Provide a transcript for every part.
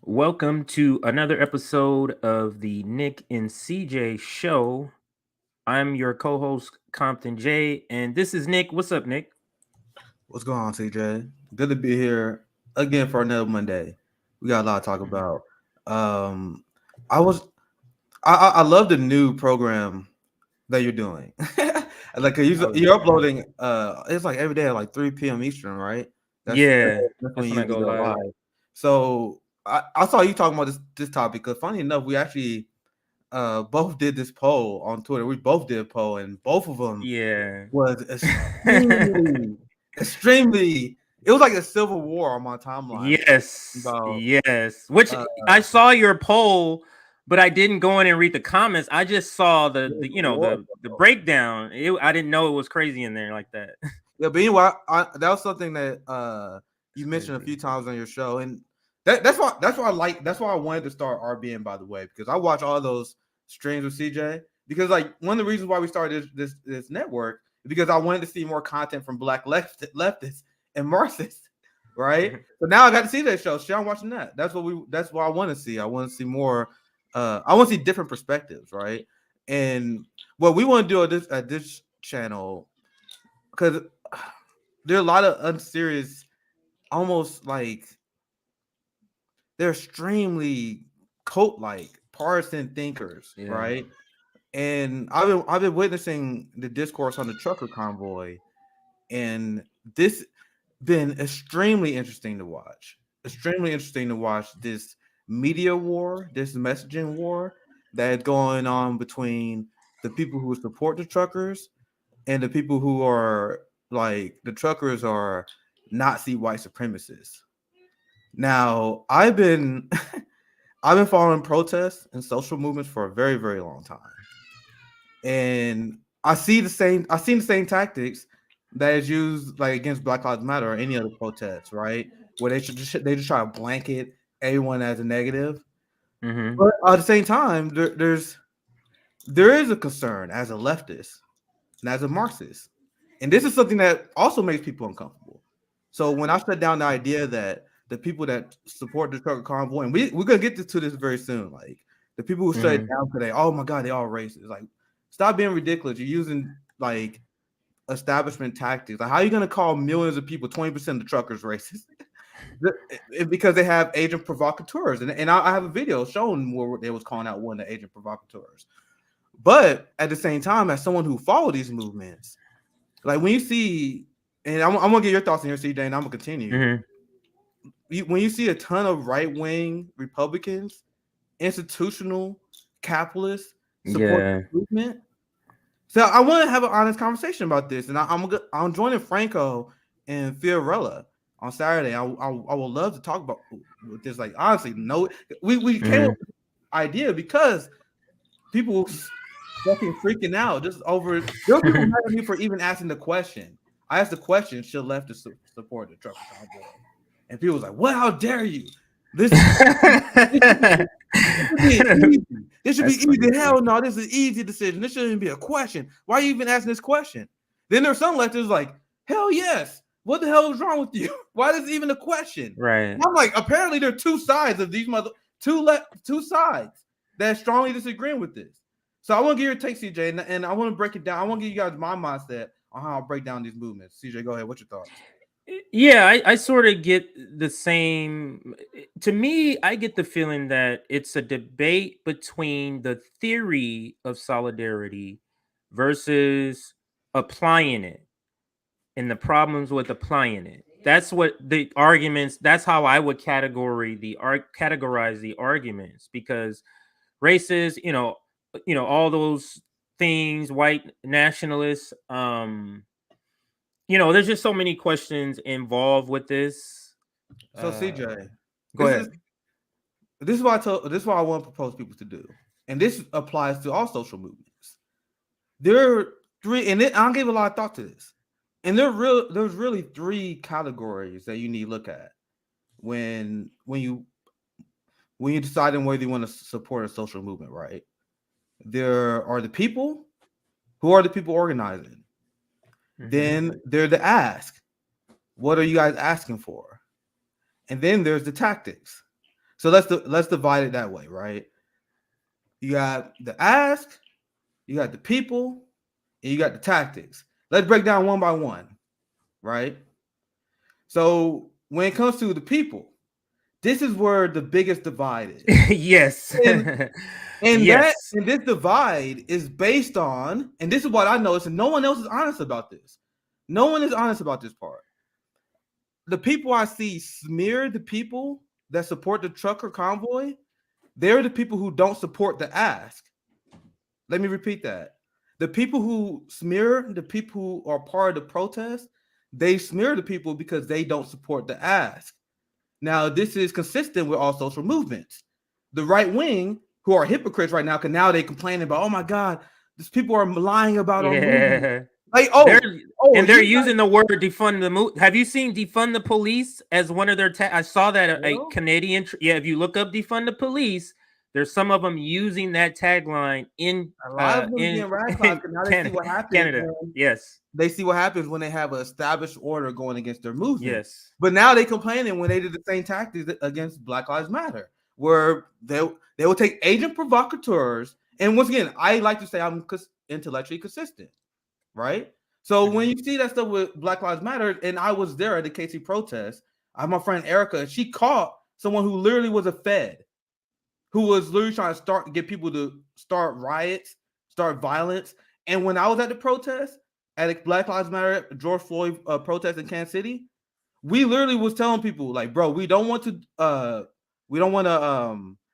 Welcome to another episode of the Nick and CJ show. I'm your co-host Compton J, and this is Nick. What's up, Nick? What's going on, CJ? Good to be here again for another Monday. We got a lot to talk about. Um, I was I love the new program that you're doing. Like Oh you're yeah, uploading. It's like every day at like 3 p.m. Eastern, right? yeah. That's when That's you when I usually go go live. live. So I saw you talking about this topic because funny enough, we actually both did this poll on Twitter. We both did a poll, and both of them Yeah. was extremely. It was like a civil war on my timeline Yes, about yes. Which uh, I saw your poll, but I didn't go in and read the comments. I just saw it was the a war, the bro. breakdown. I didn't know it was crazy in there like that. Yeah, but anyway, that was something that It's you mentioned a crazy. few times on your show, and that's why I like that's why I wanted to start RBN, by the way, because I watch all those streams with CJ, because like one of the reasons why we started this network is because I wanted to see more content from Black leftists and Marxists, right? So now I got to see that show. I'm watching that. That's what I want to see. I want to see more. I want to see different perspectives, right? And what we want to do at this channel, because there are a lot of unserious, almost like they're extremely cult-like partisan thinkers, Yeah. right? And I've been witnessing the discourse on the trucker convoy, and this been extremely interesting to watch. Extremely interesting to watch this media war, this messaging war that's going on between the people who support the truckers and the people who are like the truckers are Nazi white supremacists. Now, I've been following protests and social movements for a very, very long time. And I've seen the same tactics that is used like against Black Lives Matter or any other protests, right? Where they just try to blanket everyone as a negative. Mm-hmm. But at the same time, there is a concern as a leftist and as a Marxist. And this is something that also makes people uncomfortable. So when I shut down the idea that the people that support the trucker convoy, and we're gonna get to this very soon, like the people who shut it Mm-hmm. down today, oh my god, they all racist. Like, stop being ridiculous. You're using like establishment tactics. Like, how are you gonna call millions of people, 20% of the truckers racist? Because they have agent provocateurs. And I have a video showing where they was calling out one of the agent provocateurs. But at the same time, as someone who follow these movements, like when you see, and I'm gonna get your thoughts on here, CJ, and I'm gonna continue. Mm-hmm. When you see a ton of right wing Republicans, institutional capitalists support Yeah. the movement, so I want to have an honest conversation about this, and I'm joining Franco and Fiorella on Saturday. I would love to talk about with this. Like honestly, no, we came up Mm-hmm. with this idea because people fucking freaking out just over. There were people mad at me for even asking the question. I asked the question: should leftists support the trucker convoy? And people was like, "What? How dare you? This is this should be, this should be easy. This should be That's funny easy. too. Hell no, this is an easy decision. This shouldn't be a question. Why are you even asking this question?" Then there's some leftists like, "Hell yes. What the hell is wrong with you? Why is this even a question?" Right. And I'm like, apparently there are two sides of these two sides that strongly disagreeing with this. So I want to give your take, CJ, and I want to break it down. I want to give you guys my mindset on how I break down these movements. CJ, go ahead. What's your thoughts? Yeah, I sort of get the same. To me, I get the feeling that it's a debate between the theory of solidarity versus applying it and the problems with applying it. That's what the arguments. That's how I would categorize the arguments, because races, all those things, white nationalists, there's just so many questions involved with this. So Uh, CJ, Go this ahead. is this is what this is what I want to propose people to do, and this applies to all social movements. There are three, and I'll give a lot of thought to this. And there's really three categories that you need to look at when you deciding whether you want to support a social movement, right? There are the people. Who are the people organizing? Hmm. Then there's the ask. What are you guys asking for? And then there's the tactics. So let's divide it that way, right? You got the ask, you got the people, and you got the tactics. Let's break down one by one, right? So when it comes to the people, this is where the biggest divide is. Yes. And Yes. this divide is based on, and this is what I noticed, and no one else is honest about this. No one is honest about this part. The people I see smear the people that support the trucker convoy. They're the people who don't support the ask. Let me repeat that. The people who smear the people who are part of the protest, they smear the people because they don't support the ask. Now, this is consistent with all social movements. The right wing, who are hypocrites right now, because now they complaining about, oh my God, these people are lying about our movement. Yeah. Like, they're using the word defund the move. Have you seen defund the police as one of their I saw that a Canadian if you look up defund the police, there's some of them using that tagline in a lot of them getting radicalized, now they see what happens. Canada. Yes. They see what happens when they have an established order going against their movement. Yes. But now they complaining when they did the same tactics against Black Lives Matter, where they will take agent provocateurs. And once again, I like to say I'm intellectually consistent, right? So when you see that stuff with Black Lives Matter, and I was there at the KC protest, I have my friend Erica, she caught someone who literally was a Fed, who was literally trying to get people to start riots, start violence. And when I was at the protest, at a Black Lives Matter George Floyd protest in Kansas City, we literally was telling people, like, bro, we don't want to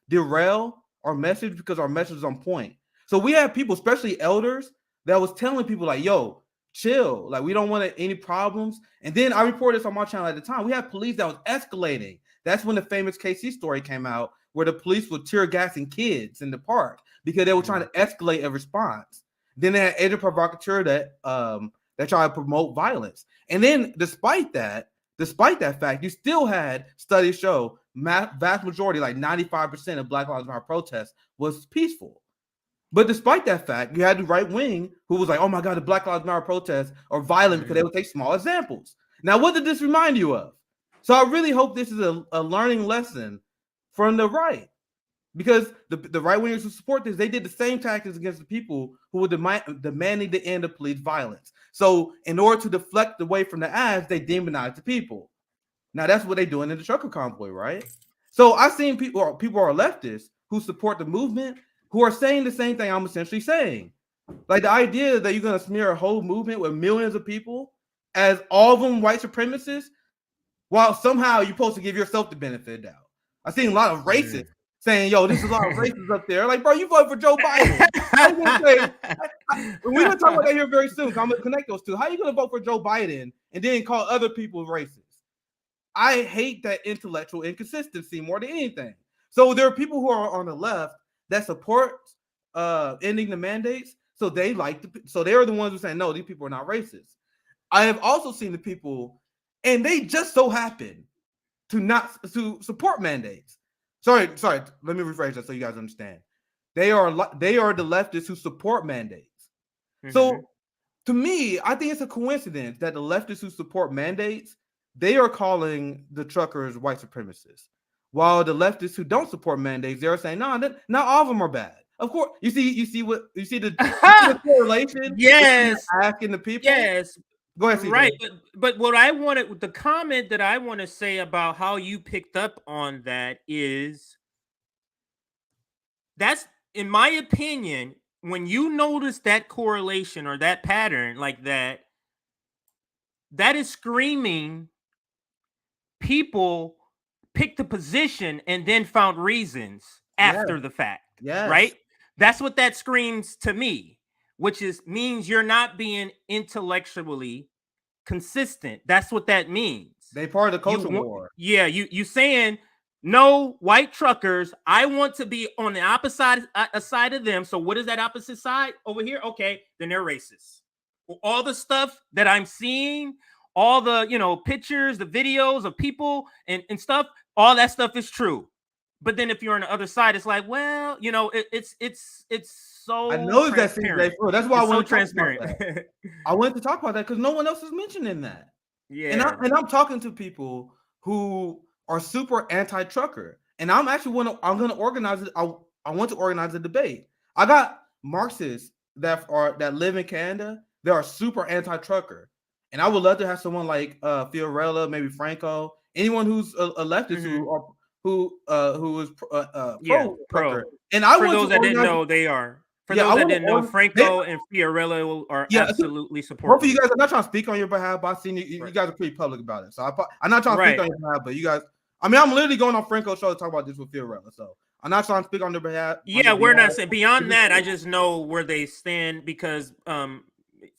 derail our message because our message is on point. So we have people, especially elders, that was telling people like, yo, chill, like we don't want any problems. And then I reported this on my channel at the time. We had police that was escalating. That's when the famous KC story came out, where the police were tear gassing kids in the park because they were trying to escalate a response. Then they had agent provocateur that tried to promote violence. And then despite that fact, you still had studies show vast majority, like 95% of Black Lives Matter protests was peaceful. But despite that fact, you had the right wing who was like, oh my God, the Black Lives Matter protests are violent because they would take small examples. Now, what did this remind you of? So I really hope this is a learning lesson from the right. Because the right wingers who support this, they did the same tactics against the people who were demanding the end of police violence. So in order to deflect away from the ads, they demonized the people. Now that's what they're doing in the trucker convoy, right? So I've seen people are leftists who support the movement who are saying the same thing I'm essentially saying. Like the idea that you're going to smear a whole movement with millions of people as all of them white supremacists, while somehow you're supposed to give yourself the benefit of doubt. I've seen a lot of racists saying, yo, this is a lot of racists up there. Like, bro, you voted for Joe Biden. We're going to talk about that here very soon. So I'm going to connect those two. How are you going to vote for Joe Biden and then call other people racist? I hate that intellectual inconsistency more than anything. So there are people who are on the left that support ending the mandates. So they so they're the ones who say, no, these people are not racist. I have also seen the people, and they just so happen to support mandates. Sorry. Let me rephrase that so you guys understand. They are the leftists who support mandates. Mm-hmm. So to me, I think it's a coincidence that the leftists who support mandates, they are calling the truckers white supremacists, while the leftists who don't support mandates, they're saying, no, not all of them are bad. Of course, you see the correlation. Yes, asking the people. Yes. Go ahead, CJ. Right, but what I wanted, the comment that I want to say about how you picked up on that is, that's, in my opinion, when you notice that correlation or that pattern like that, that is screaming people picked a position and then found reasons after the fact. Yes. Right? That's what that screams to me, which means you're not being intellectually consistent. That's what that means. They part of the culture war. Yeah, you saying, no, white truckers, I want to be on the opposite side of them. So what is that opposite side over here? Okay, then they're racist. All the stuff that I'm seeing, all the pictures, the videos of people and stuff, all that stuff is true. But then if you're on the other side, it's like, well, it's so I know that's that's why I want to transparent. Talk about that. I wanted to talk about that because no one else is mentioning that. Yeah, and I'm talking to people who are super anti-trucker, and I'm going to organize it. I want to organize a debate. I got Marxists that live in Canada. They are super anti-trucker, and I would love to have someone like Fiorella, maybe Franco, anyone who's a leftist who is pro trucker. And I For want to those that didn't organize. know, they are. For Yeah, those I that want to didn't know, Franco and Fiorello are yeah. absolutely Both supporting of you it. guys, I'm not trying to speak on your behalf, but I've seen you guys are pretty public about it. So I'm not trying to speak on your behalf, but you guys, I mean, I'm literally going on Franco's show to talk about this with Fiorella. So I'm not trying to speak on their behalf. Yeah, we're not saying beyond that. I just know where they stand because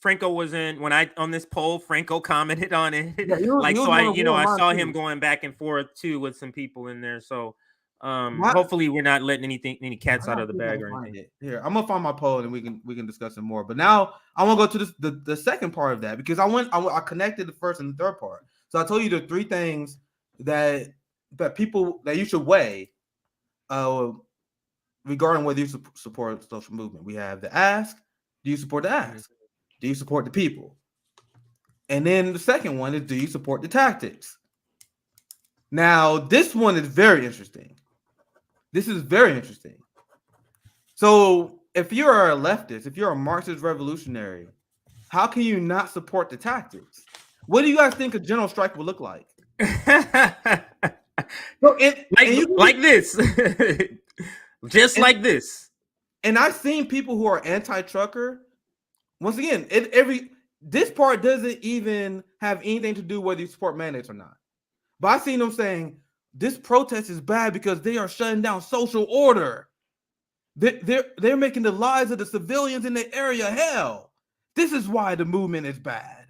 Franco was in when I on this poll. Franco commented on it, Yeah, like he was so. one of I mine saw too. him going back and forth too with some people in there. So hopefully we're not letting any cats out of the bag or anything. Here, I'm gonna find my poll and we can discuss it more. But now I want to go to the second part of that because I connected the first and the third part. So I told you the three things that people that you should weigh regarding whether you support the social movement. We have the ask. Do you support the ask? Do you support the people? And then the second one is, do you support the tactics? Now, this one is very interesting. This is very interesting. So if you're a leftist, if you're a Marxist revolutionary, how can you not support the tactics? What do you guys think a general strike would look like? So like this. Just like this. And I've seen people who are anti-trucker. Once again, this part doesn't even have anything to do whether you support mandates or not. But I've seen them saying this protest is bad because they are shutting down social order. They're making the lives of the civilians in the area hell. This is why the movement is bad.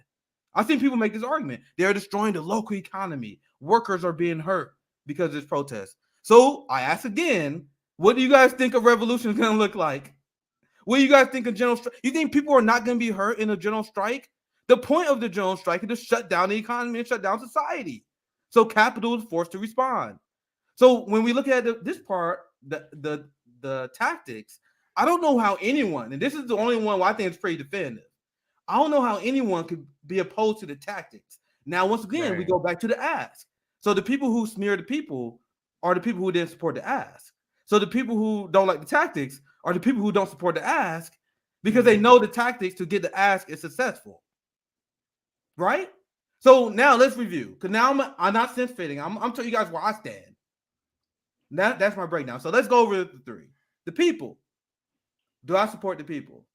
I've seen people make this argument. They are destroying the local economy. Workers are being hurt because of this protest. So I ask again, what do you guys think a revolution is going to look like? What do you guys think a general strike? You think people are not going to be hurt in a general strike? The point of the general strike is to shut down the economy and shut down society. So capital is forced to respond. So when we look at this part, the tactics, I don't know how anyone, and this is the only one where I think it's pretty definitive. I don't know how anyone could be opposed to the tactics. Now, once again, we go back to the ask. So the people who smear the people are the people who didn't support the ask. So the people who don't like the tactics are the people who don't support the ask because they know the tactics to get the ask is successful. Right? So now let's review. Because now I'm not sense fitting. I'm telling you guys where I stand. That's my breakdown. So let's go over the three. The people. Do I support the people?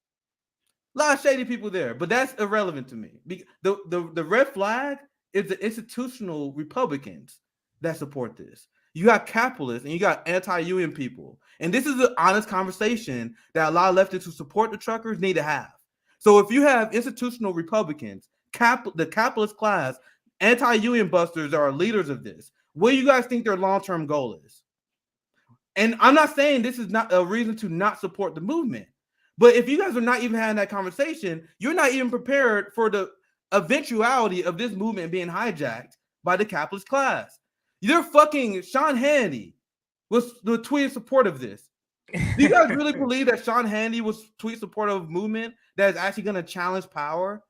A lot of shady people there, but that's irrelevant to me. The red flag is the institutional Republicans that support this. You got capitalists and you got anti-union people. And this is an honest conversation that a lot of leftists who support the truckers need to have. So if you have institutional Republicans, the capitalist class, anti-union busters are leaders of this, what do you guys think their long-term goal is? And I'm not saying this is not a reason to not support the movement. But if you guys are not even having that conversation, you're not even prepared for the eventuality of this movement being hijacked by the capitalist class. You're fucking Sean Hannity was the tweet support of this. Do you guys really believe that Sean Hannity was tweet support of a movement that is actually going to challenge power?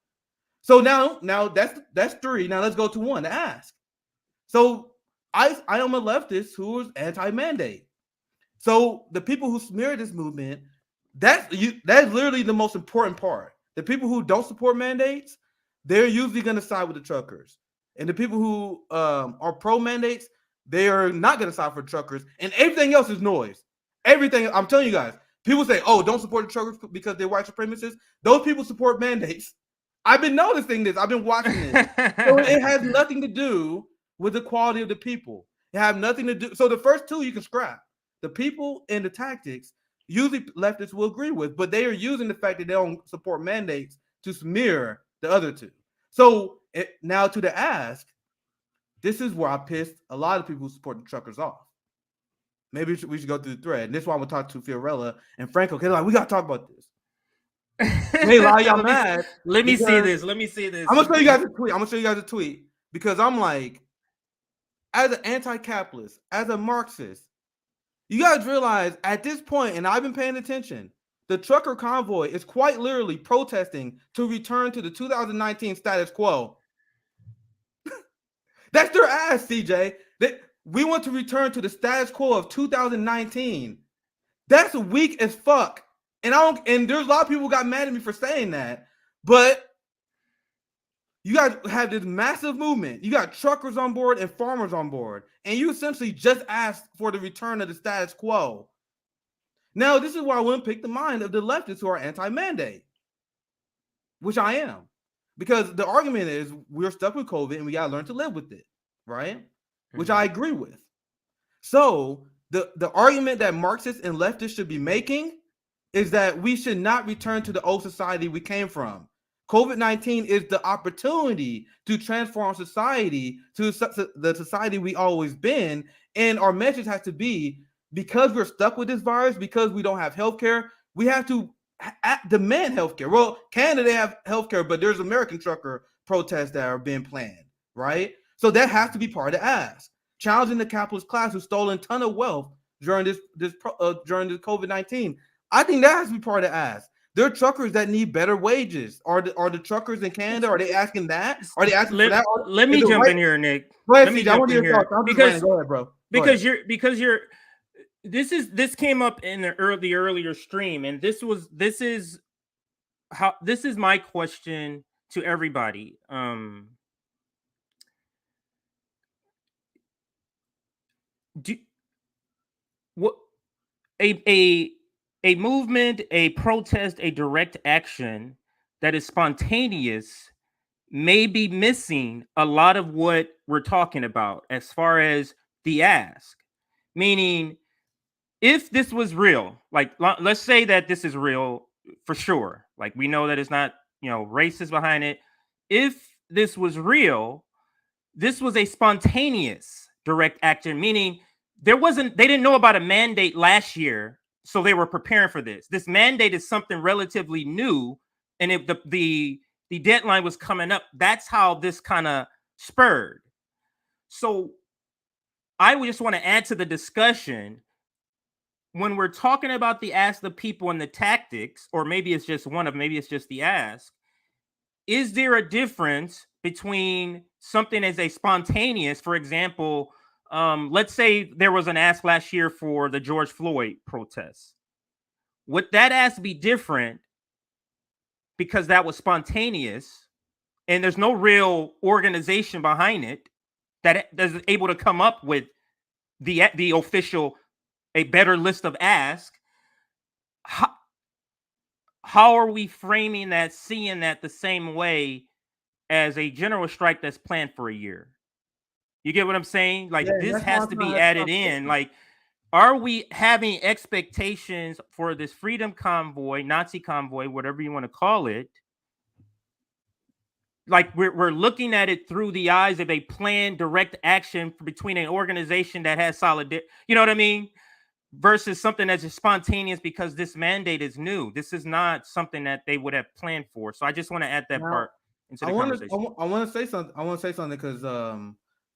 So now that's three. Now let's go to one to ask. So I am a leftist who is anti-mandate. So the people who smear this movement, that's literally the most important part. The people who don't support mandates, they're usually going to side with the truckers. And the people who are pro mandates, they are not going to side for truckers. And everything else is noise. Everything, I'm telling you guys, people say, oh, don't support the truckers because they're white supremacists. Those people support mandates. I've been noticing this. I've been watching this. So it has nothing to do with the quality of the people. It has nothing to do. So the first two you can scrap. The people and the tactics, usually leftists will agree with, but they are using the fact that they don't support mandates to smear the other two. So now to the ask, this is where I pissed a lot of people who support the truckers off. Maybe we should go through the thread. And this is why I'm going to talk to Fiorella and Franco. Okay, like, we got to talk about this. Hey, a lot of y'all mad. Let me see this. Let me see this. I'm going to show you guys a tweet. Because I'm like, as an anti-capitalist, as a Marxist, you guys realize at this point, and I've been paying attention, the trucker convoy is quite literally protesting to return to the 2019 status quo. That's their ass, CJ. We want to return to the status quo of 2019. That's weak as fuck. And there's a lot of people who got mad at me for saying that. But you guys have this massive movement. You got truckers on board and farmers on board. And you essentially just asked for the return of the status quo. Now, this is why I wouldn't pick the mind of the leftists who are anti-mandate, which I am. Because the argument is we're stuck with COVID and we got to learn to live with it, right? Mm-hmm. Which I agree with. So the argument that Marxists and leftists should be making is that we should not return to the old society we came from. COVID-19 is the opportunity to transform society to the society we always been. And our message has to be, because we're stuck with this virus, because we don't have healthcare, we have to demand healthcare. Well, Canada, they have healthcare, but there's American trucker protests that are being planned, right? So that has to be part of the ask. Challenging the capitalist class who stole a ton of wealth during this COVID-19. I think that has to be part of the ask. There are truckers that need better wages. Are the truckers in Canada, are they asking that? Are they asking for that? Let me jump in here, Nick. Go ahead, CJ. I want to hear your thoughts. Go ahead, bro. Because this came up in the earlier stream, and this is my question to everybody. A movement, a protest, a direct action that is spontaneous may be missing a lot of what we're talking about as far as the ask. Meaning, if this was real, like let's say that this is real for sure, like we know that it's not, racist behind it. If this was real, this was a spontaneous direct action, meaning they didn't know about a mandate last year, so they were preparing for this. This mandate is something relatively new, and if the deadline was coming up, that's how this kind of spurred. So I would just want to add to the discussion, when we're talking about the ask the people and the tactics, or maybe it's just the ask, is there a difference between something as a spontaneous, for example, let's say there was an ask last year for the George Floyd protests. Would that ask be different because that was spontaneous and there's no real organization behind it that is able to come up with the official, a better list of asks? How are we framing that, seeing that the same way as a general strike that's planned for a year? You get what I'm saying? Like, this has to be added in. Like, are we having expectations for this freedom convoy, Nazi convoy, whatever you want to call it? Like, we're looking at it through the eyes of a planned direct action between an organization that has solid, you know what I mean? Versus something that's just spontaneous because this mandate is new. This is not something that they would have planned for. So I just want to add that part into the conversation. I want to say something. I want to say something because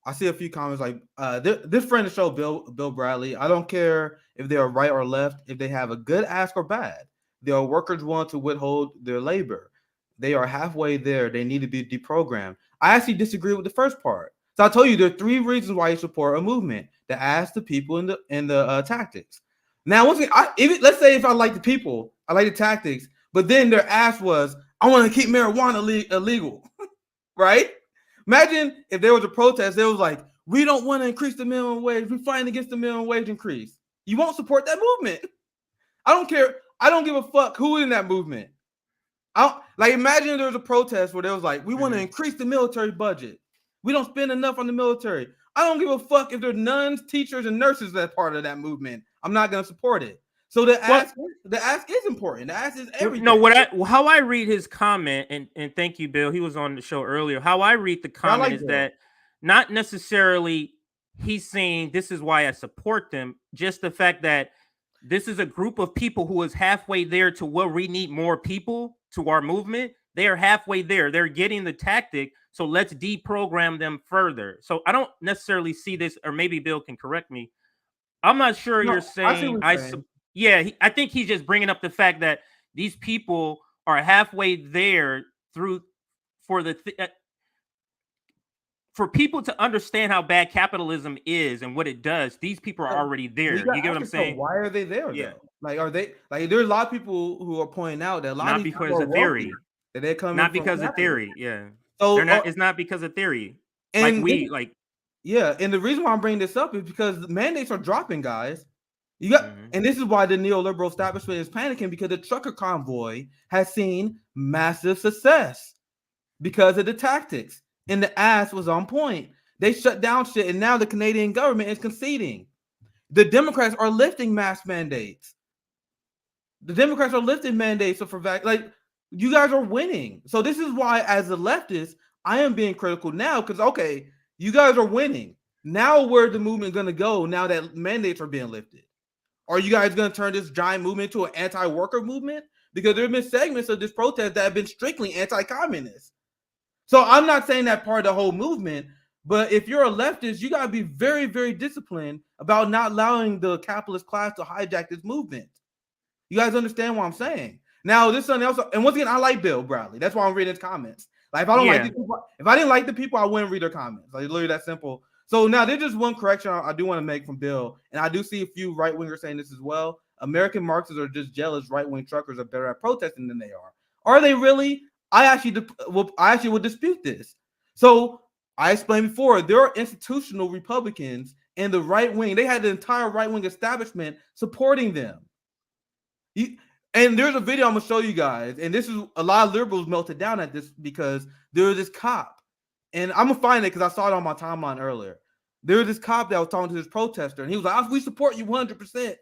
I see a few comments like this friend of the show, Bill Bradley. I don't care if they are right or left, if they have a good ask or bad. They are workers want to withhold their labor. They are halfway there. They need to be deprogrammed. I actually disagree with the first part. So I told you there are 3 reasons why you support a movement: to ask the people in the tactics. Now, once again, let's say if I like the people, I like the tactics, but then their ask was, I want to keep marijuana illegal, right? Imagine if there was a protest, there was like, we don't want to increase the minimum wage. We're fighting against the minimum wage increase. You won't support that movement. I don't care. I don't give a fuck who is in that movement. Imagine there was a protest where there was like, we want to increase the military budget. We don't spend enough on the military. I don't give a fuck if there's nuns, teachers, and nurses that part of that movement. I'm not going to support it. So the ask is important. The ask is everything. No, how I read his comment, and thank you, Bill. He was on the show earlier. How I read the comment is that not necessarily he's saying this is why I support them. Just the fact that this is a group of people who is halfway there to where we need more people to our movement. They are halfway there. They're getting the tactic. So let's deprogram them further. So I don't necessarily see this, or maybe Bill can correct me. I'm not sure you're saying. I think he's just bringing up the fact that these people are halfway there through for the. for people to understand how bad capitalism is and what it does, these people are already there. You got You to get what ask I'm yourself, saying? why are they there Yeah. though? Like, are they like? There's a lot of people who are pointing out that a lot of Not these people because are of wealthy, theory. that they're coming Not from because of capitalism. theory. Yeah. They're So, not. It's not because of theory. Like and we like. yeah, and the reason why I'm bringing this up is because the mandates are dropping, guys. You got, Mhm. and this is why the neoliberal establishment is panicking, because the trucker convoy has seen massive success because of the tactics, and the ass was on point. They shut down shit, and now the Canadian government is conceding. The Democrats are lifting mask mandates. The Democrats are lifting mandates for like you guys are winning. So this is why, as a leftist, I am being critical now because okay, you guys are winning. Now where the movement going to go now that mandates are being lifted? Are you guys going to turn this giant movement into an anti-worker movement? Because there have been segments of this protest that have been strictly anti-communist. So I'm not saying that part of the whole movement, but if you're a leftist, you got to be very, very disciplined about not allowing the capitalist class to hijack this movement. You guys understand what I'm saying? Now, this is something else. And once again, I like Bill Bradley. That's why I'm reading his comments. Like, if I don't like these people, if I didn't like the people, I wouldn't read their comments. Like, literally that simple. So now there's just one correction I do want to make from Bill, and I do see a few right wingers saying this as well. American Marxists are just jealous right wing truckers are better at protesting than they are. Are they really? I actually would dispute this. So I explained before, there are institutional Republicans in the right wing. They had the entire right wing establishment supporting them. And there's a video I'm gonna show you guys, and this is a lot of liberals melted down at this because there was this cop, and I'm gonna find it because I saw it on my timeline earlier. There was this cop that was talking to this protester, and he was like, "We support you 100%.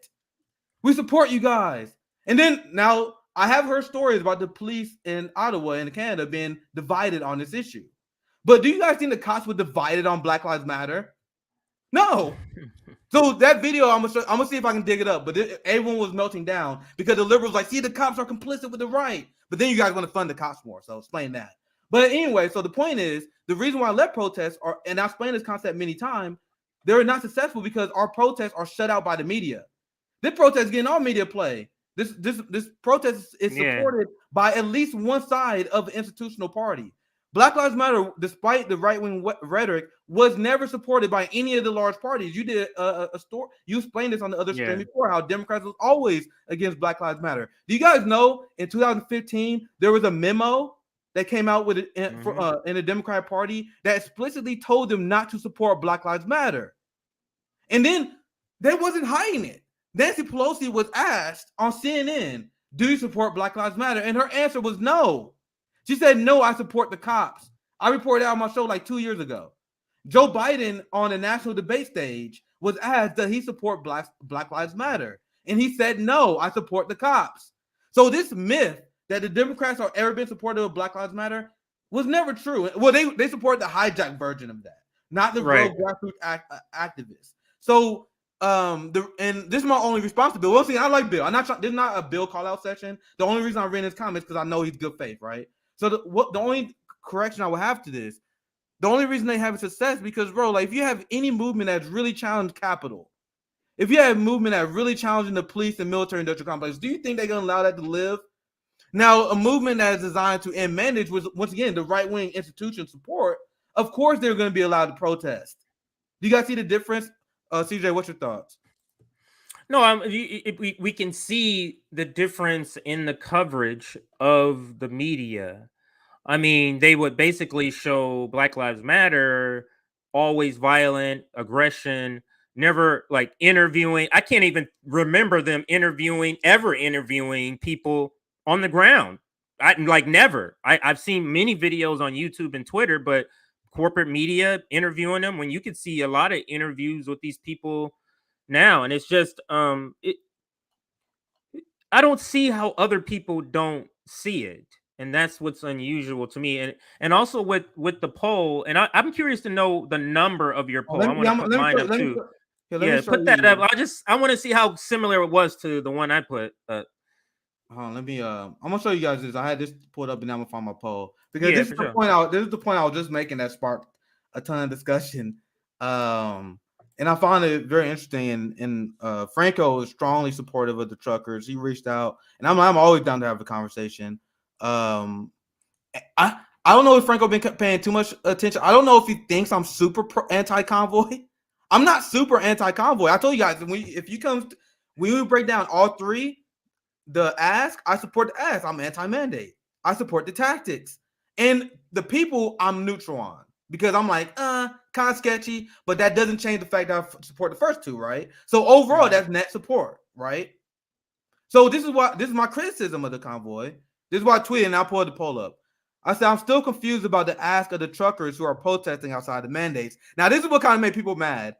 We support you guys." And then now I have heard stories about the police in Ottawa and Canada being divided on this issue. But do you guys think the cops were divided on Black Lives Matter? No. So that video, I'm gonna see if I can dig it up. But everyone was melting down because the liberals like, see, the cops are complicit with the right. But then you guys want to fund the cops more, so explain that. But anyway, so the point is, the reason why left protests are, and I've explained this concept many times, they're not successful because our protests are shut out by the media. This protest is getting all media play. This protest is supported by at least one side of the institutional party. Black Lives Matter, despite the right-wing rhetoric, was never supported by any of the large parties. You did a story. You explained this on the other stream before, how Democrats was always against Black Lives Matter. Do you guys know in 2015 there was a memo that came out with in the Democratic Party that explicitly told them not to support Black Lives Matter, and then they wasn't hiding it. Nancy Pelosi was asked on CNN, "Do you support Black Lives Matter?" And her answer was no. She said, "No, I support the cops." I reported out on my show like 2 years ago. Joe Biden on the national debate stage was asked, "Does he support Black Lives Matter?" And he said, "No, I support the cops." So this myth that the Democrats have ever been supportive of Black Lives Matter was never true. Well, they support the hijacked version of that, not the real grassroots activists. So and this is my only response to Bill. Well, see, I like Bill. This is not a Bill call out session. The only reason I read his comments because I know he's good faith, right? So the only correction I would have to this, the only reason they have success because, bro, like if you have any movement that's really challenged capital, if you have a movement that's really challenging the police and military industrial complex, do you think they're gonna allow that to live? Now, a movement that is designed to end manage was once again the right wing institution support. Of course, they're going to be allowed to protest. Do you guys see the difference? CJ, what's your thoughts? No, we can see the difference in the coverage of the media. I mean, they would basically show Black Lives Matter always violent, aggression, never like interviewing. I can't even remember them ever interviewing people on the ground. I like never. I've seen many videos on YouTube and Twitter, but corporate media interviewing them when you could see a lot of interviews with these people now, and it's just I don't see how other people don't see it, and that's what's unusual to me. And also with the poll, and I'm curious to know the number of your poll. I want to put mine up too. Yeah, put that up. I want to see how similar it was to the one I put. Let me. I'm gonna show you guys this. I had this pulled up, and now I'm gonna find my poll because this is the point. This is the point I was just making that sparked a ton of discussion. And I found it very interesting. And Franco is strongly supportive of the truckers. He reached out, and I'm always down to have a conversation. I I don't know if Franco been paying too much attention. I don't know if he thinks I'm super anti-convoy. I'm not super anti-convoy. I told you guys, when we break down all three, the ask, I support the ask. I'm anti-mandate. I support the tactics. And the people, I'm neutral on. Because I'm like, kind of sketchy, but that doesn't change the fact that I support the first two, right? So overall, that's net support, right? So this is my criticism of the convoy. This is why I tweeted, and I'll pull the poll up. I said, I'm still confused about the ask of the truckers who are protesting outside the mandates. Now, this is what kind of made people mad.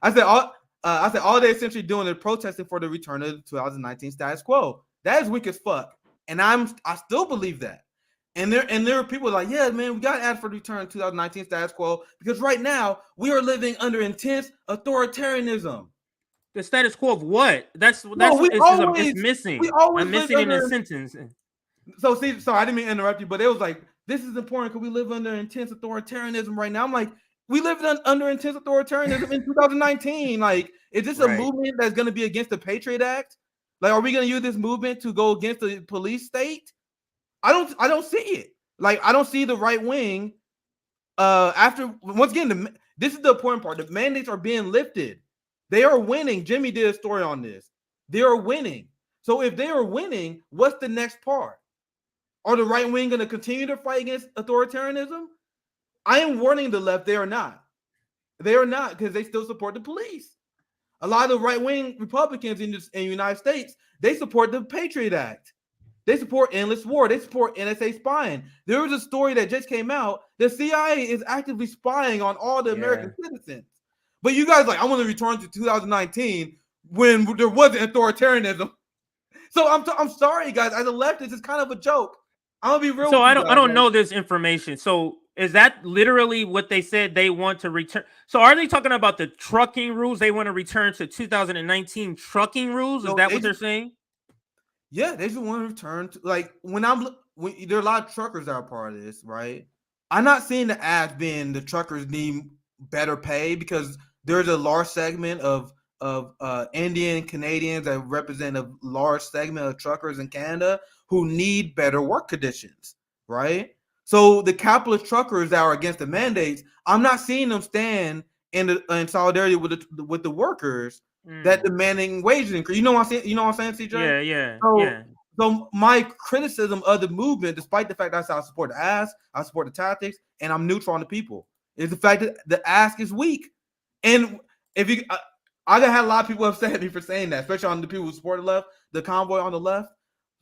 I said, all they're essentially doing is protesting for the return of the 2019 status quo. That is weak as fuck. And I still believe that. And there are people like, yeah, man, we got to ask for the return of 2019 status quo because right now we are living under intense authoritarianism. The status quo of what? It's missing. I'm missing in a sentence. So I didn't mean to interrupt you, but it was like, this is important because we live under intense authoritarianism right now. I'm like, we live under intense authoritarianism in 2019. Like, is this a movement that's going to be against the Patriot Act? Like, are we going to use this movement to go against the police state? I don't see it. Like, I don't see the right wing. Once again, this is the important part. The mandates are being lifted. They are winning. Jimmy did a story on this. They are winning. So if they are winning, what's the next part? Are the right wing going to continue to fight against authoritarianism? I am warning the left. They are not. They are not because they still support the police. A lot of the right wing Republicans in the United States, they support the Patriot Act. They support endless war. They support NSA spying. There was a story that just came out. The CIA is actively spying on all the American citizens. But you guys like, I want to return to 2019 when there wasn't authoritarianism. So I'm sorry, guys. As a leftist, it's kind of a joke. I'm gonna be real. So I don't know this information. So is that literally what they said they want to return? So are they talking about the trucking rules? They want to return to 2019 trucking rules? Is that what they're saying? Yeah, they just want to return to like when there are a lot of truckers that are part of this, right? I'm not seeing the ads being the truckers need better pay because there's a large segment of Indian Canadians that represent a large segment of truckers in Canada who need better work conditions, right? So the capitalist truckers that are against the mandates, I'm not seeing them stand in solidarity with the workers that demanding wage increase. You know what I'm saying? You know what I'm saying, CJ? Yeah. So my criticism of the movement, despite the fact that I support the ask, I support the tactics, and I'm neutral on the people, is the fact that the ask is weak. And if you, I had a lot of people upset at me for saying that, especially on the people who support the left, the convoy on the left.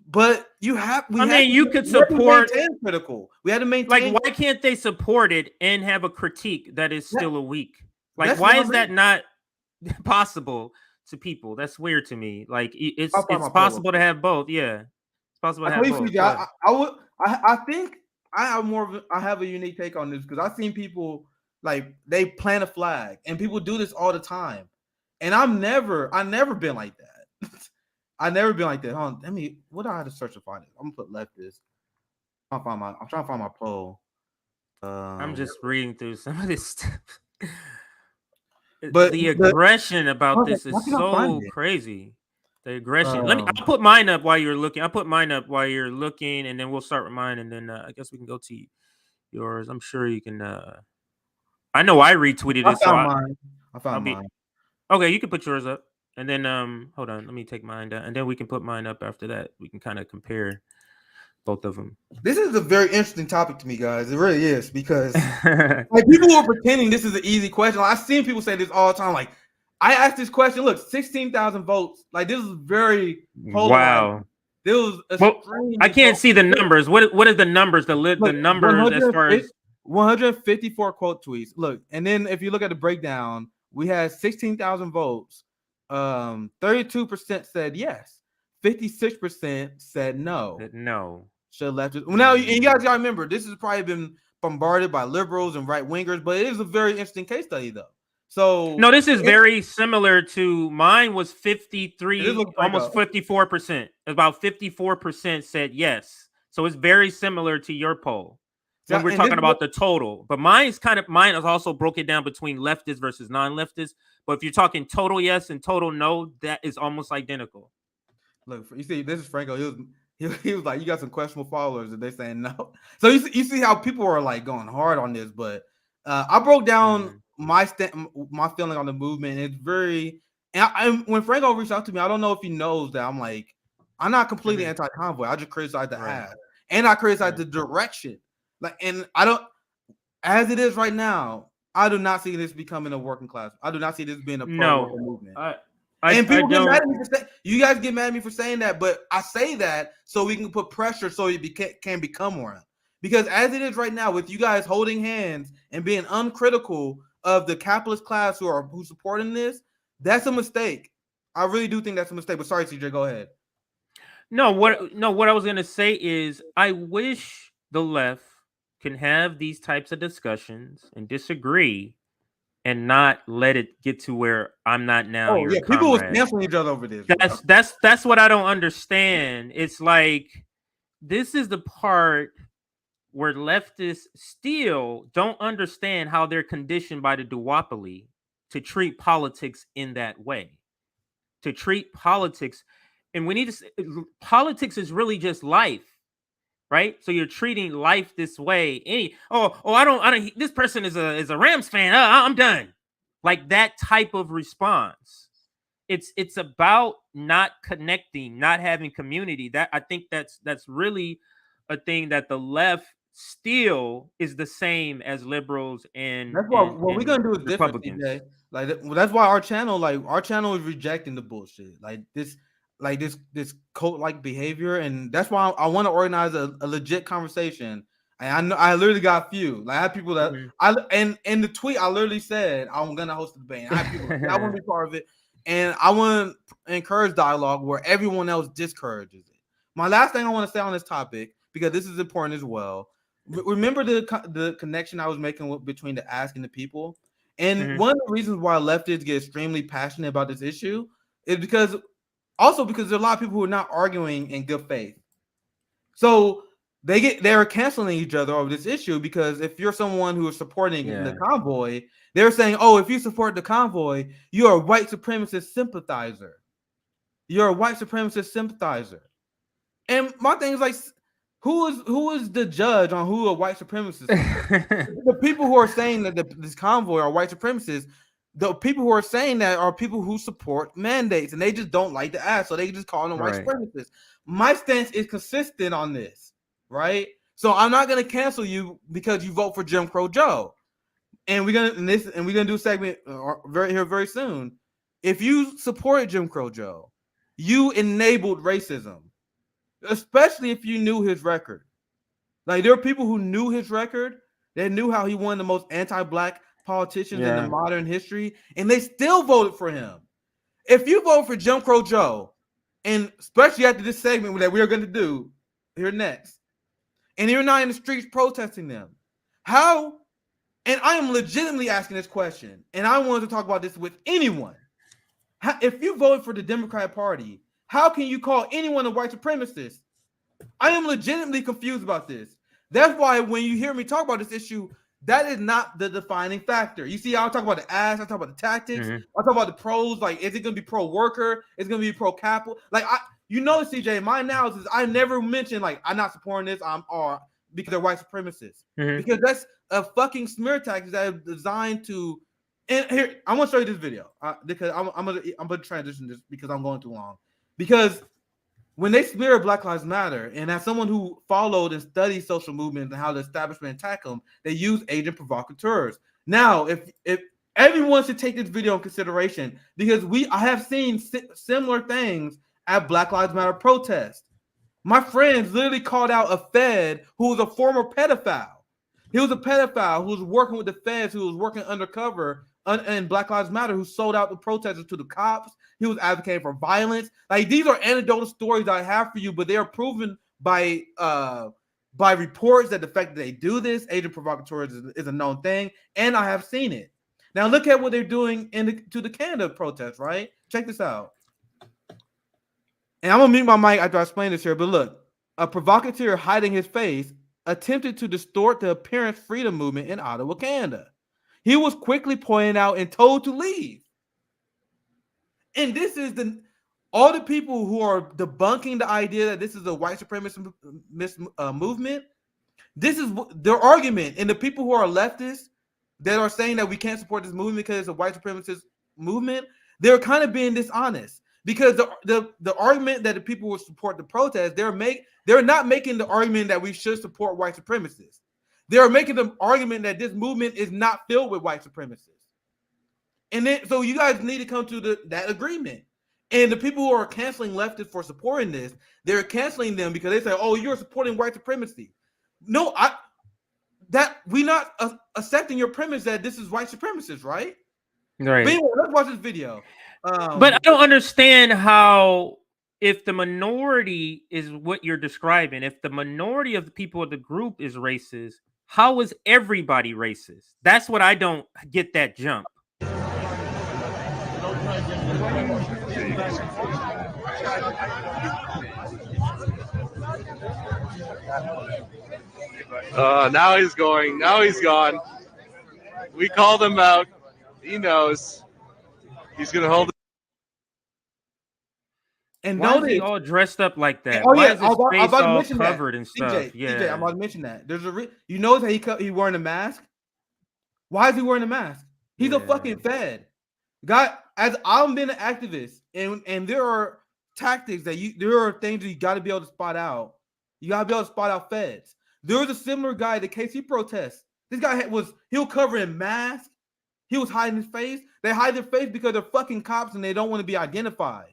But you could support critical. We had to maintain. Like, why can't they support it and have a critique that is still a weak? Like, why is that not possible to people? That's weird to me. Like, it's possible to have both. Yeah, it's possible to have both. I think I have a unique take on this because I've seen people like they plant a flag and people do this all the time, and I've never been like that. I've never been like that. Hold on, what do I have to search to find it? I'm gonna put leftist. I'm trying to find my poll. I'm just reading through some of this stuff. But the aggression about this is so crazy. The aggression. I'll put mine up while you're looking. And then we'll start with mine, and then I guess we can go to yours. I'm sure you can. I know I retweeted it. I found mine. Okay, you can put yours up, and then hold on. Let me take mine down, and then we can put mine up after that. We can kind of compare both of them. This is a very interesting topic to me, guys. It really is because like people who are pretending this is an easy question. Like, I've seen people say this all the time. Like, I asked this question. Look, 16,000 votes. Like, this is very wow. This was I can't see the numbers. What is the numbers? The numbers as far as 154 quote tweets. Look, and then if you look at the breakdown, we had 16,000 votes. 32% said yes. 56% said no. No. Should have left it. Well, now, and you guys gotta remember, this has probably been bombarded by liberals and right wingers, but it is a very interesting case study, though. So no, this is very similar to mine. Was 53, almost 54%. About 54% said yes. So it's very similar to your poll when we're talking about the total. But mine is also broken down between leftists versus non-leftists. But if you're talking total yes and total no, that is almost identical. Look, you see, this is Franco. He was like, "You got some questionable followers," and they saying no. So you see how people are like going hard on this, but I broke down my feeling on the movement. It's very, and when Franco reached out to me, I don't know if he knows that I'm not completely anti-convoy. I just criticize the ass, and I criticize the direction. Like, and I don't, as it is right now, I do not see this becoming a working class. I do not see this being a pro-worker movement. And people get mad at me for you guys get mad at me for saying that, but I say that so we can put pressure so it can become one. Because as it is right now, with you guys holding hands and being uncritical of the capitalist class who's supporting this, that's a mistake. I really do think that's a mistake. But sorry, CJ, go ahead. What I was gonna say is I wish the left can have these types of discussions and disagree and not let it get to where I'm not now your comrade. People was canceling each other over this. That's what I don't understand. It's like this is the part where leftists still don't understand how they're conditioned by the duopoly to treat politics in that way. To treat politics, and we need to. Politics is really just life. Right, so you're treating life this way. I don't. This person is a Rams fan. I'm done. Like that type of response. It's about not connecting, not having community. That I think that's really a thing that the left still is the same as liberals and that's why what we're gonna do is different. That's why our channel is rejecting the bullshit. This cult-like behavior, and that's why I want to organize a legit conversation. And I know I literally got a few. Like I have people that in the tweet I literally said I'm gonna host a debate. I have people that I want to be part of it, and I want to encourage dialogue where everyone else discourages it. My last thing I want to say on this topic, because this is important as well. Remember the connection I was making between the ask and the people, and one of the reasons why leftists get extremely passionate about this issue is because there are a lot of people who are not arguing in good faith. So they're canceling each other over this issue, because if you're someone who is supporting the convoy, they're saying, oh, if you support the convoy, you're a white supremacist sympathizer. You're a white supremacist sympathizer. And my thing is like, who is the judge on who a white supremacist is? The people who are saying that this convoy are white supremacists. The people who are saying that are people who support mandates, and they just don't like the ass, so they just call them white supremacists. My stance is consistent on this, right? So I'm not gonna cancel you because you vote for Jim Crow Joe, and we're gonna do a segment very soon. If you supported Jim Crow Joe, you enabled racism, especially if you knew his record. Like there are people who knew his record, they knew how he won the most anti-black politicians in the modern history, and they still voted for him. If you vote for Jim Crow Joe, and especially after this segment that we're going to do here next, and you're not in the streets protesting them, how? And I am legitimately asking this question, and I wanted to talk about this with anyone. If you voted for the Democratic Party, how can you call anyone a white supremacist? I am legitimately confused about this. That's why when you hear me talk about this issue, that is not the defining factor. You see, I'll talk about the ass, I'll talk about the tactics, I'll talk about the pros. Like, is it going to be pro-worker? Is it going to be pro-capital? Like, CJ, my analysis, I never mentioned, like, I'm not supporting this, because they're white supremacists. Because that's a fucking smear tactic that is designed to, and here, I want to show you this video, because I'm gonna transition this because I'm going too long. Because when they smear Black Lives Matter, and as someone who followed and studied social movements and how the establishment attack them, they use agent provocateurs. Now, if everyone should take this video in consideration, because I have seen similar things at Black Lives Matter protests. My friends literally called out a Fed who was a former pedophile. He was a pedophile who was working with the Feds, who was working undercover in Black Lives Matter, who sold out the protesters to the cops. He was advocating for violence. Like, these are anecdotal stories that I have for you, but they are proven by reports that the fact that they do this, agent provocateurs, is a known thing, and I have seen it. Now look at what they're doing to the Canada protest, right? Check this out. And I'm gonna mute my mic after I explain this here, but look, a provocateur hiding his face attempted to distort the appearance freedom movement in Ottawa, Canada. He was quickly pointed out and told to leave. And this is all the people who are debunking the idea that this is a white supremacist movement, this is their argument. And the people who are leftists that are saying that we can't support this movement because it's a white supremacist movement, they're kind of being dishonest. Because the argument that the people will support the protest, they're not making the argument that we should support white supremacists. They're making the argument that this movement is not filled with white supremacists. And then, so you guys need to come to that agreement. And the people who are canceling leftists for supporting this, they're canceling them because they say, "Oh, you're supporting white supremacy." No, we're not accepting your premise that this is white supremacist, right? Right. But anyway, let's watch this video. But I don't understand how, if the minority is what you're describing, if the minority of the people of the group is racist, how is everybody racist? That's what I don't get, that jump. Now he's going. Now he's gone. We called him out. He knows. He's going to hold it. And why is he all dressed up like that? Oh, why yeah, is his face all covered and stuff? CJ, I'm about to mention that. There's you notice that he wearing a mask? Why is he wearing a mask? He's a fucking Fed. God, as I've been an activist, and there are tactics there are things that you got to be able to spot out. You got to be able to spot out Feds. There was a similar guy at the KC protest. This guy he was covered in mask. He was hiding his face. They hide their face because they're fucking cops and they don't want to be identified.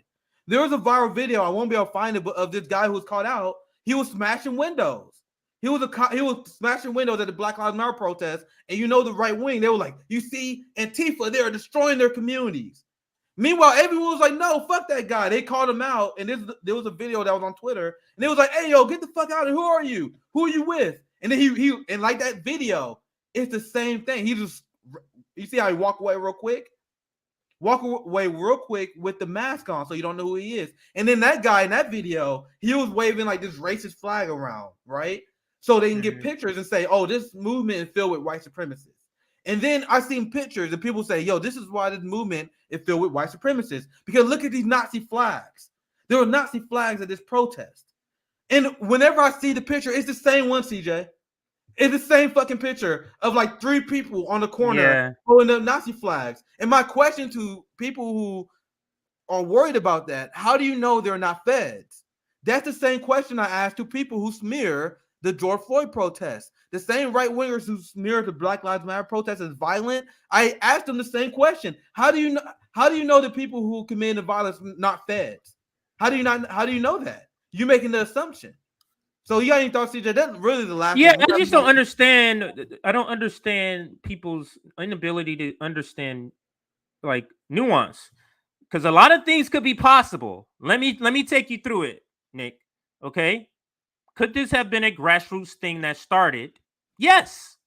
There was a viral video, I won't be able to find it, but of this guy who was caught out. He was smashing windows. He was smashing windows at the Black Lives Matter protest, and the right wing, they were like, "You see, Antifa, they are destroying their communities." Meanwhile, everyone was like, "No, fuck that guy." They called him out, and there was a video that was on Twitter, and it was like, "Hey, yo, get the fuck out of here. Who are you? Who are you with?" And then he and like that video, it's the same thing. You see how he walked away real quick? Walk away real quick with the mask on so you don't know who he is. And then that guy in that video, he was waving like this racist flag around, right? So they can get pictures and say, "Oh, this movement is filled with white supremacists." And then I seen pictures and people say, "Yo, this is why this movement is filled with white supremacists." Because look at these Nazi flags. There were Nazi flags at this protest. And whenever I see the picture, it's the same one, CJ. It's the same fucking picture of like 3 people on the corner holding up Nazi flags. And my question to people who are worried about that, how do you know they're not Feds? That's the same question I asked to people who smear the George Floyd protests. The same right-wingers who smear the Black Lives Matter protests as violent. I asked them the same question. How do you know the people who commit the violence not Feds? How do you know that? You're making the assumption. So you got any thoughts, CJ? That's really the last. Yeah, I just don't understand. I don't understand people's inability to understand like nuance, because a lot of things could be possible. Let me take you through it, Nick. Okay, could this have been a grassroots thing that started? Yes.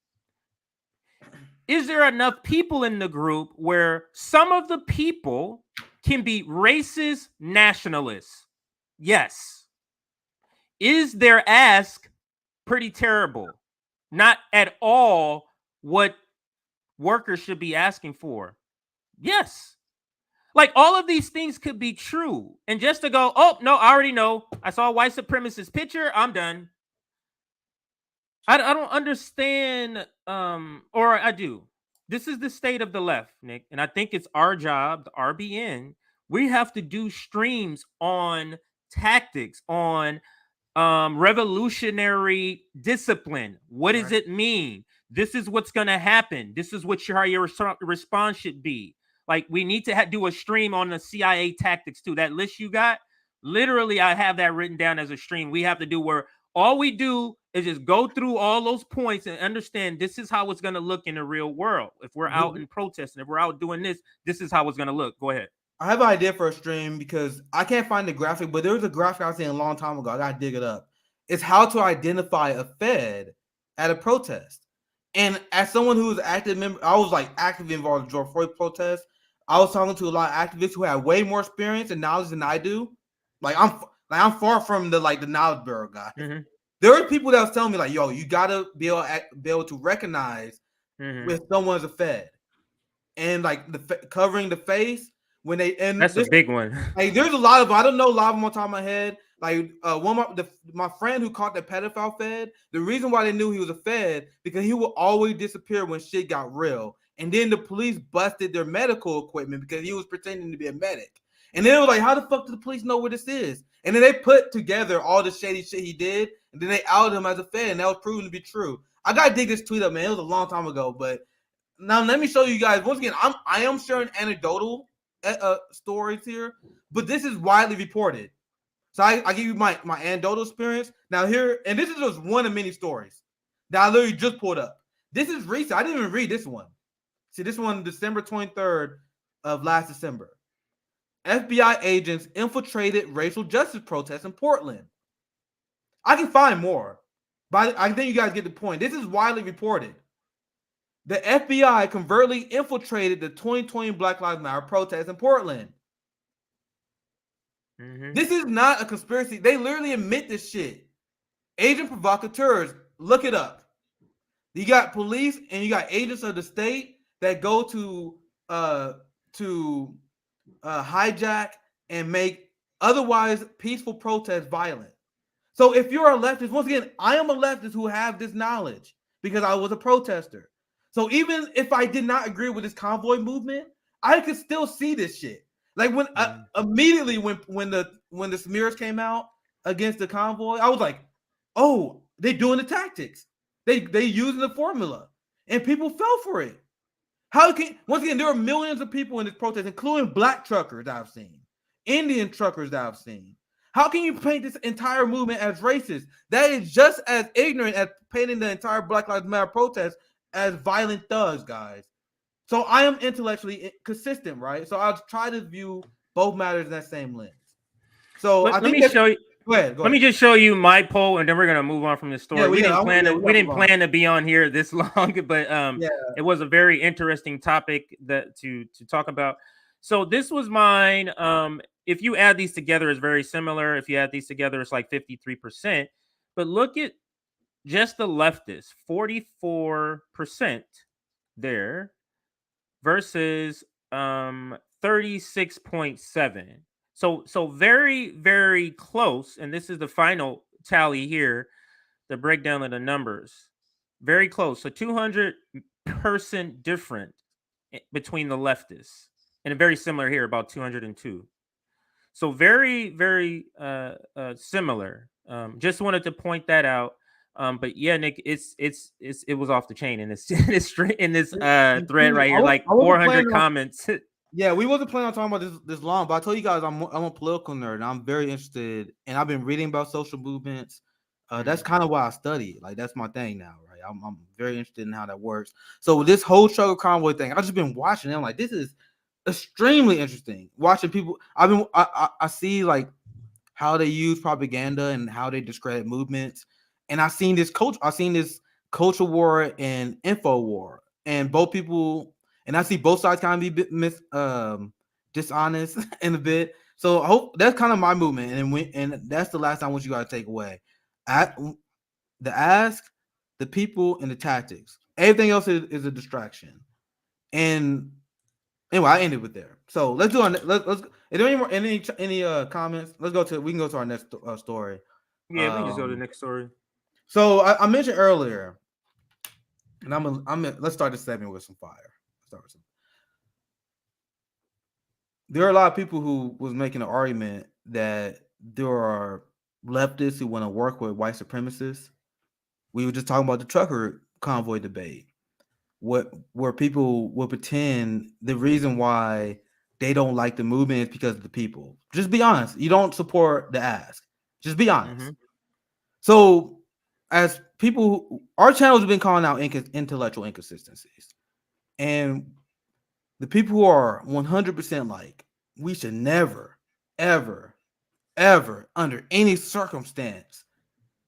Is there enough people in the group where some of the people can be racist nationalists? Yes. Is their ask pretty terrible? Not at all what workers should be asking for. Yes. Like, all of these things could be true. And just to go, "Oh, no, I already know. I saw a white supremacist picture. I'm done." I don't understand, or I do. This is the state of the left, Nick. And I think it's our job, the RBN. We have to do streams on tactics, on revolutionary discipline. What does it mean? This is what's going to happen. This is how your response should be. Like, we need to do a stream on the CIA tactics too. That list you got, literally, I have that written down as a stream. We have to do where all we do is just go through all those points and understand this is how it's going to look in the real world. If we're out in protesting, if we're out doing this, this is how it's going to look. Go ahead. I have an idea for a stream because I can't find the graphic, but there was a graphic I was seeing a long time ago. I gotta dig it up. It's how to identify a Fed at a protest. And as someone who was active member, I was like actively involved in the George Floyd protest. I was talking to a lot of activists who had way more experience and knowledge than I do. I'm far from the knowledge bureau guy. Mm-hmm. There were people that was telling me like, "Yo, you gotta be able to recognize when someone's a Fed." And like covering the face when they That's a big one. Like, there's a lot of, I don't know a lot of them on top of my head. Like, my friend who caught the pedophile fed, the reason why they knew he was a fed, because he would always disappear when shit got real. And then the police busted their medical equipment because he was pretending to be a medic. And then it was like, how the fuck do the police know what this is? And then they put together all the shady shit he did, and then they outed him as a fed, and that was proven to be true. I gotta dig this tweet up, man. It was a long time ago, but now let me show you guys. Once again, I am sharing anecdotal stories here, but this is widely reported. So I give you my anecdotal experience. Now here, and this is just one of many stories that I literally just pulled up. This is recent. I didn't even read this one. See, this one, December 23rd of last December. FBI agents infiltrated racial justice protests in Portland. I can find more, but I think you guys get the point. This is widely reported. The FBI covertly infiltrated the 2020 Black Lives Matter protests in Portland. Mm-hmm. This is not a conspiracy. They literally admit this shit. Agent provocateurs, look it up. You got police and you got agents of the state that go to hijack and make otherwise peaceful protests violent. So if you're a leftist, once again, I am a leftist who have this knowledge because I was a protester. So even if I did not agree with this convoy movement, I could still see this shit. Like when immediately when the smears came out against the convoy, I was like, oh, they doing the tactics. They using the formula, and people fell for it. How can, once again, there are millions of people in this protest, including black truckers that I've seen, Indian truckers that I've seen. How can you paint this entire movement as racist? That is just as ignorant as painting the entire Black Lives Matter protest as violent thugs, guys. So I am intellectually consistent, right? So I'll try to view both matters in that same lens. So let me show you. Go ahead. Let me just show you my poll, and then we're gonna move on from this story. Yeah, we didn't plan to be on here this long, but it was a very interesting topic that to talk about. So this was mine. If you add these together, it's very similar. If you add these together, it's like 53%. But look at just the leftists, 44% there versus 36.7. So very, very close. And this is the final tally here, the breakdown of the numbers. Very close. So 200% different between the leftists. And very similar here, about 202. So very, very similar. Just wanted to point that out. But yeah, Nick, it was off the chain in this thread right here, like 400 comments. Yeah, we wasn't planning on talking about this long, but I told you guys I'm a political nerd, and I'm very interested, and I've been reading about social movements. That's kind of why I study. Like, that's my thing now, right? I'm very interested in how that works. So this whole struggle convoy thing, I've just been watching it. I'm like, this is extremely interesting. Watching people, I see like how they use propaganda and how they discredit movements, and I've seen this culture war and info war, and both people. And I see both sides kind of be dishonest in a bit. So I hope that's kind of my movement. And that's the last time I want you guys to take away. The ask, the people, and the tactics. Everything else is a distraction. And anyway, I ended with there. So let's do let's is there any more any comments? We can go to our next story. Yeah, we can just go to the next story. So I mentioned earlier, and let's start this segment with some fire. There are a lot of people who was making an argument that there are leftists who want to work with white supremacists. We were just talking about the trucker convoy debate, where people will pretend the reason why they don't like the movement is because of the people. Just be honest. You don't support the ask. Just be honest. Mm-hmm. So, as people, our channel has been calling out intellectual inconsistencies. And the people who are 100% like, we should never, ever, ever, under any circumstance,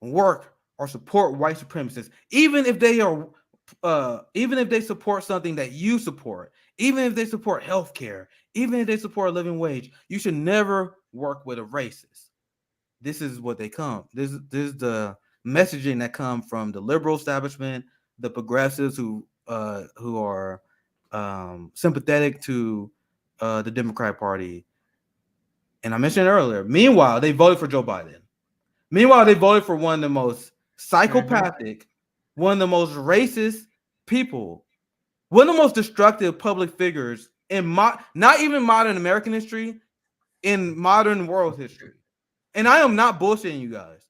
work or support white supremacists, even if they support something that you support, even if they support healthcare, even if they support a living wage, you should never work with a racist. This is what they come. This is the messaging that come from the liberal establishment, the progressives who are sympathetic to the Democratic Party. And I mentioned earlier, meanwhile, they voted for Joe Biden. Meanwhile, they voted for one of the most psychopathic, one of the most racist people, one of the most destructive public figures in not even modern American history, in modern world history. And I am not bullshitting you guys.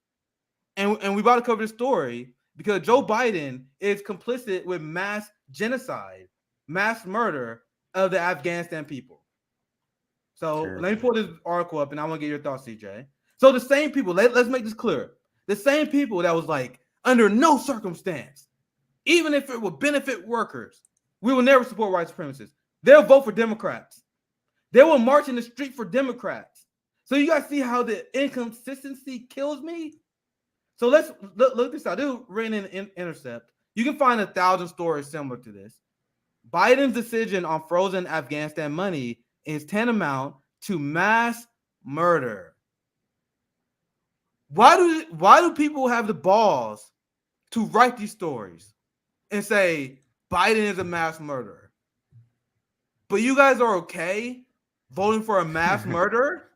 And we about to cover this story because Joe Biden is complicit with mass genocide, mass murder of the Afghanistan people. So let me pull this article up and I want to get your thoughts, CJ. So the same people, let's make this clear. The same people that was like, under no circumstance, even if it would benefit workers, we will never support white supremacists. They'll vote for Democrats. They will march in the street for Democrats. So you guys see how the inconsistency kills me? So let's look this out. This is written in Intercept. You can find 1,000 stories similar to this. Biden's decision on frozen Afghanistan money is tantamount to mass murder. Why do people have the balls to write these stories and say Biden is a mass murderer? But you guys are okay voting for a mass murderer?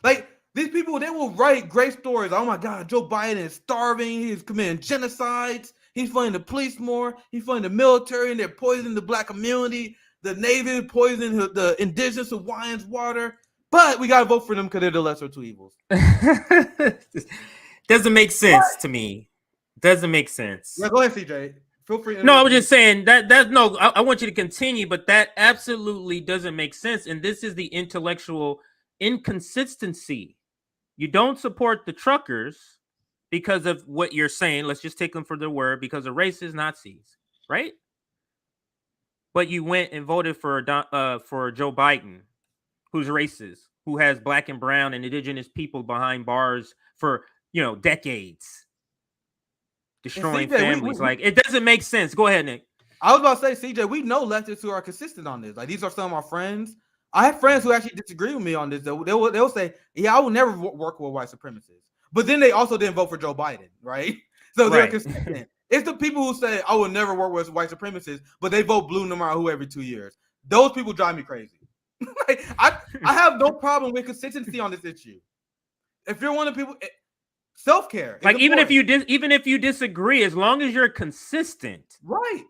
Like, these people, they will write great stories. Oh my God, Joe Biden is starving. He's committing genocides. He's funding the police more. He's funding the military, and they're poisoning the black community. The Navy is poisoning the indigenous Hawaiians' water. But we got to vote for them because they're the lesser of two evils. Doesn't make sense to me. Doesn't make sense. Yeah, go ahead, CJ. Feel free. No, I was just saying that no, I want you to continue, but that absolutely doesn't make sense. And this is the intellectual inconsistency. You don't support the truckers because of what you're saying. Let's just take them for their word, because of racist Nazis, right? But you went and voted for Joe Biden, who's racist, who has black and brown and indigenous people behind bars for decades, destroying families. Like, it doesn't make sense. Go ahead, Nick. I was about to say, CJ, we know leftists who are consistent on this. Like, these are some of our friends. I have friends who actually disagree with me on this. They'll say, yeah, I will never work with white supremacists. But then they also didn't vote for Joe Biden, right? So they're consistent. It's the people who say, I will never work with white supremacists, but they vote blue no matter who every 2 years. Those people drive me crazy. Like, I have no problem with consistency on this issue. If you're one of the people, self-care. Like, even if you disagree, as long as you're consistent. Right.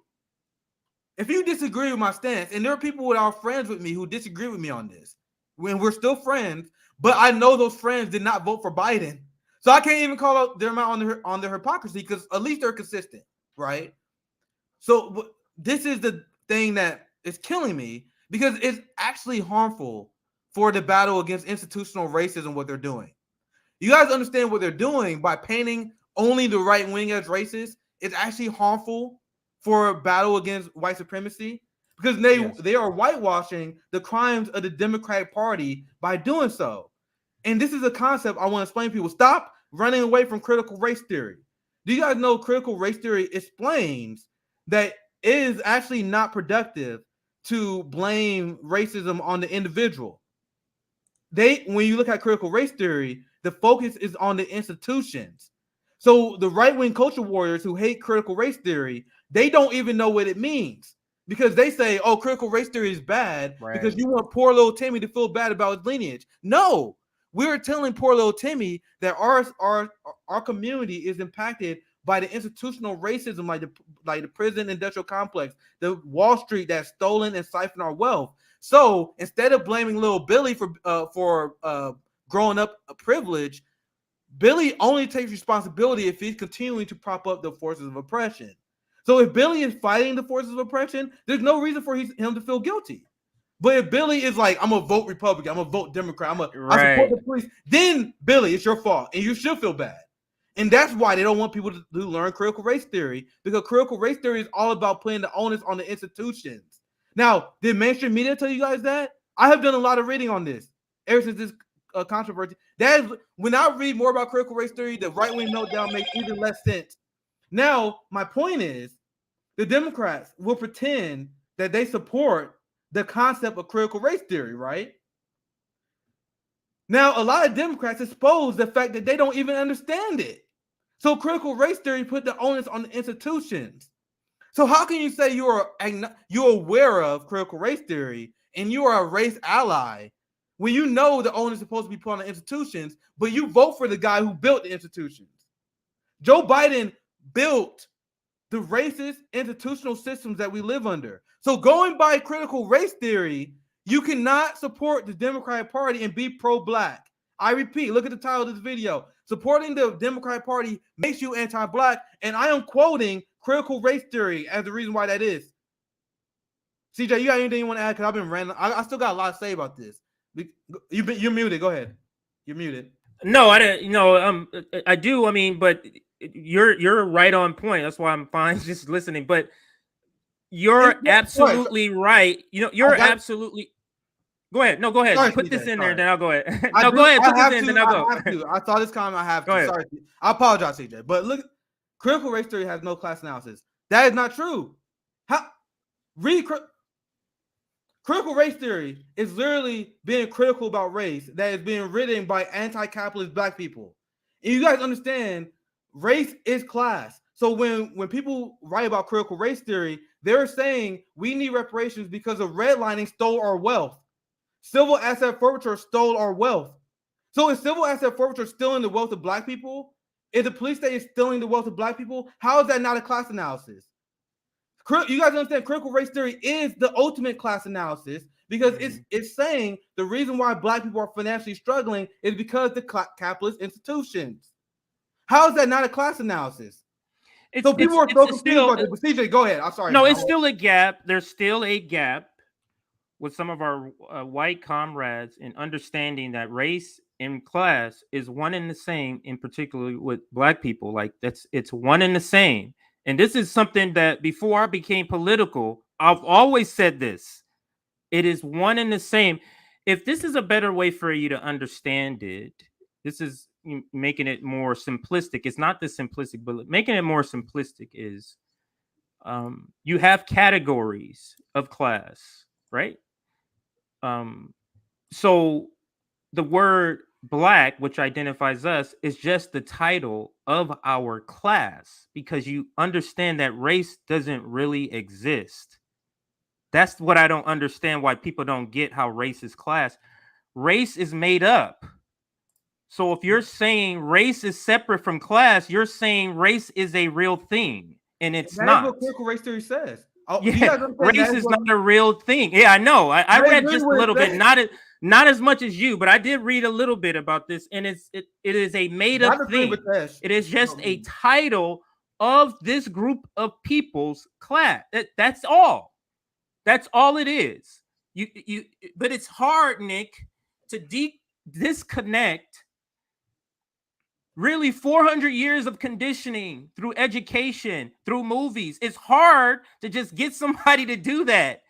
If you disagree with my stance, and there are people that are friends with me who disagree with me on this, when we're still friends, but I know those friends did not vote for Biden. So I can't even call out them out on their hypocrisy, because at least they're consistent, right? So this is the thing that is killing me, because it's actually harmful for the battle against institutional racism, what they're doing. You guys understand what they're doing by painting only the right wing as racist? It's actually harmful for a battle against white supremacy, because they are whitewashing the crimes of the Democratic Party by doing so. And this is a concept I want to explain to people. Stop running away from critical race theory. Do you guys know critical race theory explains that it is actually not productive to blame racism on the individual? When you look at critical race theory, the focus is on the institutions. So the right-wing culture warriors who hate critical race theory, they don't even know what it means, because they say, oh, critical race theory is bad because you want poor little Timmy to feel bad about his lineage. No, we're telling poor little Timmy that our community is impacted by the institutional racism, like the prison industrial complex, the Wall Street that's stolen and siphoned our wealth. So instead of blaming little Billy for growing up a privilege, Billy only takes responsibility if he's continuing to prop up the forces of oppression. So if Billy is fighting the forces of oppression, there's no reason for him to feel guilty. But if Billy is like, I'm going to vote Republican, I'm going to vote Democrat, I support the police, then Billy, it's your fault, and you should feel bad. And that's why they don't want people to learn critical race theory, because critical race theory is all about putting the onus on the institutions. Now, did mainstream media tell you guys that? I have done a lot of reading on this ever since this controversy. That is, when I read more about critical race theory, the right-wing meltdown makes even less sense. Now, my point is, the Democrats will pretend that they support the concept of critical race theory, right? Now, a lot of Democrats expose the fact that they don't even understand it. So critical race theory put the onus on the institutions. So how can you say you're aware of critical race theory and you are a race ally, when you know the onus is supposed to be put on the institutions, but you vote for the guy who built the institutions. Joe Biden built the racist institutional systems that we live under. So going by critical race theory, you cannot support the Democratic Party and be pro-black. I repeat, look at the title of this video. Supporting the Democratic Party makes you anti-black, and I am quoting critical race theory as the reason why that is. CJ, you got anything you want to add? Because I've been random. I still got a lot to say about this. You're muted. Go ahead. You're muted. No, I don't. I do. I mean, but you're right on point. That's why I'm fine just listening. But you're absolutely right. You're absolutely. Go ahead. No, go ahead. Sorry, put this in there, then I'll go ahead. Go ahead. Put this in, then I'll go. I saw this comment. I have to. Sorry. I apologize, CJ. But look, critical race theory has no class analysis. That is not true. Critical race theory is literally being critical about race that is being written by anti-capitalist black people. And you guys understand, race is class. So when people write about critical race theory, they're saying we need reparations because of redlining stole our wealth. Civil asset forfeiture stole our wealth. So is civil asset forfeiture stealing the wealth of black people? If the police state is stealing the wealth of black people, how is that not a class analysis? You guys understand critical race theory is the ultimate class analysis because it's saying the reason why black people are financially struggling is because the capitalist institutions. How is that not a class analysis? So people are so confused about it. But CJ, go ahead. I'm sorry. No, it's still a gap. There's still a gap with some of our white comrades in understanding that race and class is one and the same, in particular with black people. Like it's one and the same. And this is something that before I became political, I've always said this. It is one and the same. If this is a better way for you to understand it, this is making it more simplistic. It's not this simplistic, but making it more simplistic is you have categories of class, right? So the word black, which identifies us, is just the title of our class because you understand that race doesn't really exist. That's what I don't understand, why people don't get how race is class. Race is made up. So if you're saying race is separate from class, you're saying race is a real thing, and it's not. That's what critical race theory says. Race is not a real thing. Yeah, I know. I read just a little bit, not as much as you, but I did read a little bit about this, and it is a made up thing. It is just a title of this group of people's class. That's all. That's all it is. But it's hard, Nick, to disconnect really 400 years of conditioning through education, through movies. It's hard to just get somebody to do that.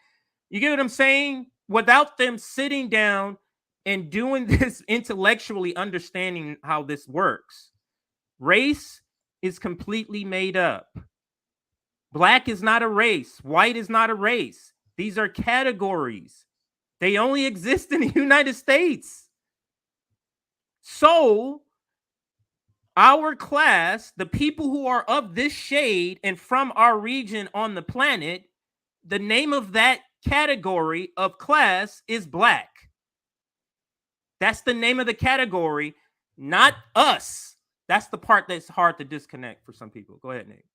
You get what I'm saying? Without them sitting down and doing this intellectually, understanding how this works. Race is completely made up. Black is not a race. White is not a race. These are categories. They only exist in the United States. So our class, the people who are of this shade and from our region on the planet, the name of that category of class is black. That's the name of the category, not us. That's the part that's hard to disconnect for some people. Go ahead, Nate.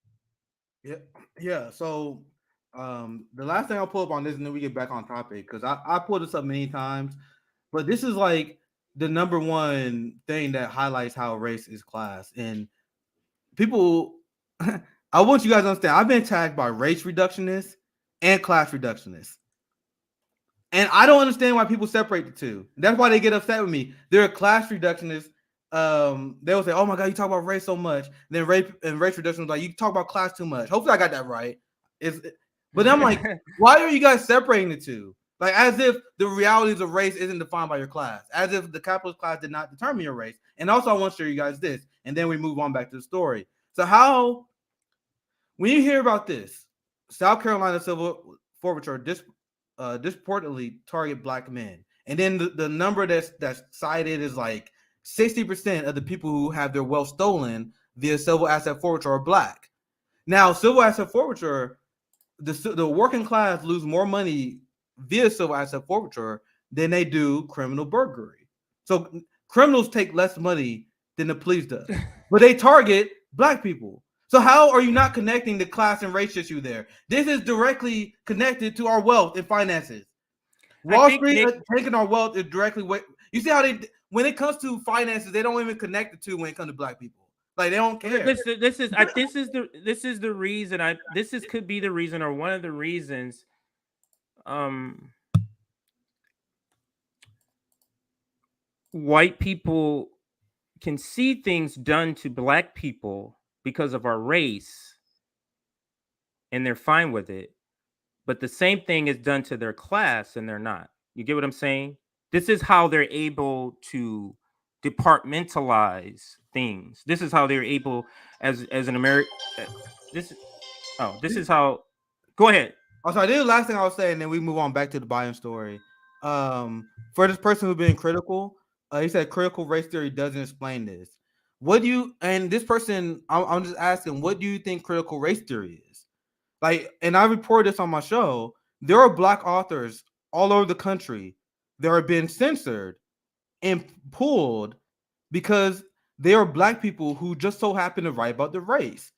Yeah. So the last thing I'll pull up on this, and then we get back on topic, because I pulled this up many times, but this is like the number one thing that highlights how race is class. And people, I want you guys to understand, I've been tagged by race reductionists and class reductionists. And I don't understand why people separate the two. That's why they get upset with me. They're a class reductionist. They will say, "Oh my God, you talk about race so much." Then race reduction like, "You talk about class too much." Hopefully, I got that right. But I'm like, why are you guys separating the two? Like, as if the realities of race isn't defined by your class, as if the capitalist class did not determine your race. And also, I want to show you guys this, and then we move on back to the story. So, when you hear about this, South Carolina civil forfeiture disproportionately target black men, and then the number that's cited is like 60% of the people who have their wealth stolen via civil asset forfeiture are black. Now, civil asset forfeiture, the working class lose more money via civil asset forfeiture than they do criminal burglary. So criminals take less money than the police does, but they target black people. So how are you not connecting the class and race issue there? This is directly connected to our wealth and finances. Wall Street taking our wealth is directly what you see how they when it comes to finances, they don't even connect the two when it comes to black people. Like they don't care. This is the reason could be the reason or one of the reasons white people can see things done to black people because of our race and they're fine with it, but the same thing is done to their class and they're not. You get what I'm saying? This is how they're able to departmentalize things. This is how they're able as an American. This is how. Go ahead. Oh, sorry, this is the last thing I was saying, and then we move on back to the Biden story. For this person who's been critical, he said critical race theory doesn't explain this. What do you and this person? I'm just asking, what do you think critical race theory is? Like, and I reported this on my show. There are black authors all over the country that are being censored and pulled because they are black people who just so happen to write about the race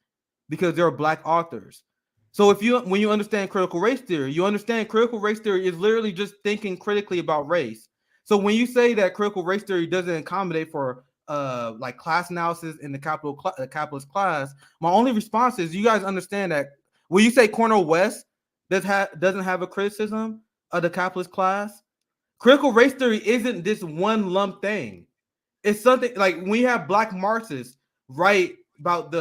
because they're black authors. So when you understand critical race theory, you understand critical race theory is literally just thinking critically about race. So when you say that critical race theory doesn't accommodate for like class analysis in the capitalist class, my only response is you guys understand that when you say Cornel West doesn't have a criticism of the capitalist class, critical race theory isn't this one lump thing. It's something like when you have black Marxists write about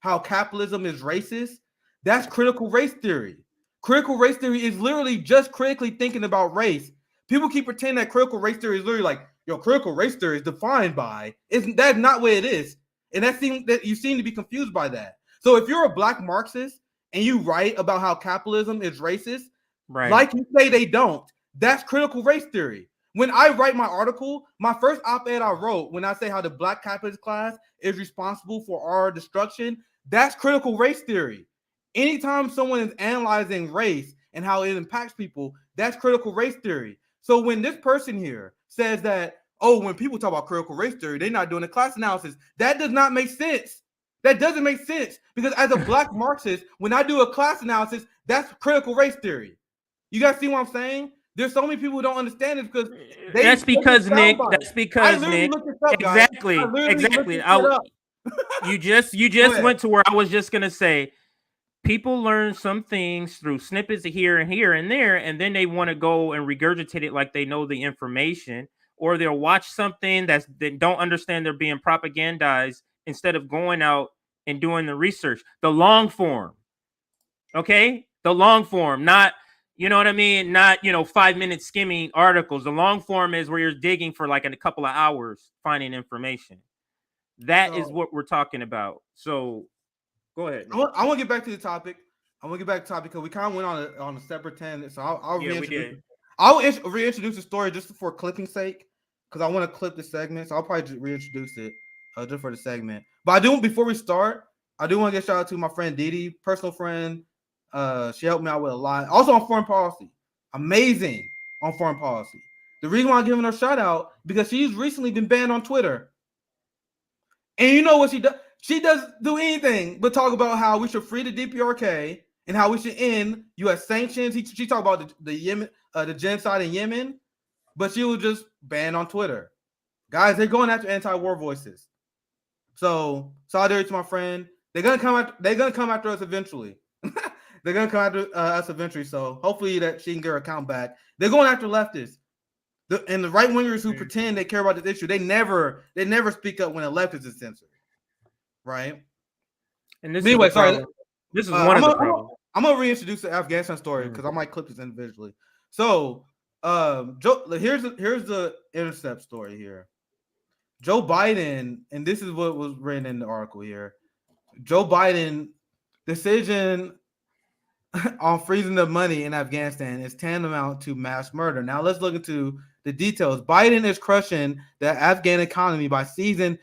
how capitalism is racist. That's critical race theory. Critical race theory is literally just critically thinking about race. People keep pretending that critical race theory is literally like, critical race theory is defined by. That's not what it is. And that you seem to be confused by that. So if you're a black Marxist and you write about how capitalism is racist, right, like you say they don't, that's critical race theory. When I write my article, my first op-ed I wrote, when I say how the black capitalist class is responsible for our destruction, that's critical race theory. Anytime someone is analyzing race and how it impacts people, that's critical race theory. So when this person here says that, when people talk about critical race theory, they're not doing a class analysis, that does not make sense. That doesn't make sense because as a black Marxist, when I do a class analysis, that's critical race theory. You guys see what I'm saying? There's so many people who don't understand it because That's because Nick. Exactly. You just went to where I was just gonna say. People learn some things through snippets of here and there, and then they want to go and regurgitate it like they know the information, or they'll watch something they don't understand they're being propagandized instead of going out and doing the research. The long form, okay? The long form, not, you know what I mean? Not, 5-minute skimming articles. The long form is where you're digging for like a couple of hours finding information. That is what we're talking about. So go ahead. I want to get back to the topic. Because we kind of went on a separate tangent. So I'll reintroduce the story just for clipping sake, because I want to clip the segment. So I'll probably just reintroduce it just for the segment. But before we start, I do want to get shout out to my friend Didi, personal friend. She helped me out with a lot. Also on foreign policy, amazing on foreign policy. The reason why I'm giving her a shout out because she's recently been banned on Twitter. And you know what she does? She doesn't do anything but talk about how we should free the DPRK and how we should end U.S. sanctions. She talked about the Yemen, the genocide in Yemen, but she was just banned on Twitter. Guys, they're going after anti-war voices. So solidarity to my friend. They're gonna come after us eventually. They're gonna come after us eventually. So hopefully that she can get her account back. They're going after leftists. And the right wingers who pretend they care about this issue, they never speak up when a leftist is censored. Right. And this is one of the problems. I'm gonna reintroduce the Afghanistan story because I might clip this individually. So here's the Intercept story here. Joe Biden, and this is what was written in the article here. Joe Biden decision on freezing the money in Afghanistan is tantamount to mass murder. Now let's look into the details. Biden is crushing the Afghan economy by seizing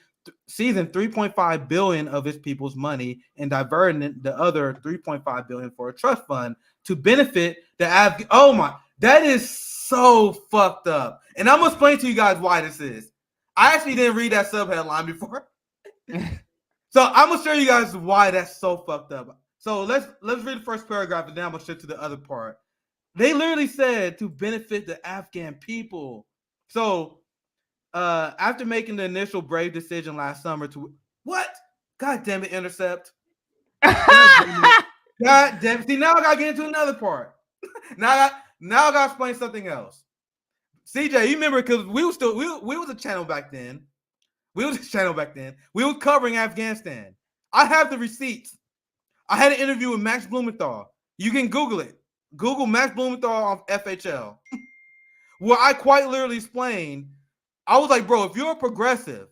seizing 3.5 billion of its people's money and diverting the other 3.5 billion for a trust fund to benefit the Oh my, that is so fucked up. And I'm gonna explain to you guys why this is. I actually didn't read that sub headline before. So I'm gonna show you guys why that's so fucked up. So let's read the first paragraph and then I'm gonna shift to the other part. They literally said to benefit the Afghan people. So after making the initial brave decision last summer to what? God damn it, Intercept. God damn it. See, now I gotta get into another part. now I gotta explain something else. CJ, you remember because we was a channel back then. We was covering Afghanistan. I have the receipts. I had an interview with Max Blumenthal. You can Google it. Google Max Blumenthal on FHL. Where I quite literally explained, I was like, bro, if you're a progressive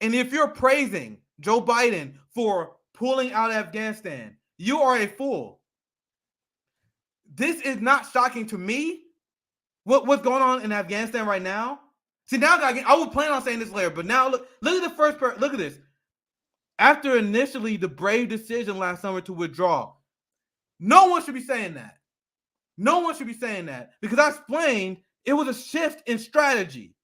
and if you're praising Joe Biden for pulling out of Afghanistan, you are a fool. This is not shocking to me. What's going on in Afghanistan right now? See, now I was planning on saying this later, but now look at the first part. Look at this. After initially the brave decision last summer to withdraw, no one should be saying that. No one should be saying that because I explained it was a shift in strategy.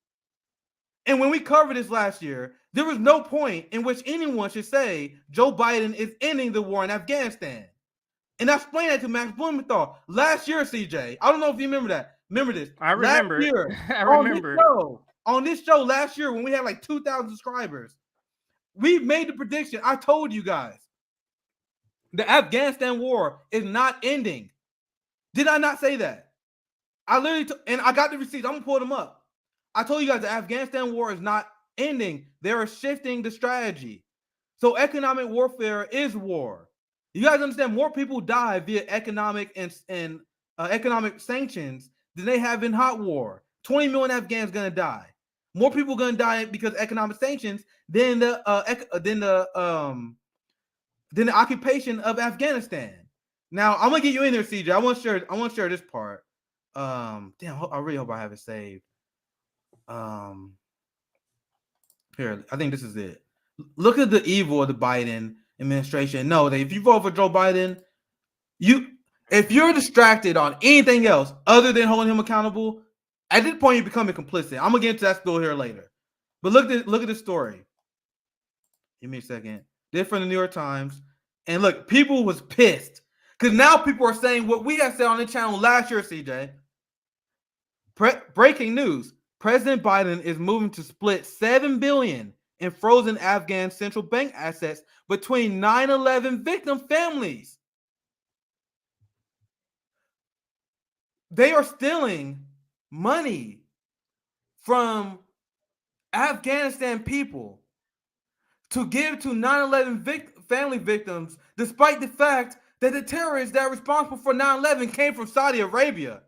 And when we covered this last year, there was no point in which anyone should say Joe Biden is ending the war in Afghanistan. And I explained that to Max Blumenthal last year, CJ. I don't know if you remember that. Remember this? I remember. Last year, I remember. On this show last year when we had like 2,000 subscribers, we made the prediction. I told you guys the Afghanistan war is not ending. Did I not say that? I literally and I got the receipts. I'm gonna pull them up. I told you guys the Afghanistan war is not ending. They are shifting the strategy. So economic warfare is war. You guys understand? More people die via economic and economic sanctions than they have in hot war. 20 million Afghans gonna die. More people gonna die because economic sanctions than the occupation of Afghanistan. Now I'm gonna get you in there, CJ. I want to share this part. Damn, I really hope I have it saved. Here, I think this is it. Look at the evil of the Biden administration. No, if you vote for Joe Biden, if you're distracted on anything else other than holding him accountable, at this point you're becoming complicit. I'm gonna get into that spill here later. But look at this story. Give me a second. This from the New York Times. And look, people was pissed. Because now people are saying what we have said on the channel last year, CJ. Breaking news. President Biden is moving to split $7 billion in frozen Afghan central bank assets between 9/11 victim families. They are stealing money from Afghanistan people to give to 9/11 family victims, despite the fact that the terrorists that are responsible for 9/11 came from Saudi Arabia.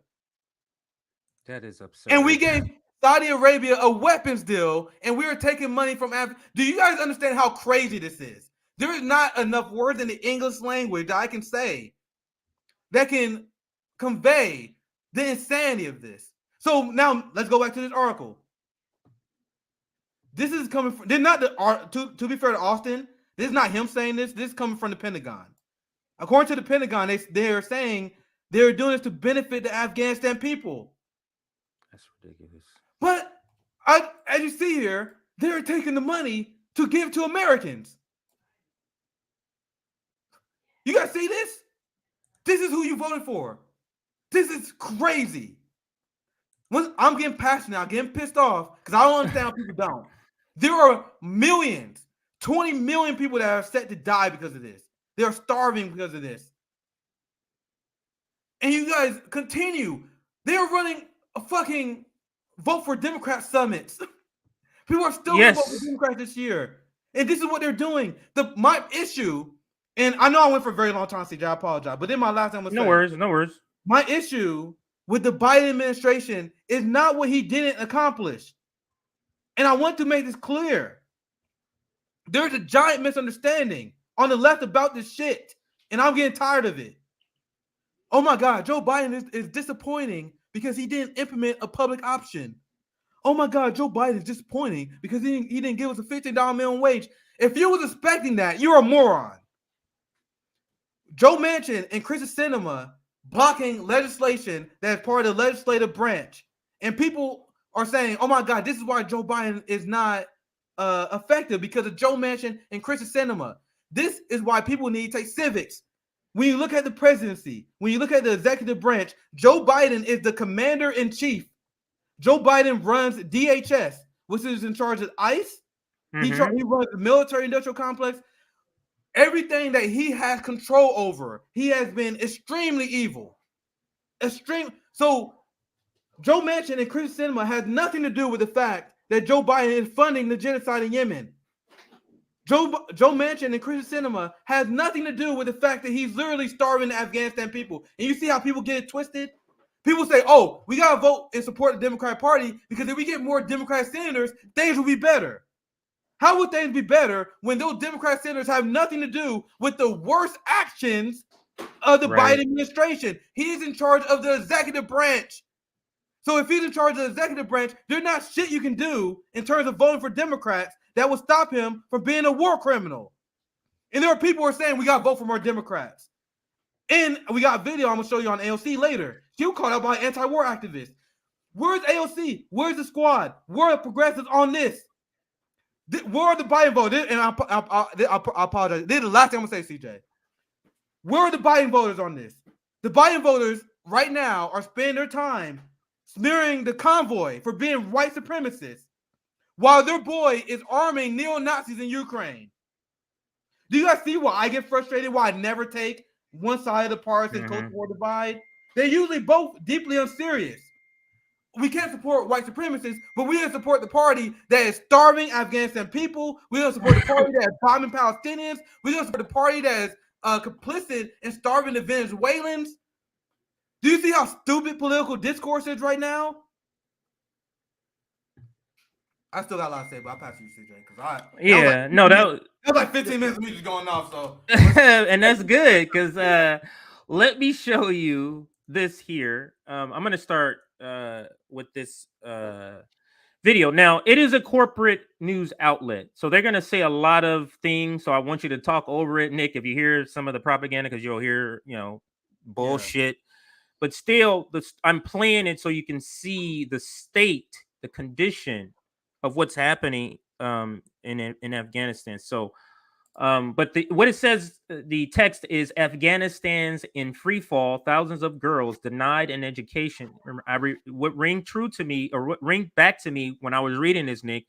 That is absurd. And we gave Saudi Arabia a weapons deal, and we were taking money from Do you guys understand how crazy this is? There is not enough words in the English language that I can say that can convey the insanity of this. So now let's go back to this article. This is coming from, they're not to be fair to Austin, this is not him saying this. This is coming from the Pentagon. According to the Pentagon, they're saying they're doing this to benefit the Afghanistan people. That's ridiculous. But as you see here, they're taking the money to give to Americans. You guys see this? This is who you voted for. This is crazy. I'm getting passionate, I'm getting pissed off because I don't understand how people don't. There are millions, 20 million people that are set to die because of this. They're starving because of this. And you guys continue. They're running a fucking vote for Democrat summits. People are still going to vote for Democrats this year. And this is what they're doing. My issue, and I know I went for a very long time, CJ, I apologize. But then my last time was no worries. My issue with the Biden administration is not what he didn't accomplish. And I want to make this clear. There's a giant misunderstanding on the left about this shit. And I'm getting tired of it. Oh my God, Joe Biden is disappointing because he didn't implement a public option. oh my God, Joe Biden is disappointing because he didn't give us a $15 minimum wage. If you was expecting that, you're a moron. Joe Manchin and Cruse Cinema blocking legislation that is part of the legislative branch. And people are saying, oh my God, this is why Joe Biden is not effective, because of Joe Manchin and Cruse Cinema. This is why people need to take civics. When you look at the presidency, when you look at the executive branch, Joe Biden is the commander-in-chief. Joe Biden runs DHS, which is in charge of ICE. He runs the military-industrial complex. Everything that he has control over, he has been extremely evil. So Joe Manchin and Cruse Cinema has nothing to do with the fact that Joe Biden is funding the genocide in Yemen. Joe Manchin and Cruse Cinema has nothing to do with the fact that he's literally starving the Afghanistan people. And you see how people get it twisted? People say, oh, we got to vote and support the Democratic Party because if we get more Democratic senators, things will be better. How would things be better when those Democratic senators have nothing to do with the worst actions of the Biden administration? He is in charge of the executive branch. So if he's in charge of the executive branch, there's not shit you can do in terms of voting for Democrats that will stop him from being a war criminal. And there are people who are saying we got to vote for more Democrats. And we got a video I'm going to show you on AOC later. She was called out by anti-war activists. Where's AOC? Where's the squad? Where are the progressives on this? Where are the Biden voters? And I apologize. This is the last thing I'm going to say, CJ. Where are the Biden voters on this? The Biden voters right now are spending their time smearing the convoy for being white supremacists while their boy is arming neo-Nazis in Ukraine. Do you guys see why I get frustrated? Why I never take one side of the partisan cultural war divide? They're usually both deeply unserious. We can't support white supremacists, but we don't support the party that is starving Afghanistan people. We don't support the party that is bombing Palestinians. We don't support the party that is complicit in starving the Venezuelans. Do you see how stupid political discourse is right now? I still got a lot to say, but I'll pass you, CJ, because that was like 15 minutes of me just going off. So and that's good because let me show you this here. I'm gonna start with this video. Now, it is a corporate news outlet, so they're gonna say a lot of things. So I want you to talk over it, Nick, if you hear some of the propaganda, because you'll hear, bullshit. Yeah. But still, I'm playing it so you can see the state, the condition of what's happening in Afghanistan. So, but what it says, the text is Afghanistan's in free fall. Thousands of girls denied an education. What rang true to me, or what rang back to me when I was reading this, Nick,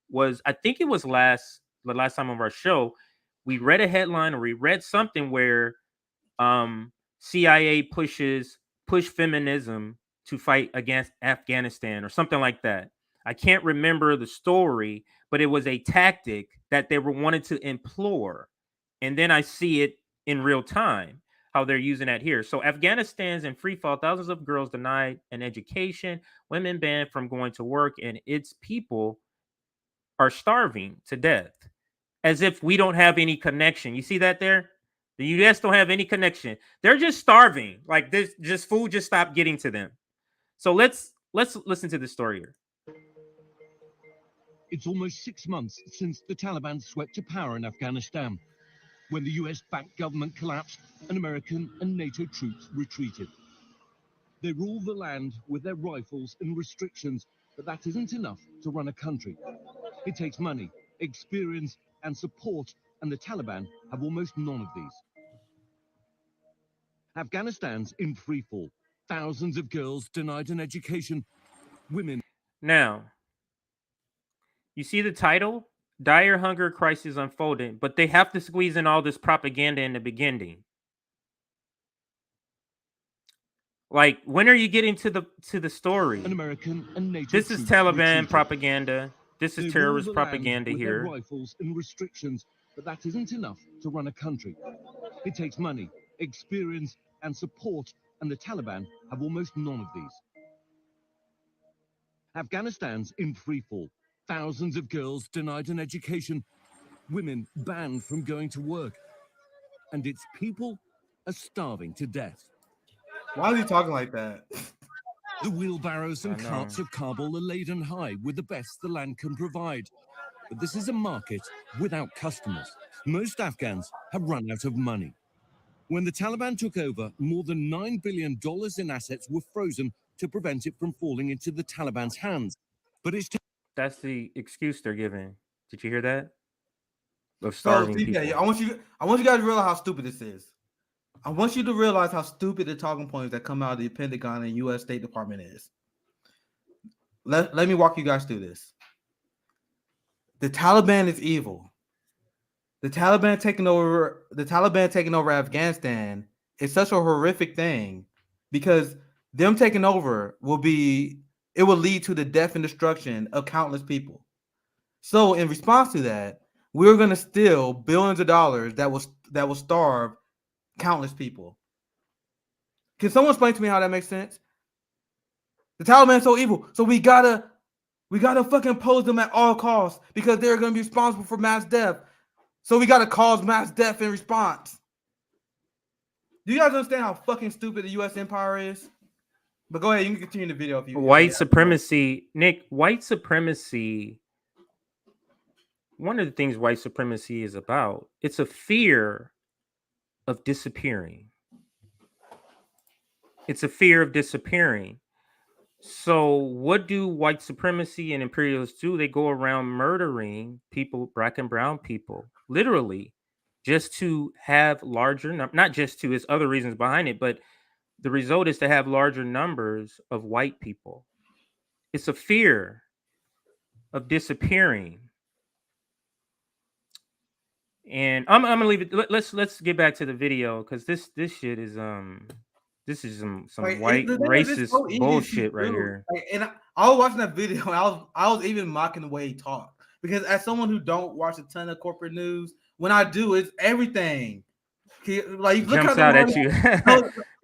was I think it was the last time of our show, we read a headline or we read something where CIA push feminism to fight against Afghanistan or something like that. I can't remember the story, but it was a tactic that they wanted to implore. And then I see it in real time, how they're using that here. So Afghanistan's in free fall. Thousands of girls denied an education, women banned from going to work, and its people are starving to death. As if we don't have any connection. You see that there? The U.S. don't have any connection. They're just starving. Like this, just food just stopped getting to them. So let's listen to this story here. It's almost 6 months since the Taliban swept to power in Afghanistan. When the US-backed government collapsed and American and NATO troops retreated. They rule the land with their rifles and restrictions, but that isn't enough to run a country. It takes money, experience, and support, and the Taliban have almost none of these. Afghanistan's in freefall. Thousands of girls denied an education. Women. Now, you see the title? Dire hunger crisis unfolding, but they have to squeeze in all this propaganda in the beginning. Like, when are you getting to the story? An American and NATO this is Taliban propaganda. This is terrorist propaganda here. Rifles and restrictions, but that isn't enough to run a country. It takes money, experience, and support, and the Taliban have almost none of these. Afghanistan's in freefall. Thousands of girls denied an education, women banned from going to work, and its people are starving to death. Why is he talking like that? The wheelbarrows and I know. carts of Kabul are laden high with the best the land can provide. But this is a market without customers. Most Afghans have run out of money. When the Taliban took over, more than $9 billion in assets were frozen to prevent it from falling into the Taliban's hands. But it's That's the excuse they're giving. Did you hear that? Of So starving see, people. yeah, I want you guys to realize how stupid this is. I want you to realize how stupid the talking points that come out of the Pentagon and U.S. State Department is. Let me walk you guys through this. The Taliban is evil. The Taliban taking over Afghanistan is such a horrific thing because them taking over will lead to the death and destruction of countless people. So in response to that, we're going to steal billions of dollars that will starve countless people. Can someone explain to me how that makes sense? The Taliban is so evil, so we gotta fucking oppose them at all costs because they're gonna be responsible for mass death. So we gotta cause mass death in response. Do you guys understand how fucking stupid the U.S. empire is? But go ahead, you can continue the video if you. White supremacy, Nick. White supremacy. One of the things white supremacy is about, it's a fear of disappearing. It's a fear of disappearing. So what do white supremacy and imperialists do? They go around murdering people, black and brown people, literally, just to have larger, not just to, there's other reasons behind it, but the result is to have larger numbers of white people. It's a fear of disappearing. And I'm gonna leave it. Let's get back to the video because this shit is this is some white racist bullshit right here. And I was watching that video. I was even mocking the way he talked because as someone who don't watch a ton of corporate news, when I do, it's everything. Like look jumps out at you.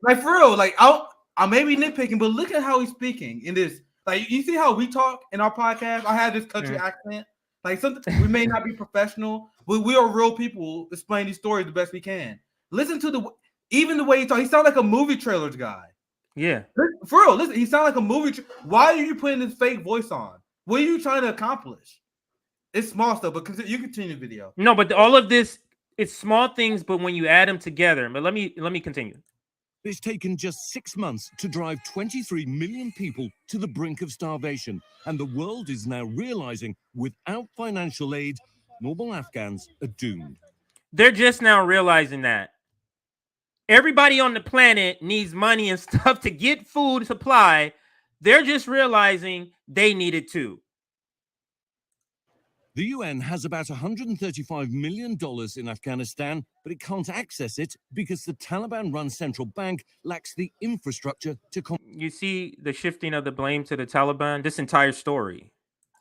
Like for real. Like I may be nitpicking, but look at how he's speaking in this. Like you see how we talk in our podcast. I have this country accent. Like we may not be professional, but we are real people explaining these stories the best we can. Listen to even the way he talks. He sounds like a movie trailers guy. Yeah, for real. Listen, he sounds like a movie. Why are you putting this fake voice on? What are you trying to accomplish? It's small stuff, but you continue the video. No, but all of this, it's small things, but when you add them together. But let me continue. It's taken just 6 months to drive 23 million people to the brink of starvation. And the world is now realizing without financial aid, normal Afghans are doomed. They're just now realizing that. Everybody on the planet needs money and stuff to get food supply. They're just realizing they need it too. The UN has about $135 million in Afghanistan, but it can't access it because the Taliban-run central bank lacks the infrastructure to... You see the shifting of the blame to the Taliban? This entire story.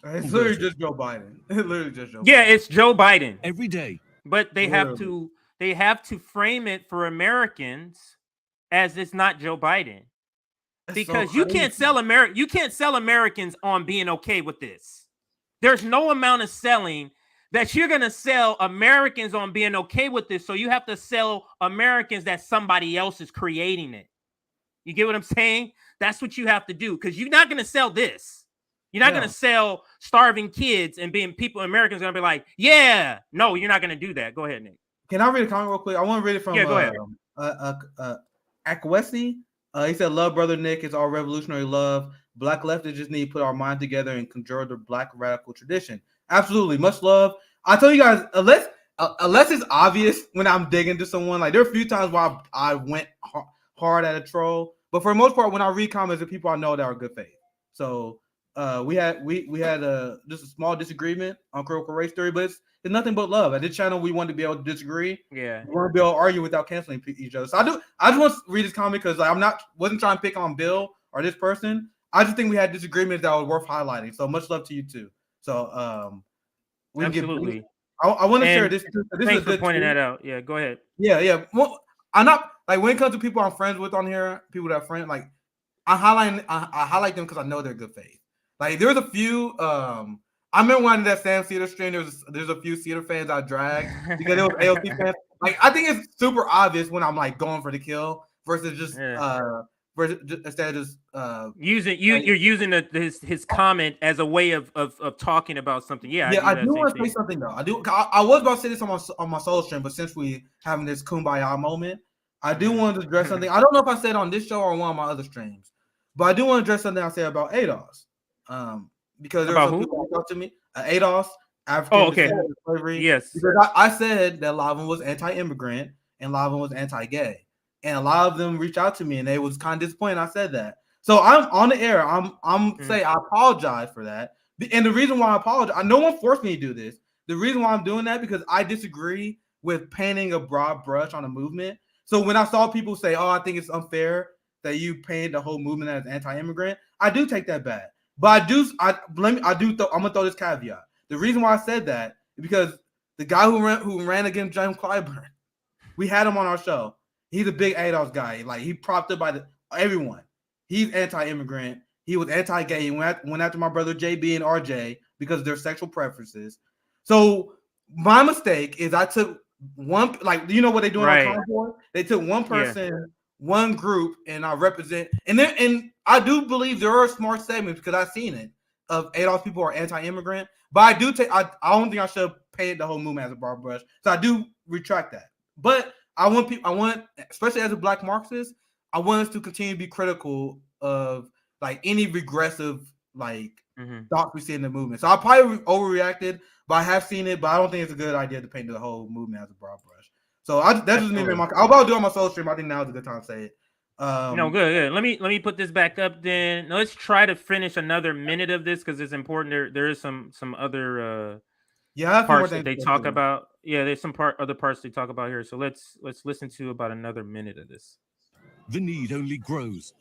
It's literally just Joe Biden. It's literally just Joe Biden. Yeah, it's Joe Biden. Every day. But they have to frame it for Americans as it's not Joe Biden. Because you can't sell Americans on being okay with this. There's no amount of selling that you're going to sell Americans on being okay with this. So you have to sell Americans that somebody else is creating it. You get what I'm saying? That's what you have to do because you're not going to sell this. You're not going to sell starving kids and Americans are going to be like, yeah, no, you're not going to do that. Go ahead, Nick. Can I read a comment real quick? I want to read it from go ahead. Akwesi. He said, love, brother Nick, is our revolutionary love. Black leftists just need to put our mind together and conjure the black radical tradition. Absolutely. Much love. I tell you guys, unless it's obvious when I'm digging to someone, like there are a few times where I went hard at a troll, but for the most part, when I read comments of people I know that are good faith. So we had just a small disagreement on critical race theory, but it's nothing but love. At this channel, we want to be able to disagree. Yeah, we want to be able to argue without canceling each other. So I just want to read this comment because wasn't trying to pick on Bill or this person. I just think we had disagreements that were worth highlighting. So much love to you too. So we absolutely. I want to share this. Thanks for pointing that out. Yeah, go ahead. Yeah. Well, I'm not like when it comes to people I'm friends with on here, people that are friends, like I highlight them because I know they're good faith. Like there's a few. I remember when I did that Sam Cedar stream. There's a few Cedar fans I dragged because it was AOC fans. Like I think it's super obvious when I'm like going for the kill versus just instead of just you're using his comment as a way of talking about something. Yeah, I I do want to say something though. I was about to say this on my solo stream, but since we having this kumbaya moment, I do want to address something. I don't know if I said on this show or on one of my other streams, but I do want to address something I said about ADOS. Because there were some people who talked to me. ADOS, African descent of slavery. Yes. Because I said that a lot of them was anti-immigrant and a lot of them was anti-gay. And a lot of them reached out to me and they was kind of disappointed I said that. So I'm on the air. I'm saying I apologize for that. And the reason why I apologize, no one forced me to do this. The reason why I'm doing that because I disagree with painting a broad brush on a movement. So when I saw people say, "Oh, I think it's unfair that you paint the whole movement as anti-immigrant," I do take that back. But I'm gonna throw this caveat. The reason why I said that is because the guy who ran against James Clyburn, we had him on our show. He's a big ADOS guy. Like he propped up by everyone. He's anti-immigrant. He was anti-gay. He went after my brother JB and RJ because of their sexual preferences. So my mistake is I took one, like, you know what they do on convoy? They took one person, one group, and I represent. And I do believe there are smart segments because I've seen it of ADOS people are anti-immigrant. But I do take. I don't think I should have painted the whole movement as a broad brush. So I do retract that. But I want, especially as a Black Marxist, I want us to continue to be critical of like any regressive thoughts we see in the movement. So I probably overreacted, but I have seen it. But I don't think it's a good idea to paint the whole movement as a broad brush. So that's just me. I'll about to do it on my solo stream. I think now is a good time to say it. Good. Let me put this back up. Then let's try to finish another minute of this because it's important. There is some other parts that they talk about. Yeah, there's some other parts they talk about here. So let's listen to about another minute of this. The need only grows,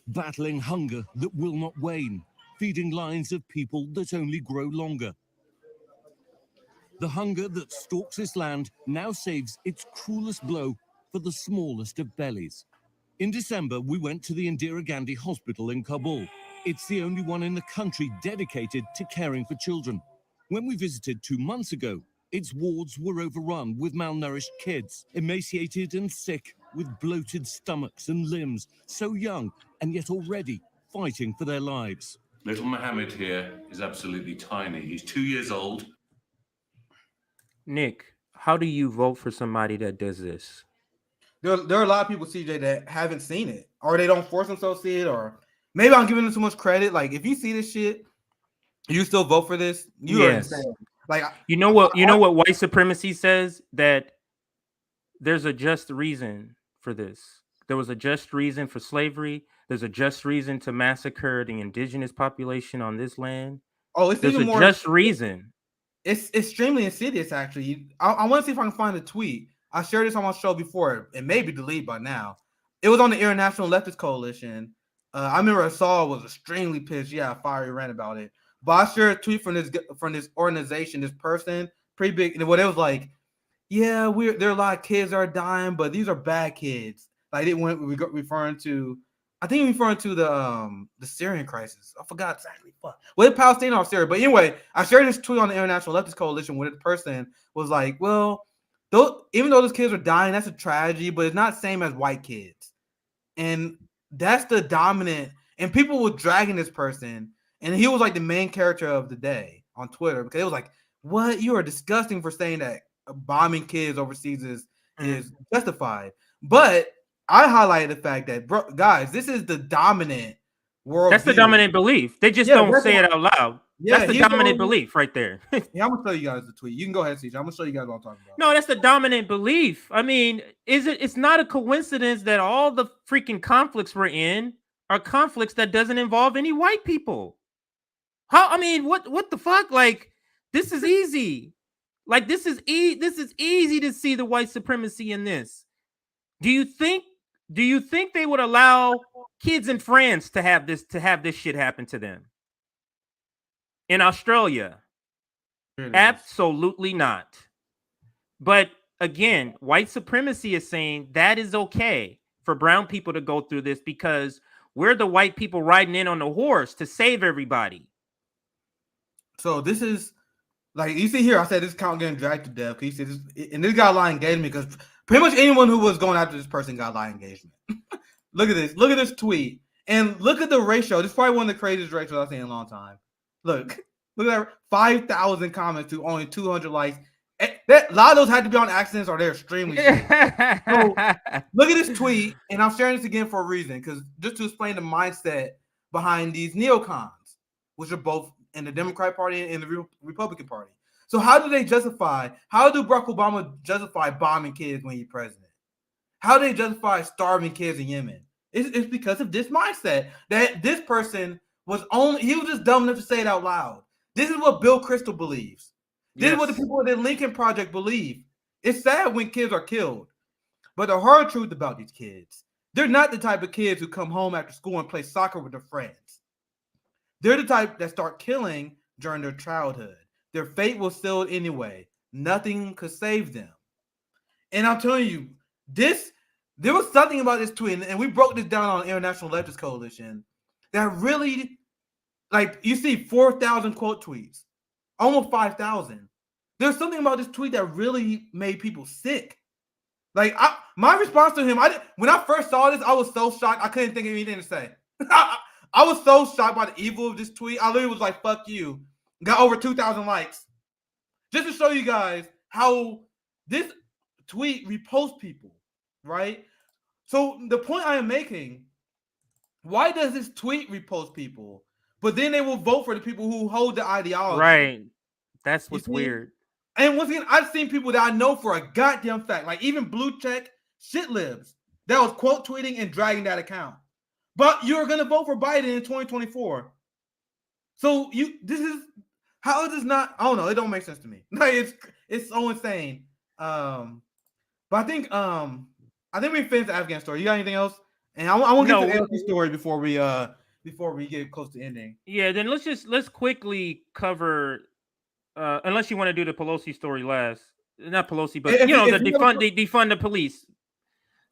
battling hunger that will not wane, feeding lines of people that only grow longer. The hunger that stalks this land now saves its cruelest blow for the smallest of bellies. In December, we went to the Indira Gandhi Hospital in Kabul. It's the only one in the country dedicated to caring for children. When we visited 2 months ago, its wards were overrun with malnourished kids, emaciated and sick, with bloated stomachs and limbs, so young and yet already fighting for their lives. Little Mohammed here is absolutely tiny. He's 2 years old. Nick, how do you vote for somebody that does this? There are a lot of people, CJ, that haven't seen it, or they don't force themselves to see it, or maybe I'm giving them too much credit. Like, if you see this shit, you still vote for this? You're insane. Like, you know what white supremacy says, that there's a just reason for this. There was a just reason for slavery. There's a just reason to massacre the indigenous population on this land. Oh, it's there's even a more just reason. It's extremely insidious, actually. I want to see if I can find a tweet. I shared this on my show before. It may be deleted by now. It was on the International Leftist Coalition. I remember Asal was extremely pissed. Yeah, fiery rant about it. But I shared a tweet from this organization, this person, pretty big. And what it was like, yeah, there are a lot of kids that are dying, but these are bad kids. Like they went referring to the Syrian crisis. I forgot exactly what. Well, Palestine or Syria. But anyway, I shared this tweet on the International Leftist Coalition where the person was like, well, even though those kids are dying, that's a tragedy, but it's not the same as white kids. And that's the dominant. And people were dragging this person, and he was like the main character of the day on Twitter because it was like, what? You are disgusting for saying that bombing kids overseas is justified. But I highlighted the fact that, guys, this is the dominant world. That's the dominant belief. They just don't say it out loud. Yeah, that's the dominant belief right there. Yeah, I'm gonna show you guys the tweet. You can go ahead, CJ. I'm gonna show you guys what I'm talking about. No, that's the dominant belief. I mean, it's not a coincidence that all the freaking conflicts we're in are conflicts that doesn't involve any white people. What the fuck? Like, this is easy. Like, this is easy to see the white supremacy in this. Do you think they would allow kids in France to have this shit happen to them? In Australia? Absolutely not. But again, white supremacy is saying that is okay for brown people to go through this because we're the white people riding in on the horse to save everybody. So this is, like, you see here, I said this count getting dragged to death. You see this, and this got a lot of engagement because pretty much anyone who was going after this person got a lot of engagement. Look at this. Look at this tweet. And look at the ratio. This is probably one of the craziest ratios I've seen in a long time. Look at that. 5,000 comments to only 200 likes. A lot of those had to be on accidents or they're extremely shady. So look at this tweet, and I'm sharing this again for a reason, because just to explain the mindset behind these neocons, which are both in the Democratic Party and the Republican Party. So how do they justify? How do Barack Obama justify bombing kids when he's president? How do they justify starving kids in Yemen? It's because of this mindset that this person was just dumb enough to say it out loud. This is what Bill Kristol believes. This is what the people of the Lincoln Project believe. It's sad when kids are killed. But the hard truth about these kids, they're not the type of kids who come home after school and play soccer with their friends. They're the type that start killing during their childhood. Their fate was sealed anyway. Nothing could save them. And I'm telling you, there was something about this tweet, and we broke this down on International Leftist Coalition, that really, like, you see 4,000 quote tweets, almost 5,000. There's something about this tweet that really made people sick. Like, my response to him, when I first saw this, I was so shocked. I couldn't think of anything to say. I was so shocked by the evil of this tweet. I literally was like, fuck you. Got over 2,000 likes. Just to show you guys how this tweet reposts people, right? So the point I am making, why does this tweet repost people, but then they will vote for the people who hold the ideology? Right. That's what's weird. And once again, I've seen people that I know for a goddamn fact, like even blue check shit libs, that was quote tweeting and dragging that account. But you're gonna vote for Biden in 2024. So how is this not? I don't know. It don't make sense to me. Like, it's so insane. But I think we finished the Afghan story. You got anything else? And I want to get to the Afghan story before we get close to ending. Yeah, then let's quickly cover. Unless you want to do the Pelosi story last, not Pelosi, but defund the police.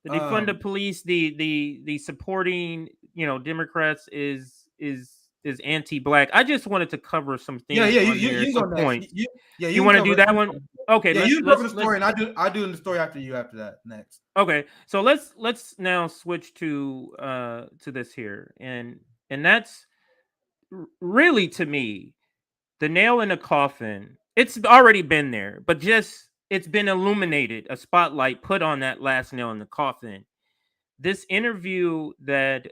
The defund the police, the supporting, Democrats is anti-black. I just wanted to cover some things. You points. You want to do that one? Okay. Yeah, you cover the story, and I do the story after you. After that, next. Okay, so let's now switch to this here, and that's really, to me, the nail in the coffin. It's already been there, but it's been illuminated, a spotlight put on that last nail in the coffin. This interview that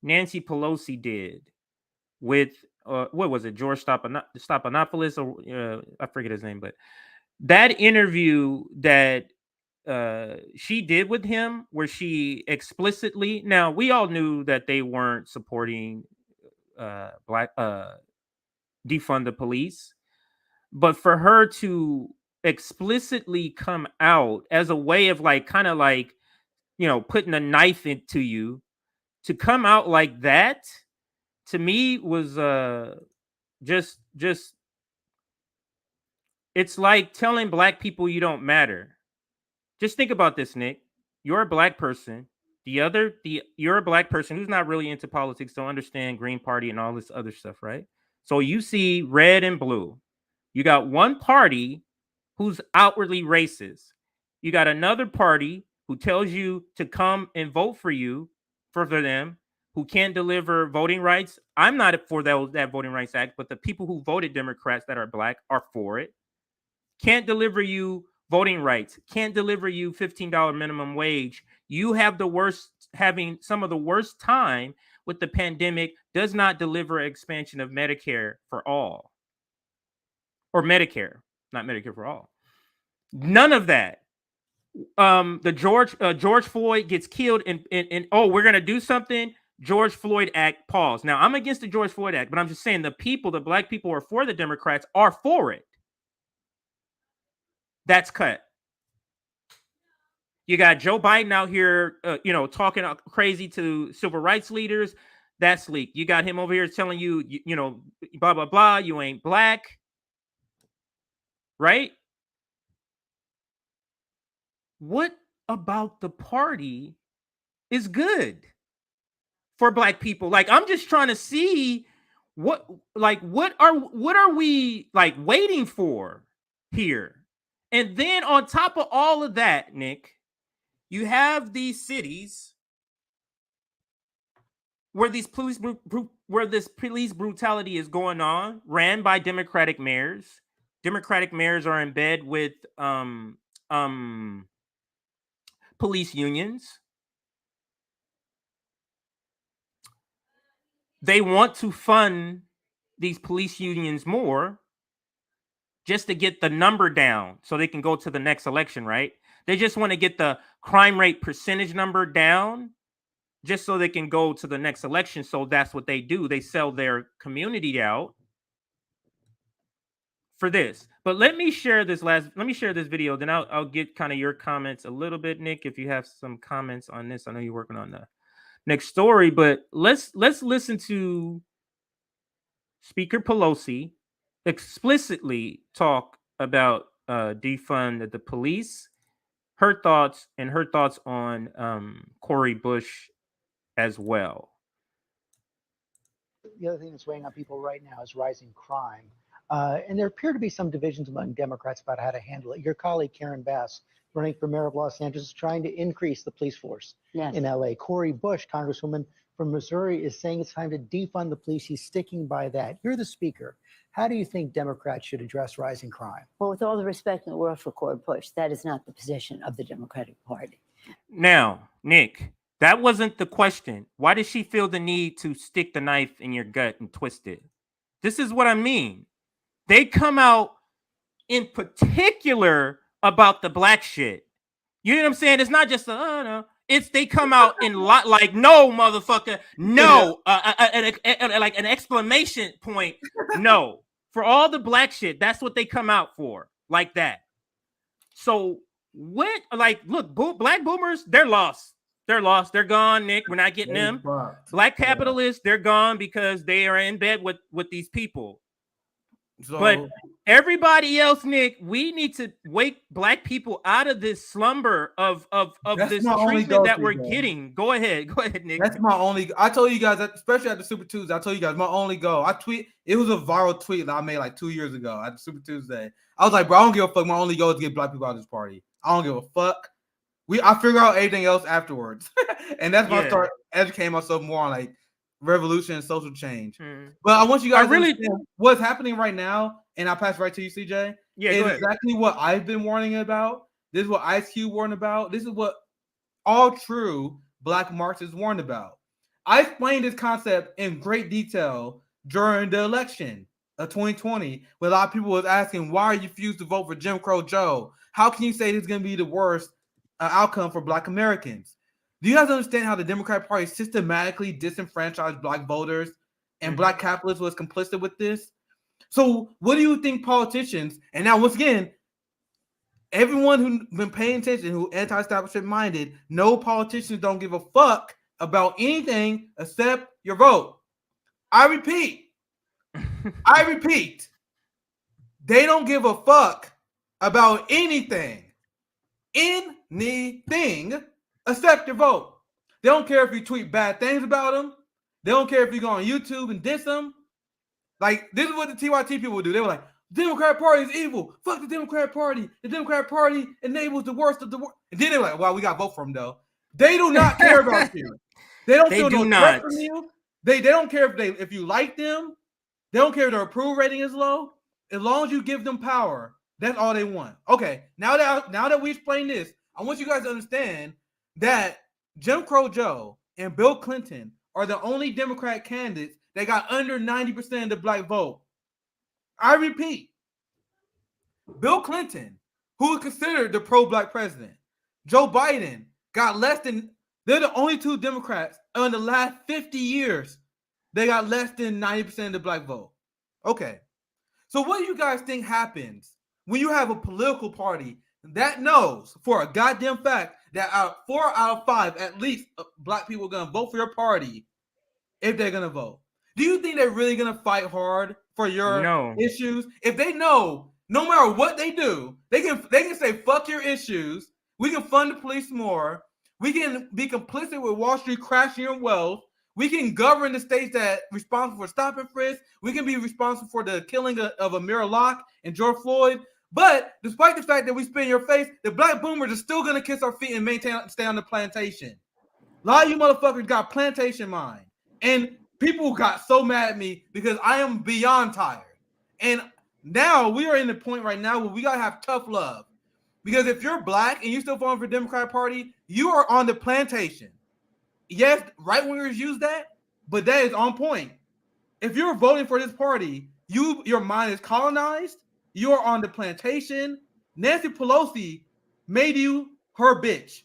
Nancy Pelosi did with what was it, George Stephanopoulos, or I forget his name, but that interview that she did with him, where she explicitly, now we all knew that they weren't supporting black defund the police, but for her to explicitly come out as a way of kind of putting a knife into you, to come out like that, to me was just it's like telling black people you don't matter. Just think about this, Nick. You're a black person. You're a black person who's not really into politics, don't understand Green Party and all this other stuff, right? So you see red and blue. You got one party who's outwardly racist. You got another party who tells you to come and vote for them, who can't deliver voting rights. I'm not for that Voting Rights Act, but the people who voted Democrats that are black are for it. Can't deliver you voting rights, can't deliver you $15 minimum wage. You have having some of the worst time with the pandemic, does not deliver expansion of Medicare for all. Or Medicare, not Medicare for all. None of that. The George Floyd gets killed, and we're gonna do something. George Floyd Act, pause. Now, I'm against the George Floyd Act, but I'm just saying the black people who are for the Democrats are for it. That's cut. You got Joe Biden out here, talking crazy to civil rights leaders. That's leaked. You got him over here telling you, blah, blah, blah. You ain't black. Right? What about the party is good for black people? I'm just trying to see what are we waiting for here? And then on top of all of that, Nick, You have these cities where this police brutality is going on, ran by Democratic mayors. Democratic mayors are in bed with police unions. They want to fund these police unions more just to get the number down so they can go to the next election, right? They just want to get the crime rate percentage number down just so they can go to the next election. So that's what they do. They sell their community out for this. But let me share this video. Then I'll get kind of your comments a little bit, Nick, if you have some comments on this. I know you're working on the next story, but let's listen to Speaker Pelosi explicitly talk about defund the police, her thoughts on Cori Bush as well. The other thing that's weighing on people right now is rising crime. And there appear to be some divisions among Democrats about how to handle it. Your colleague, Karen Bass, running for mayor of Los Angeles, is trying to increase the police force in LA. Cori Bush, Congresswoman from Missouri, is saying it's time to defund the police. He's sticking by that. You're the speaker. How do you think Democrats should address rising crime? Well, with all the respect in the world for Cori Bush, that is not the position of the Democratic Party. Now, Nick, that wasn't the question. Why does she feel the need to stick the knife in your gut and twist it? This is what I mean. They come out in particular about the black shit. You know what I'm saying? It's not just no. It's they come out in like no, motherfucker, no, like an exclamation point, no. For all the black shit, that's what they come out for, like that. So what? Like, look, black boomers, they're lost. They're lost. They're gone, Nick. We're not getting them. Black capitalists, they're gone because they are in bed with these people. So, but everybody else, Nick, we need to wake black people out of this slumber of this treatment that we're getting. Go ahead, Nick. That's my only. I told you guys, especially at the Super Tuesday, I told you guys my only goal. It was a viral tweet that I made like 2 years ago at the Super Tuesday. I was like, bro, I don't give a fuck. My only goal is to get black people out of this party. I don't give a fuck. I figure out everything else afterwards, and that's when I start educating myself more on like revolution and social change. But I want you guys to understand what's happening right now, and I'll pass right to you, CJ. Yeah, it's exactly what I've been warning about. This is what Ice Cube warned about. This is what all true black Marxists warned about. I explained this concept in great detail during the election of 2020, when a lot of people was asking, why are you refused to vote for Jim Crow Joe? How can you say this is going to be the worst outcome for black Americans? Do you guys understand how the Democratic Party systematically disenfranchised black voters and black capitalists was complicit with this? So what do you think politicians, and now once again, everyone who's been paying attention, who anti-establishment minded, no politicians don't give a fuck about anything except your vote. I repeat, they don't give a fuck about anything except your vote. They don't care if you tweet bad things about them. They don't care if you go on YouTube and diss them. Like, this is what the TYT people do. They were like, the Democratic Party is evil. Fuck the Democratic Party. The Democratic Party enables the worst of the worst. And then they were like, well, we got to vote for them, though. They do not care about you. They don't feel no threat from you. They don't care if you like them. They don't care if their approval rating is low. As long as you give them power, that's all they want. Okay, now that we explained this, I want you guys to understand that Jim Crow Joe and Bill Clinton are the only Democratic candidates that got under 90% of the black vote. I repeat, Bill Clinton, who is considered the pro-black president, Joe Biden got less than, they're the only two Democrats in the last 50 years they got less than 90% of the black vote. Okay, so what do you guys think happens when you have a political party that knows for a goddamn fact that 4 out of 5, at least, black people are going to vote for your party if they're going to vote? Do you think they're really going to fight hard for your issues? If they know, no matter what they do, they can say, fuck your issues. We can fund the police more. We can be complicit with Wall Street crashing your wealth. We can govern the states that are responsible for stop and frisk. We can be responsible for the killing of Amira Locke and George Floyd. But despite the fact that we spit in your face, the black boomers are still gonna kiss our feet and stay on the plantation. A lot of you motherfuckers got plantation mind. And people got so mad at me because I am beyond tired. And now we are in the point right now where we gotta have tough love. Because if you're black and you still voting for the Democratic Party, you are on the plantation. Yes, right wingers use that, but that is on point. If you're voting for this party, your mind is colonized. You are on the plantation. Nancy Pelosi made you her bitch.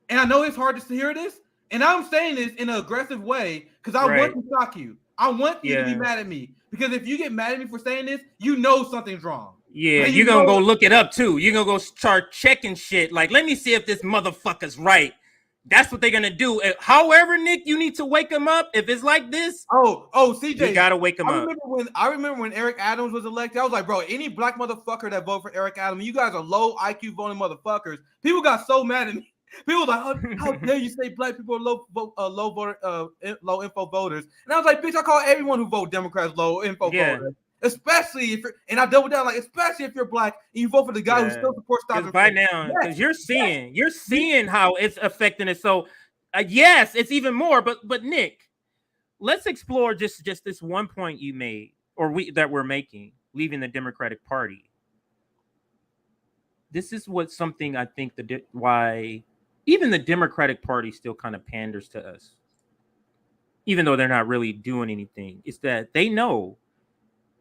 And I know it's hard to hear this, and I'm saying this in an aggressive way because I want to shock you. I want you to be mad at me because if you get mad at me for saying this, you know something's wrong. Yeah, you're gonna go look it up too. You're gonna go start checking shit. Like, let me see if this motherfucker's right. That's what they're gonna do. However, Nick, you need to wake him up. If it's like this, CJ, you gotta wake him up. I remember when Eric Adams was elected. I was like, bro, any black motherfucker that vote for Eric Adams, you guys are low IQ voting motherfuckers. People got so mad at me. People were like, how dare you say black people are low info voters? And I was like, bitch, I call everyone who vote Democrats low info voters. Especially if you're, and I double down, like, especially if you're black and you vote for the guy who still supports stop. By now, because you're seeing how it's affecting it. So, yes, it's even more. But Nick, let's explore just this one point you made, or we're making, leaving the Democratic Party. This is something I think why even the Democratic Party still kind of panders to us, even though they're not really doing anything. It's that they know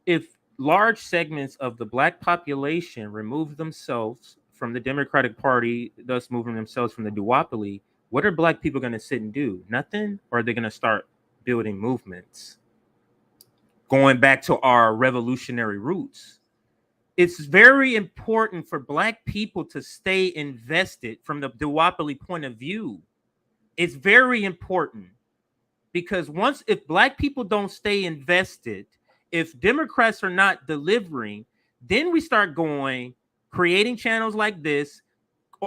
if large segments of the black population remove themselves from the Democratic Party, thus moving themselves from the duopoly, what are black people going to sit and do? Nothing? Or are they going to start building movements? Going back to our revolutionary roots. It's very important for black people to stay invested from the duopoly point of view. It's very important because if black people don't stay invested, if Democrats are not delivering, then we start creating channels like this,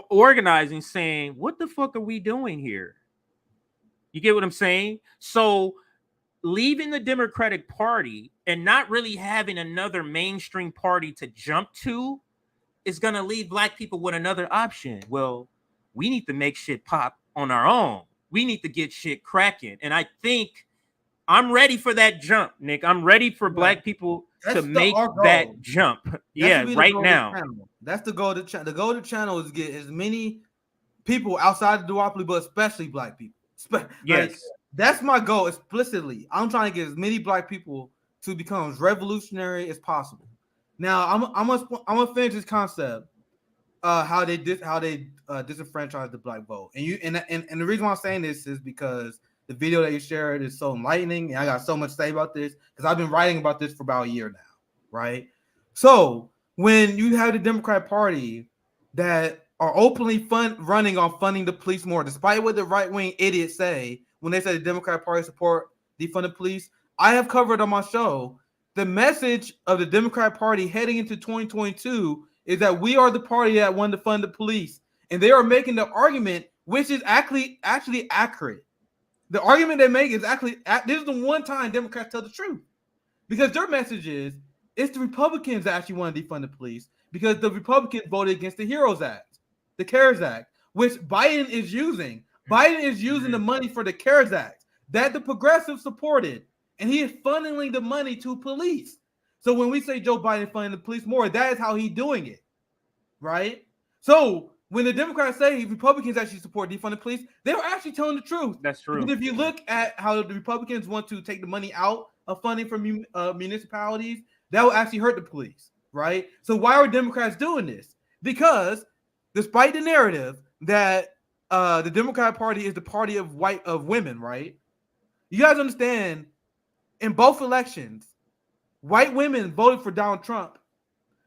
organizing, saying, what the fuck are we doing here? You get what I'm saying? So leaving the Democratic Party and not really having another mainstream party to jump to is going to leave black people with another option. Well, we need to make shit pop on our own. We need to get shit cracking. And I think I'm ready for that jump, Nick. I'm ready for black people to make that jump. Right now. That's the goal. The goal of the channel is to get as many people outside the duopoly, but especially black people. Yes. That's my goal explicitly. I'm trying to get as many black people to become as revolutionary as possible. Now, I'm gonna finish this concept. How they disenfranchise the black vote, and the reason why I'm saying this is because the video that you shared is so enlightening, and I got so much to say about this because I've been writing about this for about a year now, right? So when you have the Democratic Party that are openly running on funding the police more, despite what the right-wing idiots say when they say the Democratic Party support defund the police, I have covered on my show the message of the Democratic Party heading into 2022 is that we are the party that wanted to fund the police, and they are making the argument, which is actually accurate. The argument they make is actually, this is the one time Democrats tell the truth. Because their message is, it's the Republicans that actually want to defund the police because the Republicans voted against the HEROES Act, the CARES Act, which Biden is using. Biden is using the money for the CARES Act that the progressives supported, and he is funneling the money to police. So when we say Joe Biden funding the police more, that is how he's doing it, right? So when the Democrats say Republicans actually support defund the police, they're actually telling the truth. That's true. Because if you look at how the Republicans want to take the money out of funding from municipalities, that will actually hurt the police, right? So why are Democrats doing this? Because despite the narrative that the Democratic Party is the party of women, right? You guys understand, in both elections, white women voted for Donald Trump,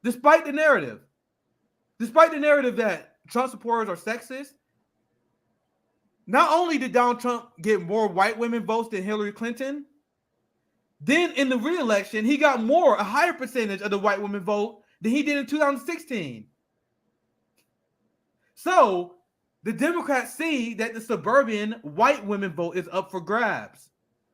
despite the narrative that Trump supporters are sexist. Not only did Donald Trump get more white women votes than Hillary Clinton, then in the re-election, he got a higher percentage of the white women vote than he did in 2016. So the Democrats see that the suburban white women vote is up for grabs.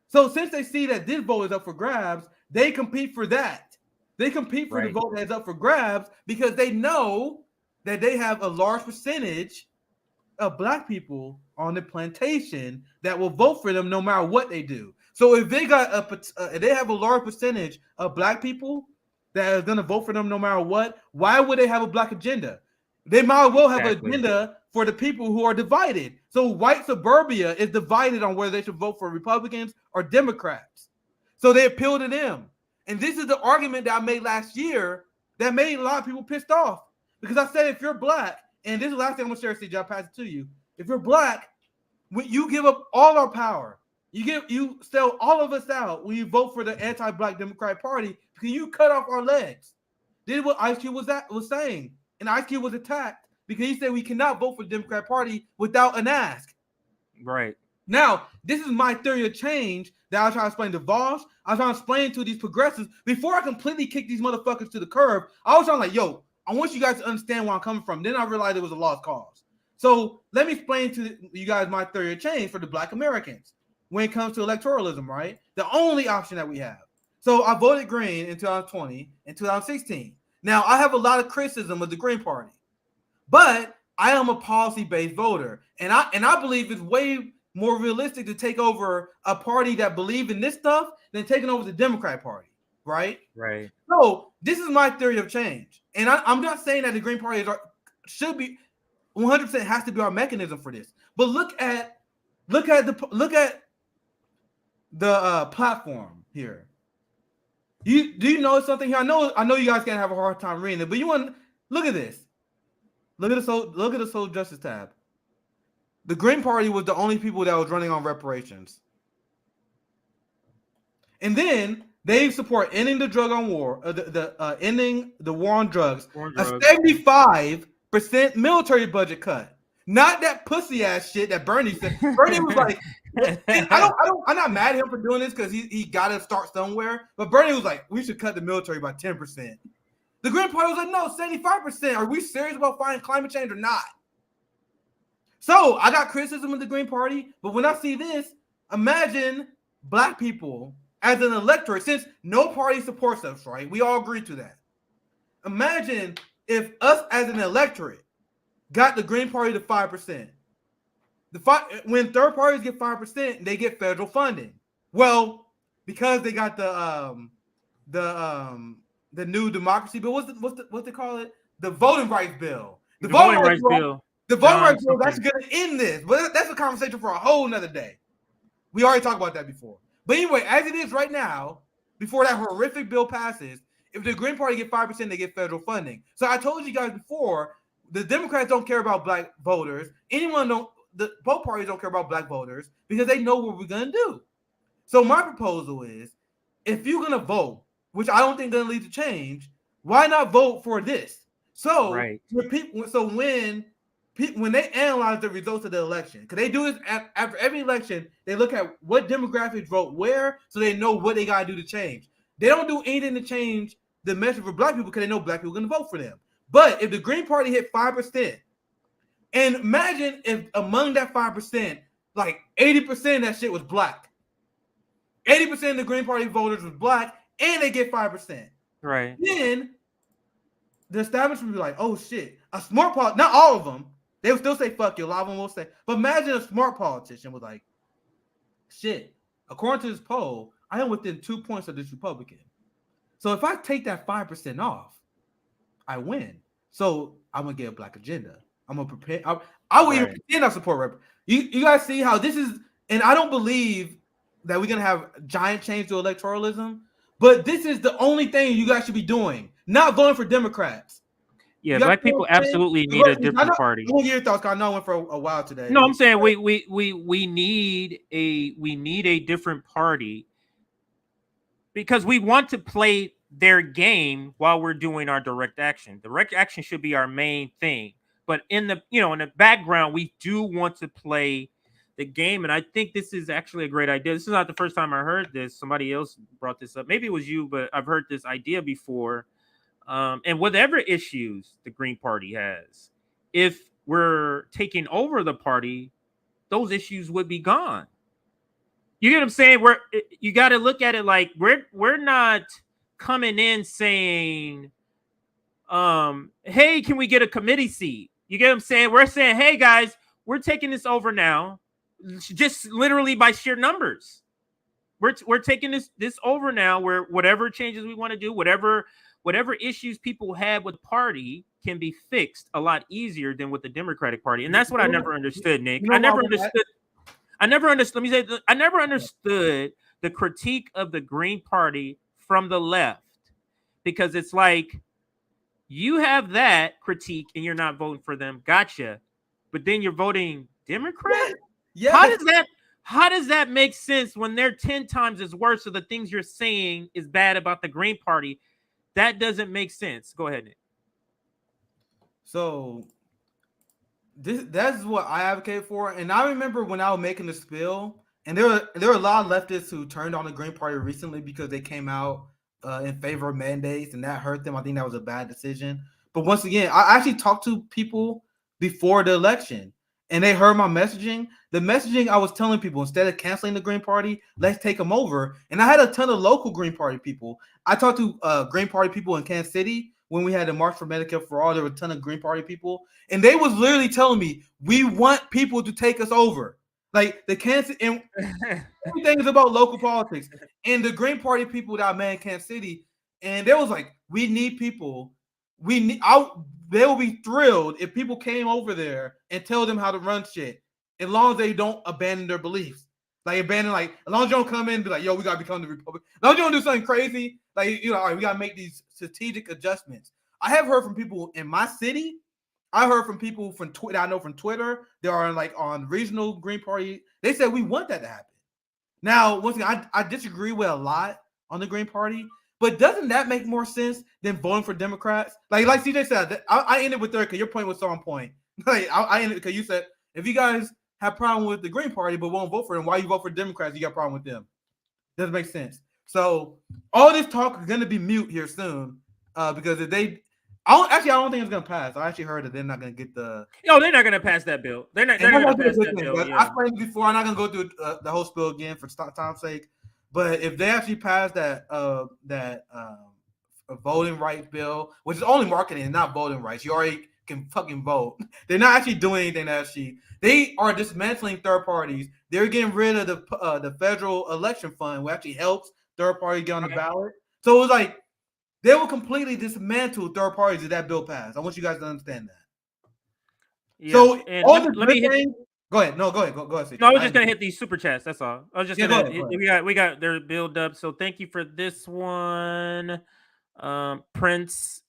So since they see that this vote is up for grabs, they compete for that. They compete for the Right. vote that's up for grabs because they know that they have a large percentage of black people on the plantation that will vote for them no matter what they do. So if they got if they have a large percentage of black people that are going to vote for them no matter what, why would they have a black agenda? They might as well have an Exactly. agenda for the people who are divided. So white suburbia is divided on whether they should vote for Republicans or Democrats. So they appeal to them. And this is the argument that I made last year that made a lot of people pissed off. Because I said, if you're black, and this is the last thing I'm going to share, CJ, I'll pass it to you. If you're black, when you give up all our power, you sell all of us out when you vote for the anti-black Democratic Party because you cut off our legs. This is what Ice Cube was saying. And Ice Cube was attacked because he said we cannot vote for the Democratic Party without an ask. Right. Now, this is my theory of change that I was trying to explain to Voss. I was trying to explain to these progressives before I completely kicked these motherfuckers to the curb. I was trying to yo, I want you guys to understand where I'm coming from. Then I realized it was a lost cause. So let me explain to you guys my theory of change for the black Americans when it comes to electoralism, right? The only option that we have. So I voted Green in 2020 and 2016. Now, I have a lot of criticism of the Green Party, but I am a policy-based voter. And I believe it's way more realistic to take over a party that believes in this stuff than taking over the Democrat Party, right? Right. So this is my theory of change. And I'm not saying that the Green Party should be 100% has to be our mechanism for this. But look at the platform here. Do you know something here? I know you guys can have a hard time reading it, but you want look at this. Look at the social justice tab. The Green Party was the only people that was running on reparations. And then they support ending the drug on war, ending the war on drugs. A 75% military budget cut. Not that pussy ass shit that Bernie said. Bernie was like, I'm not mad at him for doing this because he got to start somewhere. But Bernie was like, we should cut the military by 10%. The Green Party was like, no, 75%. Are we serious about fighting climate change or not? So I got criticism of the Green Party, but when I see this, imagine black people as an electorate, since no party supports us, right? We all agree to that. Imagine if us as an electorate got the Green Party to 5%. When third parties get 5%, they get federal funding. Well, because they got the new democracy bill, what's they call it? The voting rights bill. The voting rights bill. The voting rights bill that's going to end this, but that's a conversation for a whole nother day. We already talked about that before. But anyway, as it is right now, before that horrific bill passes, if the Green Party get 5%, they get federal funding. So I told you guys before, the Democrats don't care about black voters. Both parties don't care about black voters because they know what we're going to do. So my proposal is, if you're going to vote, which I don't think is going to lead to change, why not vote for this? So, right. When they analyze the results of the election, because they do this after every election, they look at what demographics vote where, so they know what they got to do to change. They don't do anything to change the message for black people because they know black people are going to vote for them. But if the Green Party hit 5%, and imagine if among that 5%, like 80% of that shit was black. 80% of the Green Party voters was black, and they get 5%. Right. Then the establishment would be like, oh shit, a smart politician, not all of them, they would still say fuck you, a lot of them will say, but imagine a smart politician was like, shit, according to this poll, I am within 2 points of this Republican. So if I take that 5% off, I win. So I'm gonna get a black agenda. I'm gonna prepare. I will even pretend I support. You guys see how this is, and I don't believe that we're gonna have giant change to electoralism, but this is the only thing you guys should be doing. Not voting for Democrats. Yeah, black people absolutely need a different party. I want your thoughts. I know I went for a while today. No, I'm saying we need a different party because we want to play their game while we're doing our direct action. Direct action should be our main thing, but in the background, we do want to play the game. And I think this is actually a great idea. This is not the first time I heard this. Somebody else brought this up. Maybe it was you, but I've heard this idea before. And whatever issues the Green Party has, if we're taking over the party, those issues would be gone. You get what I'm saying? You got to look at it like we're not coming in saying, hey, can we get a committee seat? You get what I'm saying? We're saying, hey guys, we're taking this over now, just literally by sheer numbers. We're taking this over now, where whatever changes we want to do, whatever issues people have with the party can be fixed a lot easier than with the Democratic Party. And that's what I never understood, Nick. I never understood. Let me say, I never understood the critique of the Green Party from the left, because it's like, you have that critique and you're not voting for them. Gotcha. But then you're voting Democrat? Yeah. How does that make sense when they're 10 times as worse? So the things you're saying is bad about the Green Party. That doesn't make sense. Go ahead, Nick. So that's what I advocate for. And I remember when I was making the spill, and there were a lot of leftists who turned on the Green Party recently because they came out in favor of mandates, and that hurt them. I think that was a bad decision. But once again, I actually talked to people before the election, and they heard my messaging. The messaging I was telling people, instead of canceling the Green Party, let's take them over. And I had a ton of local Green Party people. I talked to Green Party people in Kansas City when we had the March for Medicare for All. There were a ton of Green Party people, and they was literally telling me, we want people to take us over. Like the Kansas, and everything is about local politics. And the Green Party people that I met in Kansas City, and they was like, we need people. They will be thrilled if people came over there and tell them how to run shit, as long as they don't abandon their beliefs. As long as you don't come in and be like, yo, we gotta become the Republic. As long as you don't do something crazy, all right, we gotta make these strategic adjustments. I have heard from people in my city. I heard from people from Twitter. I know from Twitter, they are on regional Green Party. They said we want that to happen. Now, once again, I disagree with a lot on the Green Party, but doesn't that make more sense than voting for Democrats? Like CJ said, I ended with there because your point was so on point. I ended because you said, if you guys have a problem with the Green Party but won't vote for them, why you vote for Democrats? You got a problem with them. Doesn't make sense. So all this talk is going to be mute here soon because if they. I don't think it's gonna pass. I actually heard that they're not gonna get the. No, they're not gonna pass that bill. They're not gonna pass that bill. Yeah. I explained before. I'm not gonna go through the whole spill again for time's sake. But if they actually pass that voting rights bill, which is only marketing and not voting rights, you already can fucking vote. They're not actually doing anything. They are dismantling third parties. They're getting rid of the federal election fund, which actually helps third parties get on the ballot. So it was like. They will completely dismantle third parties if that bill passed. I want you guys to understand that. Yeah, so all the things. Go ahead. No, go ahead. Go ahead. No, I was just gonna hit these super chats. That's all. I was just gonna. We got their build up. So thank you for this one, Prince.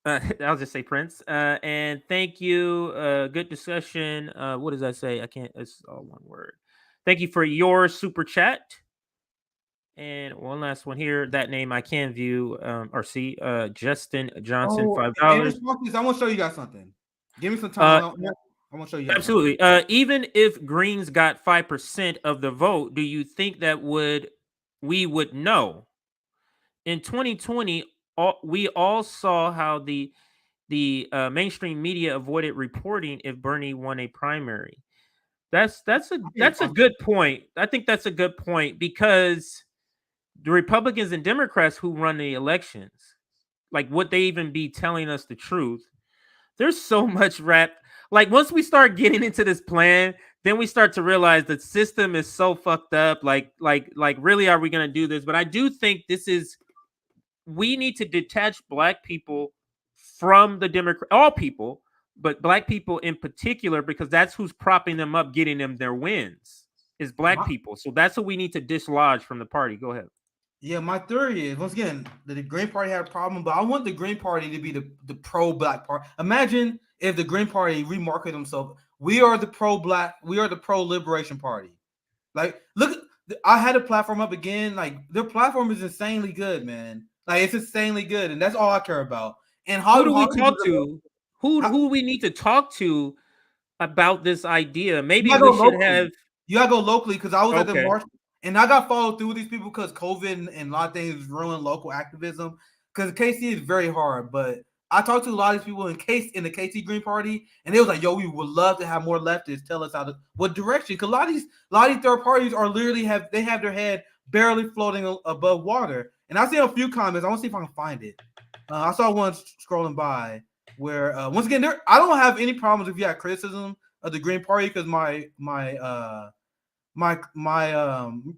I'll just say Prince. And thank you. Good discussion. What does that say? I can't. It's all one word. Thank you for your super chat. And one last one here. That name I can view or see. Justin Johnson, $5. I want to show you guys something. Give me some time. I want to show you. Absolutely. Even if Greens got 5% of the vote, do you think that we would know? In 2020, we all saw how the mainstream media avoided reporting if Bernie won a primary. That's a good point. I think that's a good point because. The Republicans and Democrats who run the elections, like would they even be telling us the truth? There's so much like once we start getting into this plan, then we start to realize the system is so fucked up. Like really, are we going to do this? But I do think we need to detach Black people from the Democrat, all people, but Black people in particular, because that's who's propping them up, getting them their wins is Black people. So that's what we need to dislodge from the party. Go ahead. Yeah, my theory is, once again, that the Green Party had a problem, but I want the Green Party to be the pro-Black party. Imagine if the Green Party remarketed themselves. We are the pro-Black, we are the pro-liberation party. Like, look, I had a platform up again. Like, their platform is insanely good, man. Like, it's insanely good, and that's all I care about. And who do we talk to? Who do we need to talk to about this idea? Maybe we should have. You gotta go locally because I was at the march. And I got followed through with these people because COVID and a lot of things ruined local activism. Because KC is very hard. But I talked to a lot of these people in the KC Green Party, and they was like, yo, we would love to have more leftists tell us what direction. Because a lot of these third parties are literally have their head barely floating above water. And I see a few comments. I want to see if I can find it. I saw one scrolling by where once again, I don't have any problems if you have criticism of the Green Party, because my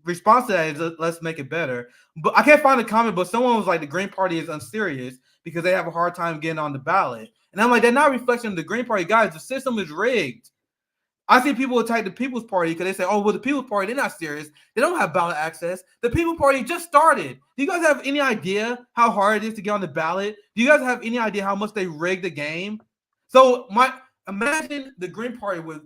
response to that is let's make it better. But I can't find a comment, but someone was like, the Green Party is unserious because they have a hard time getting on the ballot. And I'm like, they're not a reflection of the Green Party. Guys, the system is rigged. I see people attack the People's Party because they say, oh, well, the People's Party, they're not serious. They don't have ballot access. The People's Party just started. Do you guys have any idea how hard it is to get on the ballot? Do you guys have any idea how much they rigged the game? So imagine the Green Party with,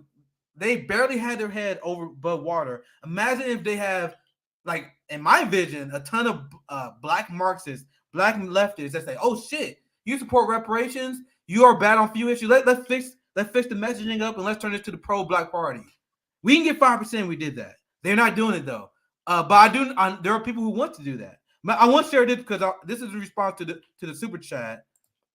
they barely had their head above water. Imagine if they have, like, in my vision, a ton of black Marxists, black leftists that say, oh, shit, you support reparations? You are bad on few issues. Let's fix the messaging up and let's turn this to the pro-black party. We can get 5%. We did that. They're not doing it though. But there are people who want to do that. But I want to share this because this is a response to the super chat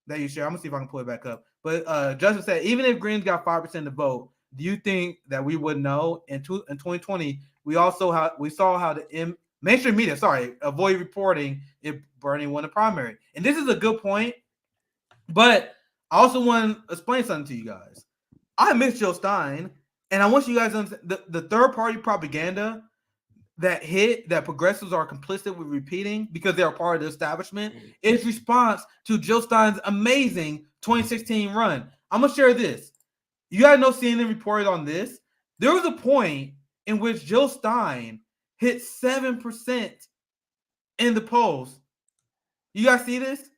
that you share. I'm gonna see if I can pull it back up. But Justin said, even if Greens got 5% of the vote, do you think that we would know? In 2020, we saw how the mainstream media, avoid reporting if Bernie won the primary. And this is a good point, but I also want to explain something to you guys. I miss Joe Stein, and I want you guys to understand the third-party propaganda that progressives are complicit with repeating because they're part of the establishment is response to Joe Stein's amazing 2016 run. I'm going to share this. You guys know CNN reported on this. There was a point in which Joe Stein hit 7% in the polls. You guys see this?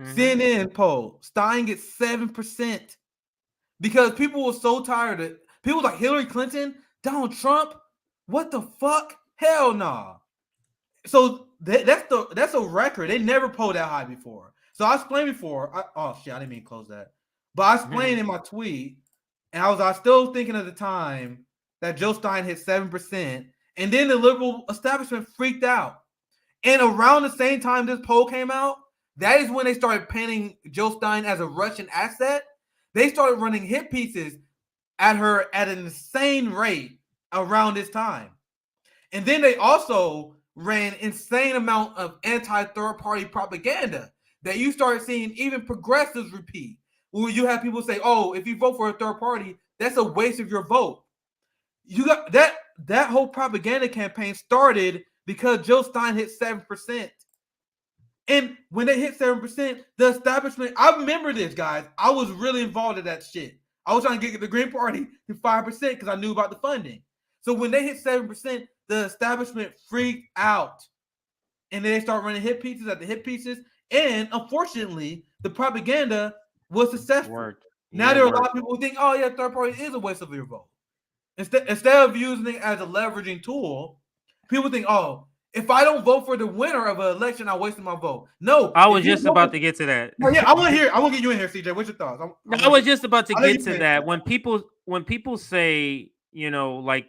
Mm-hmm. CNN poll, Stein gets 7% because people were so tired of people like Hillary Clinton, Donald Trump. What the fuck? Hell no. Nah. So that's a record. They never polled that high before. So I explained before. I didn't mean to close that. But I explained in my tweet, and I was still thinking at the time that Joe Stein hit 7%, and then the liberal establishment freaked out. And around the same time this poll came out, that is when they started painting Joe Stein as a Russian asset. They started running hit pieces at her at an insane rate around this time. And then they also ran insane amount of anti-third party propaganda that you started seeing even progressives repeat. Where you have people say, oh, if you vote for a third party, that's a waste of your vote. You got that whole propaganda campaign started because Joe Stein hit 7%. And when they hit 7%, the establishment, I remember this, guys. I was really involved in that shit. I was trying to get the Green Party to 5% because I knew about the funding. So when they hit 7%, the establishment freaked out. And then they start running hit pieces after hit pieces. And unfortunately, the propaganda was successful. Now there are a lot of people who think, oh, yeah, third party is a waste of your vote. Instead of using it as a leveraging tool, people think, oh, if I don't vote for the winner of an election, I wasted my vote. No, I was just about to get to that. Oh, yeah, I want to get you in here, CJ. What's your thoughts? I was just about to get to that. When people say, like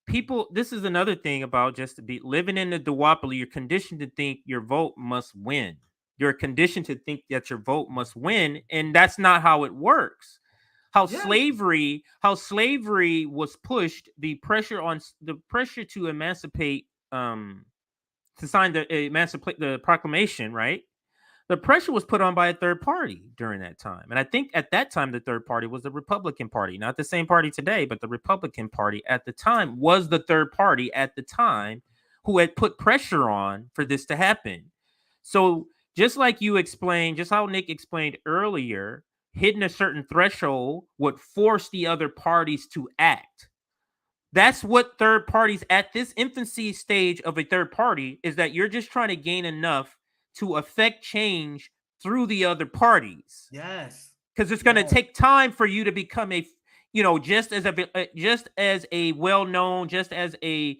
people, this is another thing about just to be living in the duopoly. You're conditioned to think your vote must win. You're conditioned to think that your vote must win, and that's not how it works. How slavery was pushed, the pressure to emancipate, to sign the proclamation, right? The pressure was put on by a third party during that time. And I think at that time, the third party was the Republican Party, not the same party today, but the Republican Party at the time was the third party at the time who had put pressure on for this to happen. So just like you explained, just how Nick explained earlier, hitting a certain threshold would force the other parties to act. That's what third parties at this infancy stage of a third party is, that you're just trying to gain enough to affect change through the other parties. Yes. Because it's going to take time for you to become just as a well-known, just as a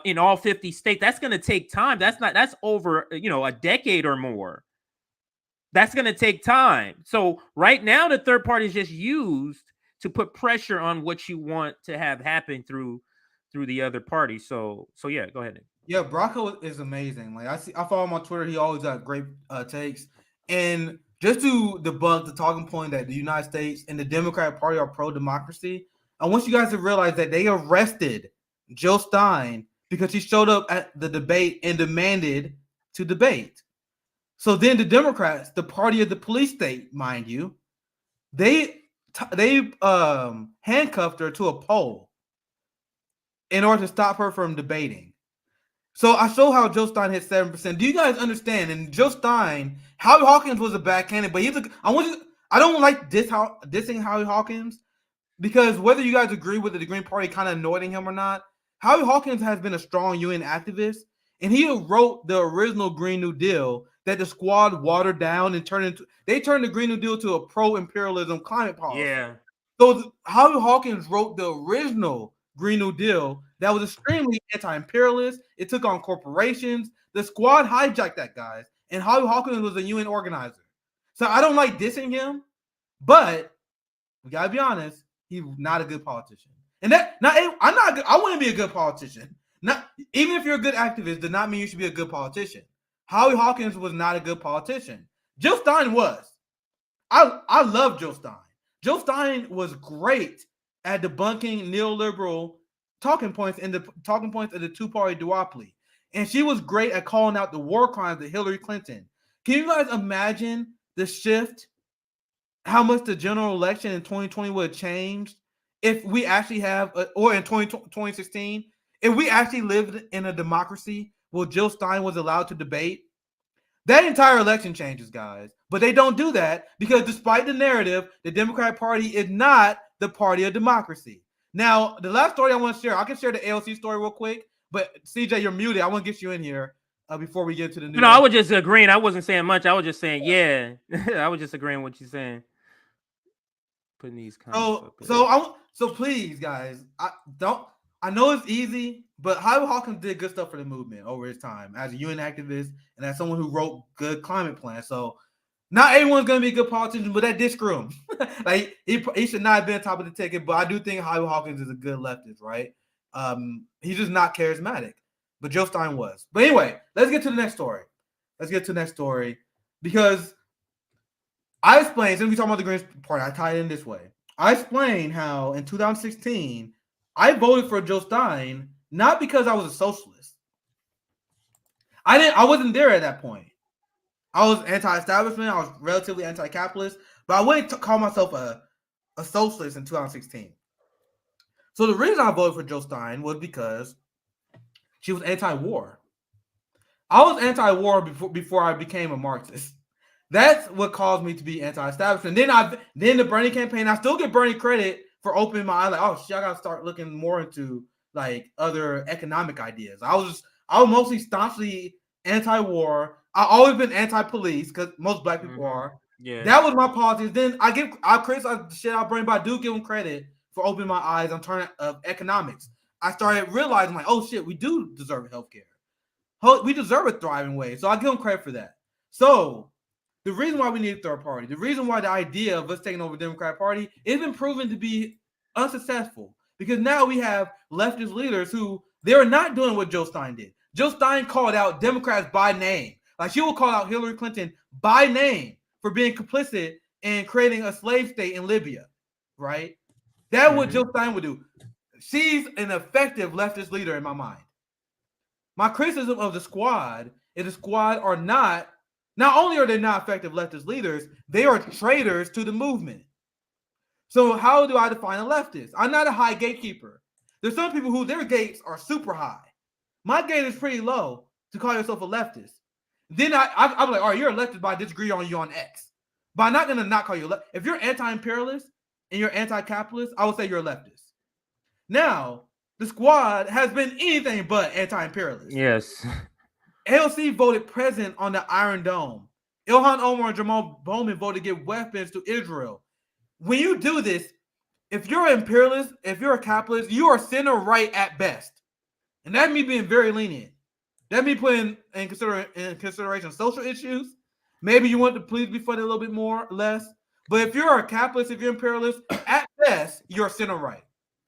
in all 50 states. That's going to take time. That's over, a decade or more. That's going to take time. So right now, the third party is just used to put pressure on what you want to have happen through the other party. So yeah, go ahead. Yeah, Bracco is amazing. Like I follow him on Twitter. He always got great takes. And just to debunk the talking point that the United States and the Democratic Party are pro-democracy, I want you guys to realize that they arrested Joe Stein because he showed up at the debate and demanded to debate. So then the Democrats, the party of the police state, mind you, they handcuffed her to a pole in order to stop her from debating. So I show how Joe Stein hit 7%. Do you guys understand? And Joe Stein, Howie Hawkins was a bad candidate, but I don't like dissing Howie Hawkins, because whether you guys agree with the Green Party kind of anointing him or not, Howie Hawkins has been a strong UN activist, and he wrote the original Green New Deal that the squad watered down and turned the Green New Deal to a pro-imperialism climate policy. Yeah. So Howie Hawkins wrote the original Green New Deal that was extremely anti-imperialist. It took on corporations. The squad hijacked that, guys, and Howie Hawkins was a UN organizer. So I don't like dissing him, but we gotta be honest, he's not a good politician. And I wouldn't be a good politician. Even if you're a good activist, does not mean you should be a good politician. Howie Hawkins was not a good politician. Joe Stein was. I love Joe Stein. Joe Stein was great at debunking neoliberal talking points of the two-party duopoly. And she was great at calling out the war crimes of Hillary Clinton. Can you guys imagine the shift, how much the general election in 2020 would have changed if we actually or in 2016, if we actually lived in a democracy where Jill Stein was allowed to debate? That entire election changes, guys. But they don't do that because despite the narrative, the Democratic Party is not the party of democracy. Now, the last story I want to share, I can share the AOC story real quick, but CJ, you're muted. I want to get you in here before we get to the news. No, I was just agreeing. I wasn't saying much. I was just saying, yeah. I was just agreeing with what you're saying. Putting these comments so please, guys, I know it's easy, but Howie Hawkins did good stuff for the movement over his time as a UN activist and as someone who wrote good climate plans. So not everyone's going to be a good politician, but that did screw him. Like he should not have been top of the ticket, but I do think Howie Hawkins is a good leftist, right? He's just not charismatic, but Joe Stein was. But anyway, let's get to the next story. Because I explained, since we talking about the Green Party, I tie it in this way. I explained how in 2016, I voted for Joe Stein, not because I was a socialist. I wasn't there at that point. I was anti-establishment. I was relatively anti-capitalist, but I wouldn't call myself a socialist in 2016. So the reason I voted for Joe Stein was because she was anti-war. I was anti-war before I became a Marxist. That's what caused me to be anti-establishment. Then the Bernie campaign, I still give Bernie credit for opening my eyes. Like, oh shit, I gotta start looking more into like other economic ideas. I was mostly staunchly anti-war. I've always been anti-police because most black people are. Yeah, that was my politics. Then I criticize the shit out of Bernie, but I do give him credit for opening my eyes on turn of economics. I started realizing like, oh shit, we do deserve healthcare. We deserve a thriving way. So I give him credit for that. So the reason why we need a third party, the reason why the idea of us taking over the Democratic Party has been proven to be unsuccessful, because now we have leftist leaders who they're not doing what Joe Stein did. Joe Stein called out Democrats by name. Like she will call out Hillary Clinton by name for being complicit in creating a slave state in Libya, right? That's what Joe Stein would do. She's an effective leftist leader in my mind. My criticism of the squad is the squad are not only are they not effective leftist leaders, they are traitors to the movement. So how do I define a leftist? I'm not a high gatekeeper. There's some people who their gates are super high. My gate is pretty low to call yourself a leftist. Then I'm like, all right, you're a leftist, but I disagree on you on X. But I'm not going to not call you a leftist. If you're anti-imperialist and you're anti-capitalist, I would say you're a leftist. Now, the squad has been anything but anti-imperialist. Yes. AOC voted present on the Iron Dome. Ilhan Omar and Jamal Bowman voted to give weapons to Israel. When you do this, if you're an imperialist, if you're a capitalist, you are center right at best. And that's me being very lenient. That me putting in consideration social issues. Maybe you want the police to be funded a little bit more or less. But if you're a capitalist, if you're imperialist, at best, you're center right.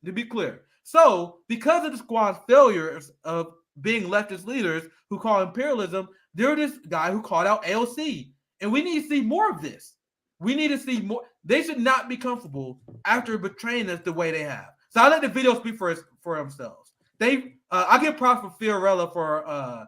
To be clear. So, because of the squad's failures of being leftist leaders who call imperialism, they're this guy who called out AOC. And we need to see more of this. We need to see more. They should not be comfortable after betraying us the way they have. So I let the video speak for themselves. I give props for Fiorella for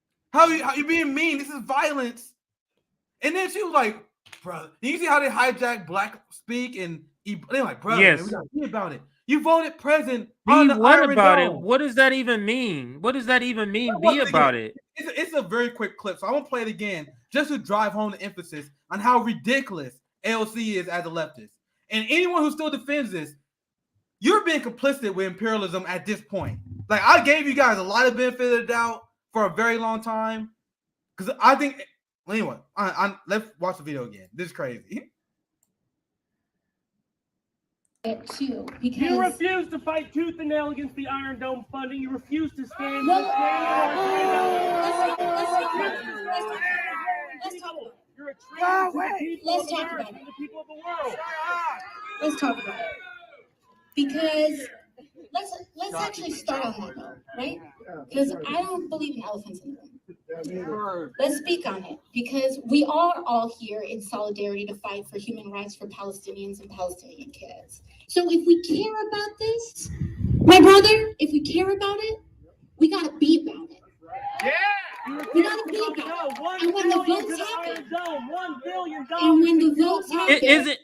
How you being mean? This is violence. And then she was like, brother, you see how they hijack black speak and they're like, brother, man, we gotta be about it. You voted president on the what Iron about Dome. it? What does that even mean? What does that even mean? Be about it. It's a very quick clip, so I won't play it again just to drive home the emphasis on how ridiculous AOC is as a leftist. And anyone who still defends this, you're being complicit with imperialism at this point. Like, I gave you guys a lot of benefit of the doubt for a very long time because I think. Anyway, let's watch the video again. This is crazy. Too, because You refuse to fight tooth and nail against the Iron Dome funding. You refuse to stand. Let's talk You're a traitor to the people Let's of talk America about it. and the people of the world. Let's talk about it. Because let's actually start on that though, right? Because I don't believe in elephants in the room. Let's speak on it, because we are all here in solidarity to fight for human rights for Palestinians and Palestinian kids. So if we care about this, my brother, if we care about it, we gotta be about it. Yeah. We gotta be about it. And when the votes happen, $1 billion. and when the votes happen,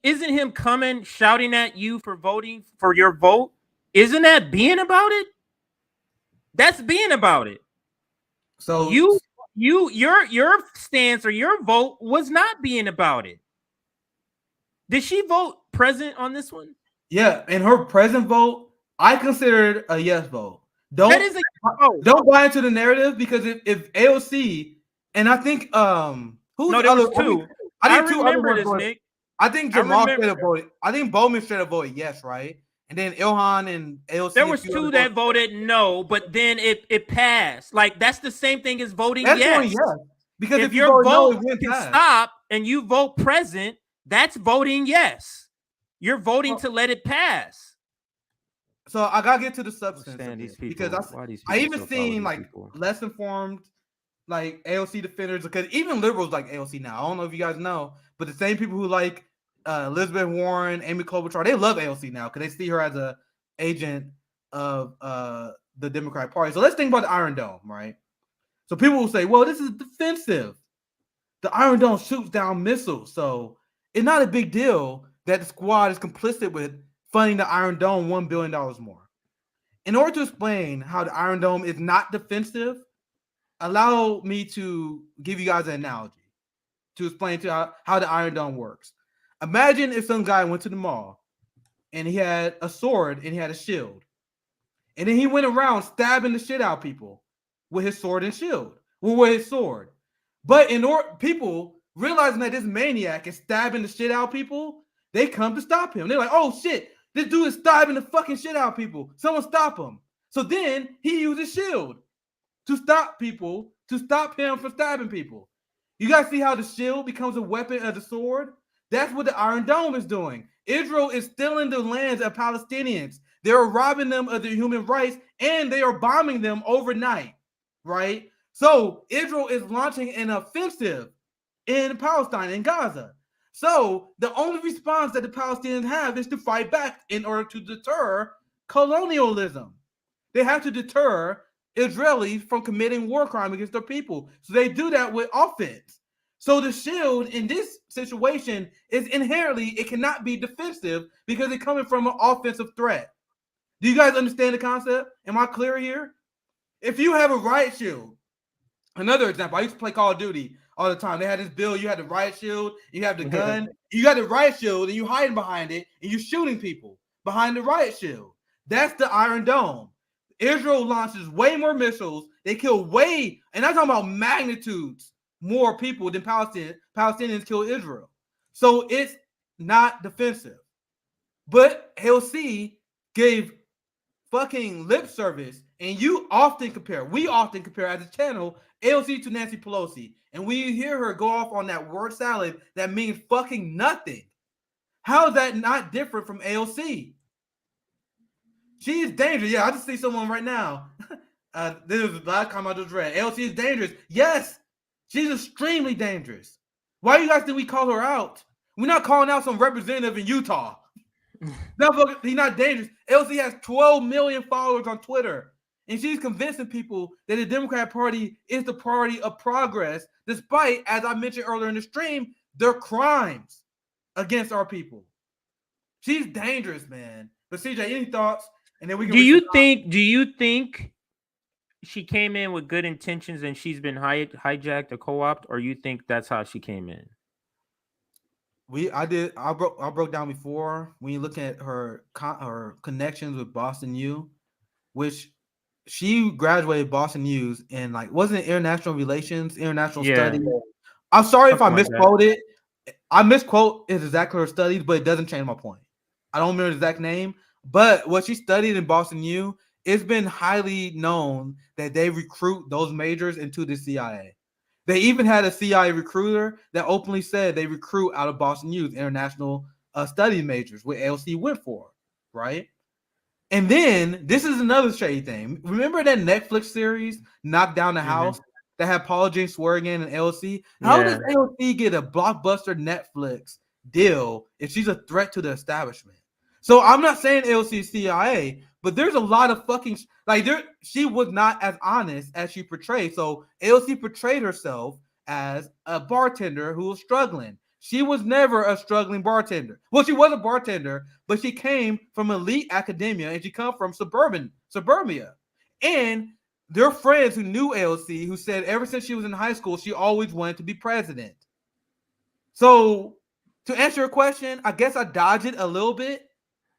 Isn't him coming shouting at you for voting for your vote? Isn't that being about it? That's being about it. So your stance or your vote was not being about it. Did she vote present on this one? Yeah, and her present vote, I considered a yes vote. Don't buy into the narrative, because if AOC and I think who's no, the there other was two. I I think remember this, Nick. I think Jamal should have voted. I think Bowman should have voted yes, right? And then Ilhan and AOC. There was two that voted no, but then it passed. Like, that's the same thing as voting yes. Because if your vote can stop and you vote present, that's voting yes. You're voting to let it pass. So I gotta get to the substance of these it, people, because I even seen like less informed like AOC defenders, because even liberals like AOC now. I don't know if you guys know, but the same people who like Elizabeth Warren, Amy Klobuchar, they love AOC now because they see her as a agent of the Democratic Party. So let's think about the Iron Dome, right? So people will say, well, this is defensive. The Iron Dome shoots down missiles, so it's not a big deal that the squad is complicit with funding the Iron Dome $1 billion more. In order to explain how the Iron Dome is not defensive, allow me to give you guys an analogy to explain to how the Iron Dome works. Imagine if some guy went to the mall and he had a sword and he had a shield. And then he went around stabbing the shit out of people with his sword and shield, with his sword. But in order, people realizing that this maniac is stabbing the shit out of people, they come to stop him. They're like, oh shit, this dude is stabbing the fucking shit out of people. Someone stop him. So then he uses shield to stop people, to stop him from stabbing people. You guys see how the shield becomes a weapon of the sword? That's what the Iron Dome is doing. Israel is stealing the lands of Palestinians. They're robbing them of their human rights, and they are bombing them overnight, right? So Israel is launching an offensive in Palestine, in Gaza. So the only response that the Palestinians have is to fight back in order to deter colonialism. They have to deter Israelis from committing war crime against their people. So they do that with offense. So the shield in this situation is inherently, it cannot be defensive because it's coming from an offensive threat. Do you guys understand the concept? Am I clear here? If you have a riot shield, another example, I used to play Call of Duty all the time. They had this build, you had the riot shield, you have the gun, you got the riot shield, and you hiding behind it, and you're shooting people behind the riot shield. That's the Iron Dome. Israel launches way more missiles. They kill way, and I'm talking about magnitudes, more people than Palestinians kill Israel. So it's not defensive. But AOC gave fucking lip service, and we often compare as a channel AOC to Nancy Pelosi, and we hear her go off on that word salad that means fucking nothing. How is that not different from AOC? She is dangerous. Yeah, I just see someone right now. This is the last comment I just read. AOC is dangerous. Yes, she's extremely dangerous. Why do you guys think we call her out? We're not calling out some representative in Utah. He's not dangerous. AOC has 12 million followers on Twitter. And she's convincing people that the Democratic Party is the party of progress, despite, as I mentioned earlier in the stream, their crimes against our people. She's dangerous, man. But CJ, any thoughts? And then we can. Do you think she came in with good intentions and she's been hijacked or co-opted, or you think that's how she came in? I broke down before when you look at her connections with Boston U, which she graduated Boston U's in wasn't it international relations, international studies. I'm sorry if I misquoted. I misquote is exactly her studies, but it doesn't change my point. I don't remember the exact name, but what she studied in Boston U, it's been highly known that they recruit those majors into the CIA. They even had a CIA recruiter that openly said they recruit out of Boston U's international studies majors, what AOC went for, right? And then this is another shady thing. Remember that Netflix series, Knock Down the House, that had Paula Jean Swearengin and AOC? How does AOC get a blockbuster Netflix deal if she's a threat to the establishment? So I'm not saying AOC is CIA, but there's a lot of fucking she was not as honest as she portrayed. So AOC portrayed herself as a bartender who was struggling. She was never a struggling bartender. Well, she was a bartender, but she came from elite academia and she come from suburbia. And there are friends who knew AOC who said ever since she was in high school, she always wanted to be president. So to answer your question, I guess I dodged it a little bit.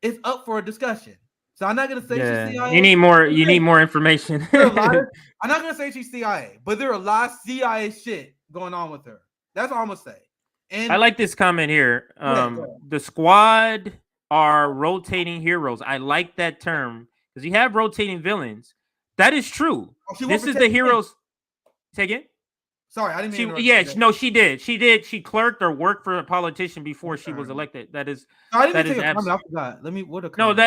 It's up for a discussion. So I'm not gonna say she's CIA. You need more information. I'm not gonna say she's CIA, but there are a lot of CIA shit going on with her. That's all I'm gonna say. And I like this comment here. The squad are rotating heroes. I like that term because you have rotating villains. That is true. This is the heroes. Say again. Sorry, I didn't mean to she did. She clerked or worked for a politician before she was elected. That is. I forgot. Let me. What a comment. No,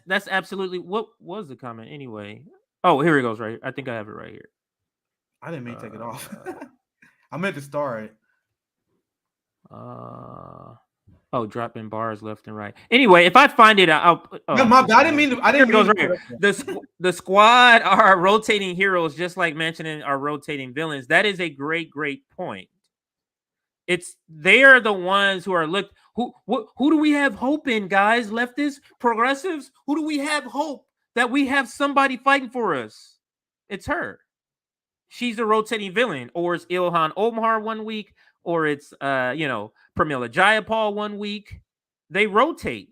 that's absolutely. What was the comment anyway? Oh, here it goes. Right. I think I have it right here. I didn't mean to take it off. I meant to start. Dropping bars left and right. Anyway, if I find it, I didn't mean to. I didn't mean right here. The squad are rotating heroes, just like mentioning are rotating villains. That is a great point. They are the ones who are who do we have hope in, guys? Leftists, progressives. Who do we have hope that we have somebody fighting for us? It's her. She's a rotating villain, or it's Ilhan Omar one week, or it's Pramila Jayapal one week. They rotate.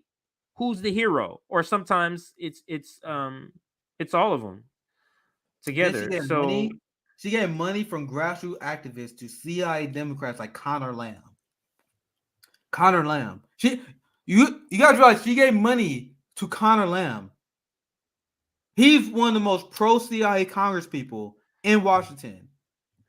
Who's the hero? Or sometimes it's all of them together. She get money from grassroots activists to CIA Democrats like Connor Lamb. You guys realize she gave money to Connor Lamb. He's one of the most pro-CIA Congress people in Washington.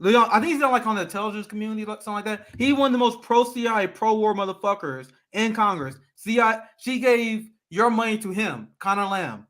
I think he's on the intelligence community, something like that. He's one of the most pro-CIA, pro-war motherfuckers in Congress. CIA, she gave your money to him, Connor Lamb.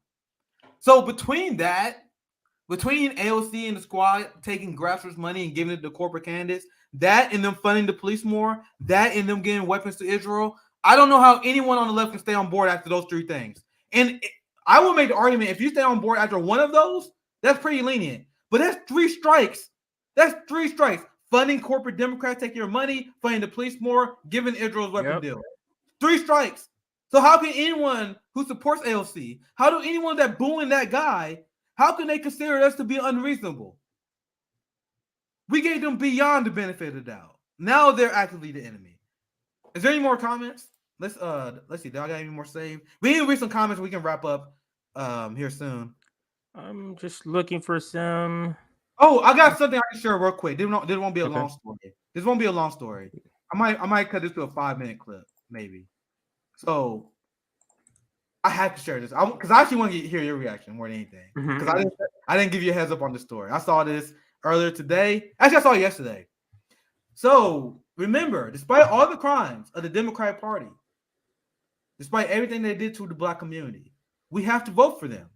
So between AOC and the squad taking grassroots money and giving it to corporate candidates, that and them funding the police more, that and them getting weapons to Israel, I don't know how anyone on the left can stay on board after those three things. And I will make the argument, if you stay on board after one of those, that's pretty lenient. But that's 3 strikes. That's 3 strikes. Funding corporate Democrats, taking your money, funding the police more, giving Israel's weapon deal. 3 strikes. So how can anyone who supports AOC, how do anyone that booing that guy, how can they consider us to be unreasonable? We gave them beyond the benefit of the doubt. Now they're actively the enemy. Is there any more comments? Let's see. Do I got any more saved? We need to read some comments. We can wrap up here soon. I'm just looking for some. Oh, I got something I can share real quick. This won't be a long story. This won't be a long story. I might cut this to a 5-minute clip, maybe. So I have to share this because I actually want to hear your reaction more than anything. Because I didn't give you a heads up on the story. I saw this earlier today. Actually, I saw it yesterday. So remember, despite all the crimes of the Democratic Party, despite everything they did to the Black community, we have to vote for them,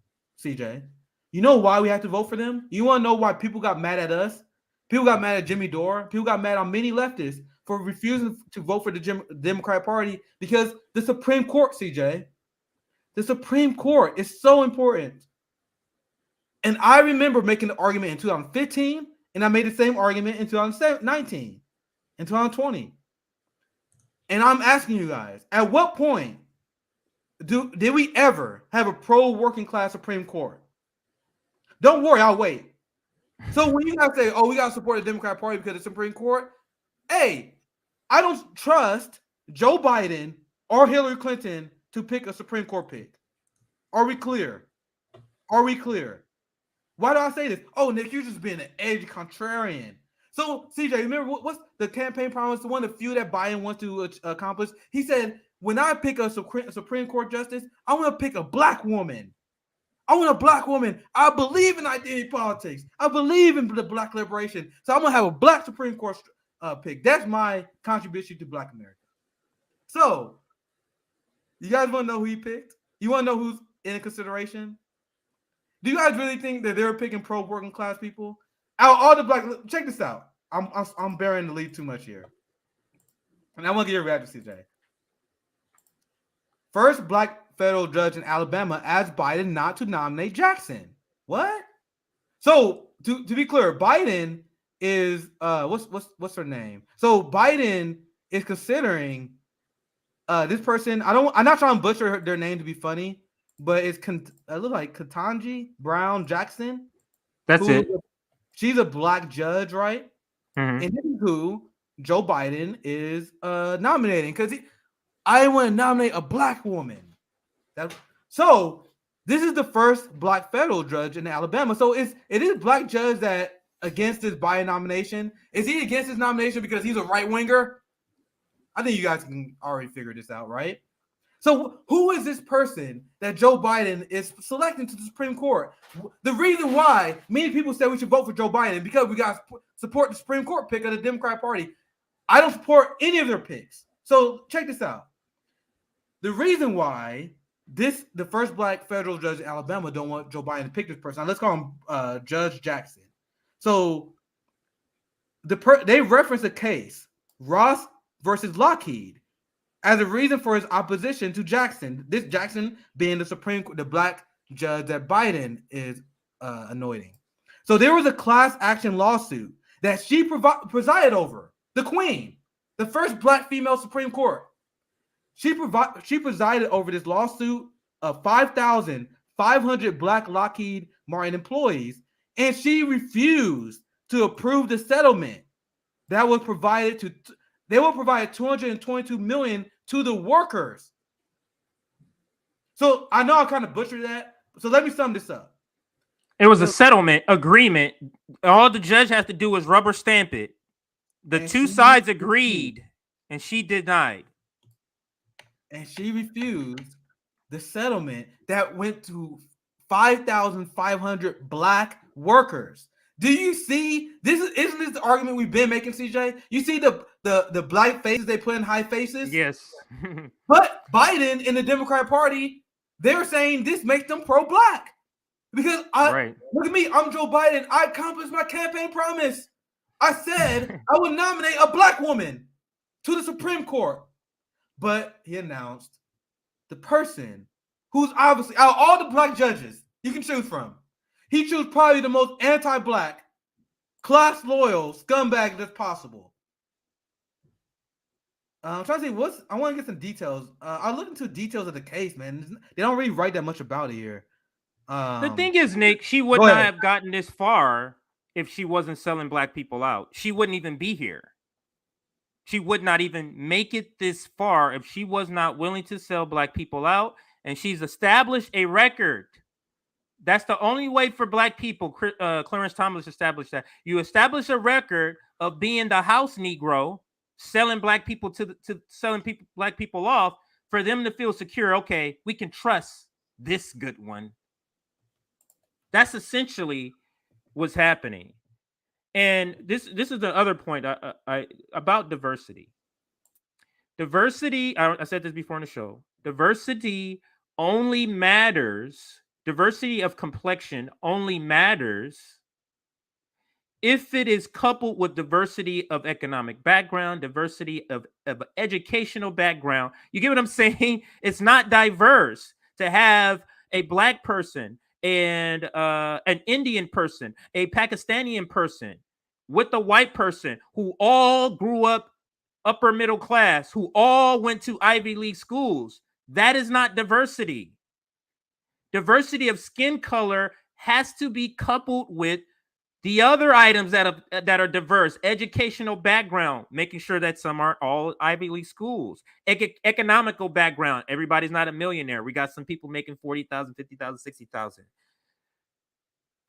CJ. You know why we have to vote for them? You want to know why people got mad at us? People got mad at Jimmy Dore. People got mad on many leftists for refusing to vote for the Democratic Party because the Supreme Court, CJ, the Supreme Court is so important. And I remember making the argument in 2015, and I made the same argument in 2019, in 2020. And I'm asking you guys, at what point did we ever have a pro-working class Supreme Court? Don't worry, I'll wait. So when you guys say, oh, we got to support the Democratic Party because of the Supreme Court, hey, I don't trust Joe Biden or Hillary Clinton to pick a Supreme Court pick. Are we clear? Are we clear? Why do I say this? Oh, Nick, you're just being an edgy contrarian. So, CJ, remember what's the campaign promise? The one of the few that Biden wants to accomplish. He said, when I pick a Supreme Court justice, I want to pick a black woman. I want a black woman. I believe in identity politics. I believe in the black liberation. So I'm going to have a black Supreme Court pick. That's my contribution to Black America. So, you guys want to know who he picked? You want to know who's in consideration? Do you guys really think that they're picking pro-working class people? Out of all the black, check this out. I'm bearing the lead too much here, and I want to get your reaction, CJ. First black federal judge in Alabama asked Biden not to nominate Jackson. What? So to be clear, Biden is what's her name? So Biden is considering this person. I'm not trying to butcher their name to be funny, but it looks like Ketanji Brown Jackson. That's it. She's a black judge, right? Mm-hmm. And this is who Joe Biden is nominating, because I want to nominate a black woman. So this is the first black federal judge in Alabama. So it is black judge that against this Biden nomination. Is he against his nomination because he's a right winger? I think you guys can already figure this out, right? So who is this person that Joe Biden is selecting to the Supreme Court? The reason why many people say we should vote for Joe Biden because we got to support the Supreme Court pick of the Democratic Party. I don't support any of their picks. So check this out. The reason why the first black federal judge in Alabama don't want Joe Biden to pick this person. Now let's call him Judge Jackson. So they reference a case, Ross versus Lockheed, as a reason for his opposition to Jackson. This Jackson being the black judge that Biden is anointing. So there was a class action lawsuit that she presided over. The Queen, the first black female Supreme Court. She presided over this lawsuit of 5,500 black Lockheed Martin employees, and she refused to approve the settlement that was provided to. They will provide $222 million to the workers. So I know I kind of butchered that. So let me sum this up. It was a settlement agreement. All the judge has to do is rubber stamp it. The two sides agreed, and she denied. And she refused the settlement that went to 5,500 black workers. Do you see this? Isn't this the argument we've been making, CJ? You see the black faces they put in high faces? Yes. But Biden and the Democratic Party, they're saying this makes them pro-black. Because look at me, I'm Joe Biden. I accomplished my campaign promise. I said I would nominate a black woman to the Supreme Court. But he announced the person who's obviously, out of all the black judges you can choose from, he chose probably the most anti-black, class-loyal scumbag that's possible. I'm trying to see I want to get some details. I'll look into details of the case, man. They don't really write that much about it here. The thing is, Nick, she would not have gotten this far if she wasn't selling black people out. She wouldn't even be here. She would not even make it this far if she was not willing to sell black people out. And she's established a record. That's the only way for black people. Clarence Thomas established that. You establish a record of being the house Negro, selling black people black people off for them to feel secure. Okay, we can trust this good one. That's essentially what's happening. And this is the other point I about diversity. Diversity, I said this before in the show. Diversity only matters. Diversity of complexion only matters if it is coupled with diversity of economic background, diversity of educational background. You get what I'm saying? It's not diverse to have a black person and an Indian person, a Pakistani person, with a white person who all grew up upper middle class, who all went to Ivy League schools. That is not diversity. Diversity of skin color has to be coupled with the other items that are diverse: educational background, making sure that some aren't all Ivy League schools; economical background, everybody's not a millionaire. We got some people making 40,000, 50,000, 60,000.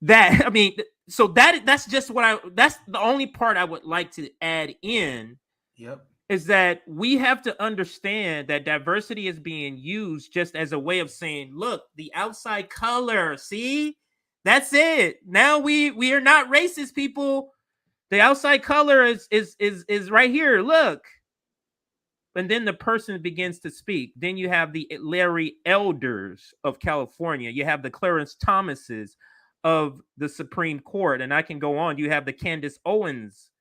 That, I mean, so that's just that's the only part I would like to add in. Yep. Is that we have to understand that diversity is being used just as a way of saying, look, the outside color, see? That's it. Now we are not racist, people. The outside color is right here. Look. And then the person begins to speak. Then you have the Larry Elders of California. You have the Clarence Thomases of the Supreme Court. And I can go on. You have the Candace Owens.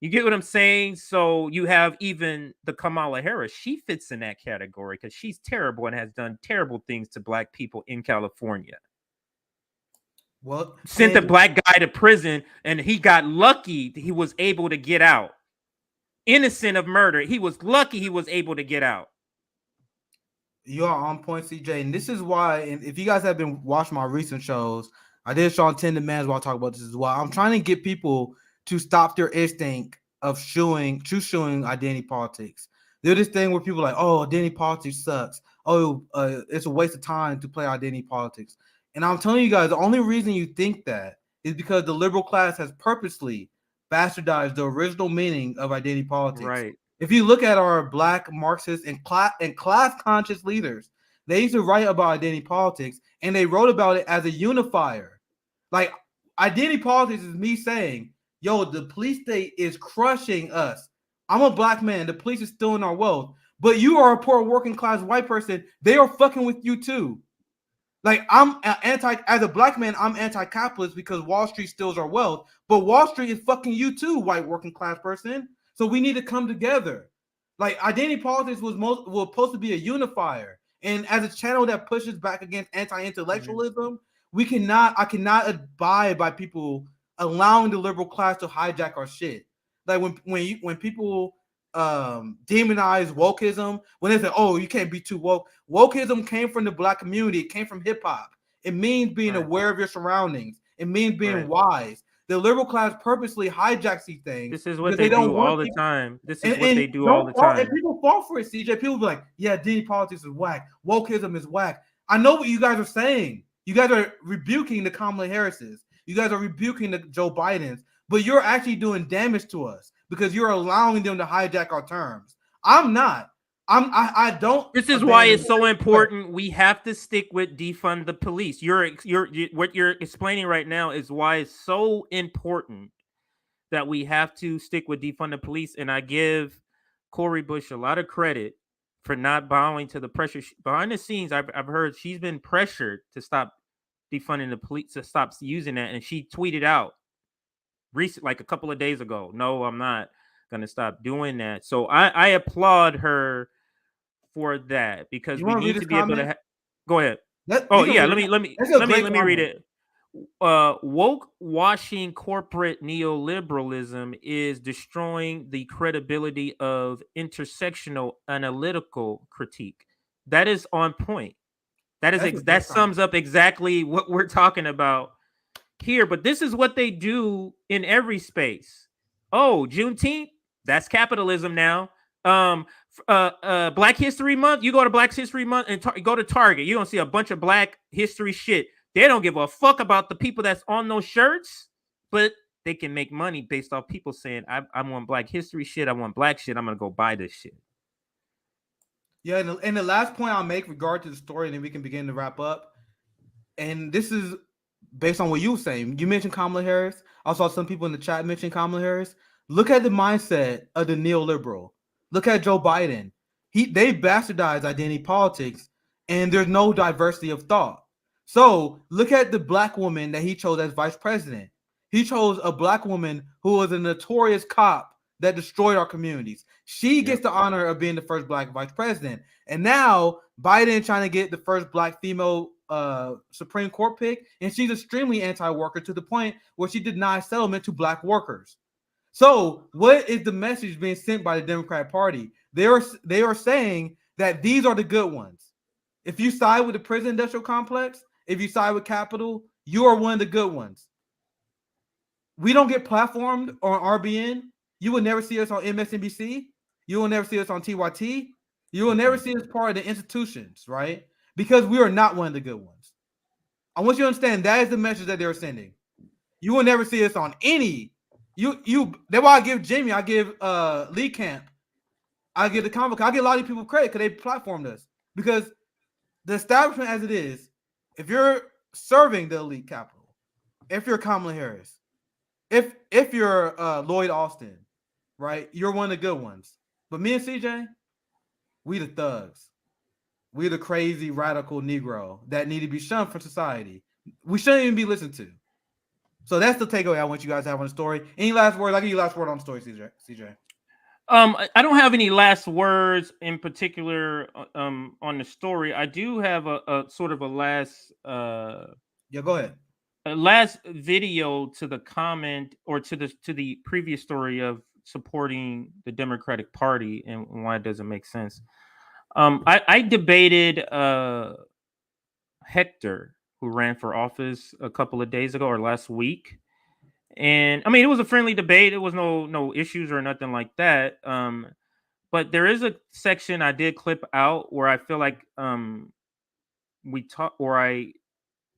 You get what I'm saying? So you have even the Kamala Harris. She fits in that category because she's terrible and has done terrible things to black people in California. Well, sent a black guy to prison, and he got lucky he was able to get out. Innocent of murder. He was lucky he was able to get out. You are on point, CJ. And this is why, and if you guys have been watching my recent shows, I did Sean 10 Demands while I talk about this as well. I'm trying to get people to stop their instinct of shooing identity politics. There's this thing where people are like, oh, identity politics sucks. Oh, it's a waste of time to play identity politics. And I'm telling you guys, the only reason you think that is because the liberal class has purposely bastardized the original meaning of identity politics. Right. If you look at our black Marxist and class-conscious leaders, they used to write about identity politics, and they wrote about it as a unifier. Like, identity politics is me saying, yo, the police state is crushing us. I'm a black man. The police is stealing our wealth. But you are a poor working class white person. They are fucking with you too. Like, as a black man, I'm anti-capitalist because Wall Street steals our wealth. But Wall Street is fucking you too, white working class person. So we need to come together. Like, identity politics was supposed to be a unifier. And as a channel that pushes back against anti-intellectualism, I cannot abide by people allowing the liberal class to hijack our shit. Like when people demonize wokeism, when they say, oh, you can't be too woke. Wokeism came from the black community. It came from hip hop. It means being aware of your surroundings. It means being wise. The liberal class purposely hijacks these things. This is what they do all the time. This is what they do all the time. And people fall for it, CJ. People be like, yeah, identity politics is whack. Wokeism is whack. I know what you guys are saying. You guys are rebuking the Kamala Harrises. You guys are rebuking the Joe Bidens. But you're actually doing damage to us because you're allowing them to hijack our terms. I'm not. I don't. This is why it's so important. We have to stick with defund the police. What you're explaining right now is why it's so important that we have to stick with defund the police. And I give Cori Bush a lot of credit for not bowing to the pressure. Behind the scenes, I've heard she's been pressured to stop defunding the police, to stop using that. And she tweeted out like a couple of days ago, no, I'm not going to stop doing that. So I applaud her for that, because we need to be able to go ahead. Let me read it. Woke washing corporate neoliberalism is destroying the credibility of intersectional analytical critique. That is on point. That sums up exactly what we're talking about here. But this is what they do in every space. Oh, Juneteenth, that's capitalism now. Black History Month, you go to Black History Month and go to Target, you're gonna see a bunch of Black history shit. They don't give a fuck about the people that's on those shirts, but they can make money based off people saying, I want Black history shit, I want Black shit, I'm gonna go buy this shit. Yeah, and the last point I'll make regard to the story, and then we can begin to wrap up. And this is based on what you were saying. You mentioned Kamala Harris. I saw some people in the chat mention Kamala Harris. Look at the mindset of the neoliberal. Look at Joe Biden. They bastardized identity politics, and there's no diversity of thought. So look at the black woman that he chose as vice president. He chose a black woman who was a notorious cop that destroyed our communities. She gets the honor of being the first black vice president. And now Biden trying to get the first black female Supreme Court pick, and she's extremely anti-worker to the point where she denies settlement to black workers. So what is the message being sent by the Democratic Party? They are saying that these are the good ones. If you side with the prison industrial complex, if you side with Capitol, you are one of the good ones. We don't get platformed on RBN. You will never see us on MSNBC. You will never see us on TYT. You will never see us part of the institutions, right? Because we are not one of the good ones. I want you to understand that is the message that they're sending. You will never see us on any. That's why I give Jamie, I give Lee Camp, I give the convoy, I give a lot of people credit because they platformed us. Because the establishment as it is, if you're serving the elite capital, if you're Kamala Harris, if you're Lloyd Austin, right, you're one of the good ones. But me and CJ, we the thugs. We the crazy radical Negro that need to be shunned from society. We shouldn't even be listened to. So that's the takeaway I want you guys to have on the story. Any last words? I'll give you last word on the story, CJ. I don't have any last words in particular on the story. I do have a sort of a last yeah, go ahead. A last video to the comment or to the previous story of supporting the Democratic Party and why it doesn't make sense. I debated Hector, who ran for office a couple of days ago or last week. And I mean, it was a friendly debate. It was no issues or nothing like that. But there is a section I did clip out where I feel like I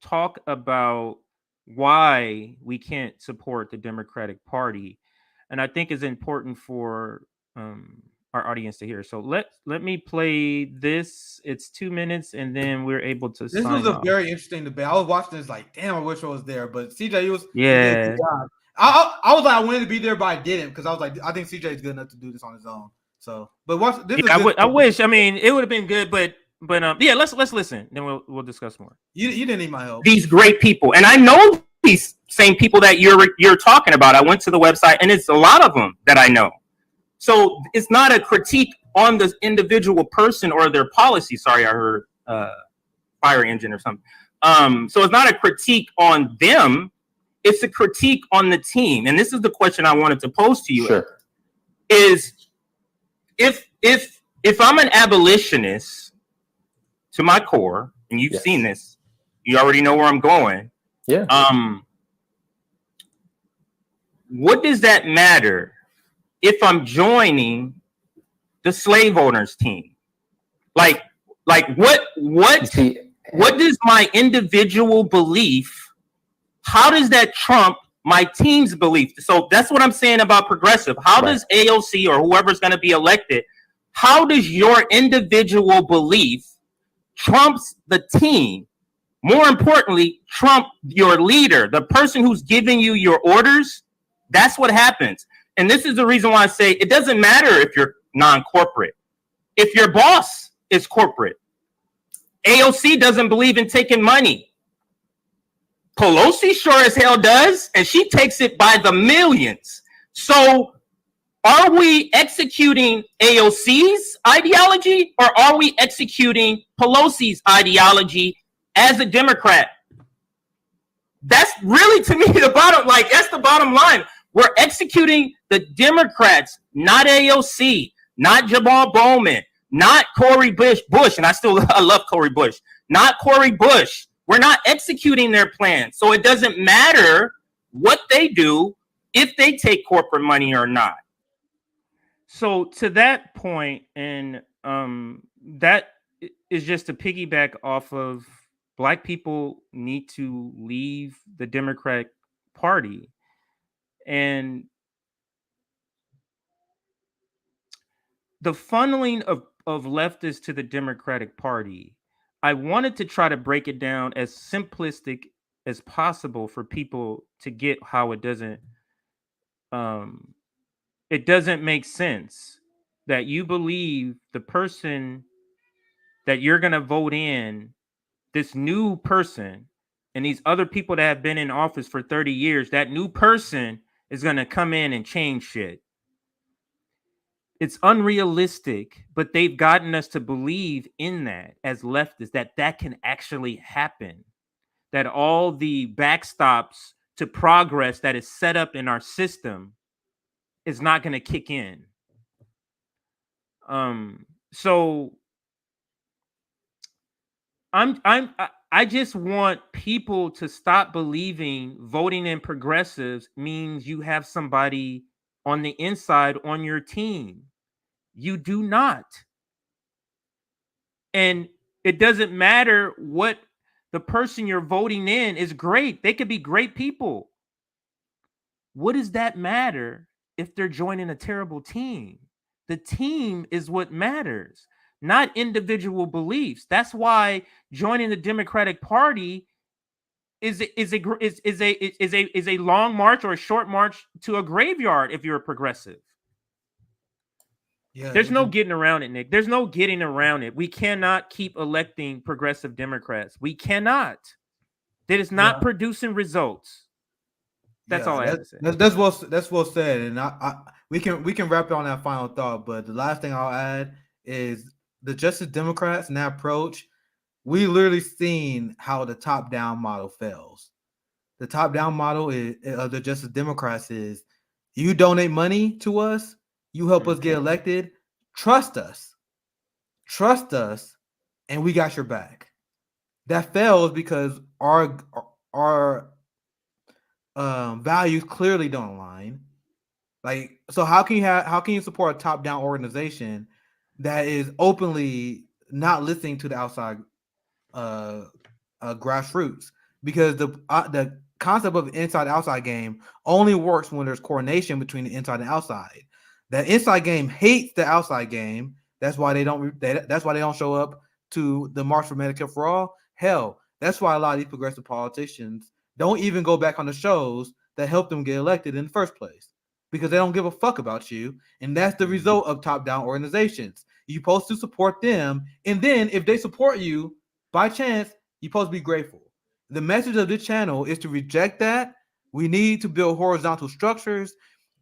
talk about why we can't support the Democratic Party, and I think is important for our audience to hear. So let me play this. It's 2 minutes, and then we're able to. This was a very interesting debate. I was watching this like, damn, I wish I was there. But CJ, he was yeah. I was like, I wanted to be there, but I didn't because I was like, I think CJ is good enough to do this on his own. So, but watch this. Yeah, I wish. I mean, it would have been good, but yeah, let's listen. Then we'll discuss more. You didn't need my help. These great people, and I know these same people that you're talking about. I went to the website, and it's a lot of them that I know. So it's not a critique on the individual person or their policy. Sorry, I heard fire engine or something. So it's not a critique on them. It's a critique on the team. And this is the question I wanted to pose to you. Sure. Is if I'm an abolitionist to my core, and you've seen this, you already know where I'm going. Yeah. What does that matter if I'm joining the slave owners team? Like what does my individual belief, how does that trump my team's belief? So that's what I'm saying about progressive. How does AOC or whoever's going to be elected, how does your individual belief trumps the team? More importantly, trump your leader, the person who's giving you your orders. That's what happens. And this is the reason why I say it doesn't matter if you're non-corporate. If your boss is corporate, AOC doesn't believe in taking money. Pelosi sure as hell does, and she takes it by the millions. So are we executing AOC's ideology or are we executing Pelosi's ideology as a Democrat? That's really, to me, that's the bottom line. We're executing the Democrats, not AOC, not Jamal Bowman, not Cori Bush, and I love Cori Bush, not Cori Bush. We're not executing their plan. So it doesn't matter what they do if they take corporate money or not. So to that point, and that is just to piggyback off of Black people need to leave the Democratic Party. And the funneling of leftists to the Democratic Party, I wanted to try to break it down as simplistic as possible for people to get how it doesn't make sense that you believe the person that you're going to vote in, this new person, and these other people that have been in office for 30 years, that new person is going to come in and change shit. It's unrealistic, but they've gotten us to believe in that as leftists, that can actually happen, that all the backstops to progress that is set up in our system is not going to kick in. So I just want people to stop believing voting in progressives means you have somebody on the inside on your team. You do not. And it doesn't matter what the person you're voting in is great. They could be great people. What does that matter if they're joining a terrible team? The team is what matters, not individual beliefs. That's why joining the Democratic Party is a long march or a short march to a graveyard if you're a progressive. Yeah, there's no getting around it, Nick. There's no getting around it. We cannot keep electing progressive Democrats. We cannot. That is not producing results. That's all I have to say. That's well said, and we can wrap it on that final thought. But the last thing I'll add is the Justice Democrats and that approach. We literally seen how the top-down model fails. The top-down model of the Justice Democrats is you donate money to us, you help us get elected, trust us, and we got your back. That fails because our values clearly don't align. Like, so how can you support a top-down organization that is openly not listening to the outside grassroots? Because the concept of inside-outside game only works when there's coordination between the inside and outside. That inside game hates the outside game. That's why they don't show up to the March for Medicare for All. Hell, that's why a lot of these progressive politicians don't even go back on the shows that helped them get elected in the first place, because they don't give a fuck about you. And that's the result of top-down organizations. You're supposed to support them, and then if they support you, by chance, you're supposed to be grateful. The message of this channel is to reject that. We need to build horizontal structures.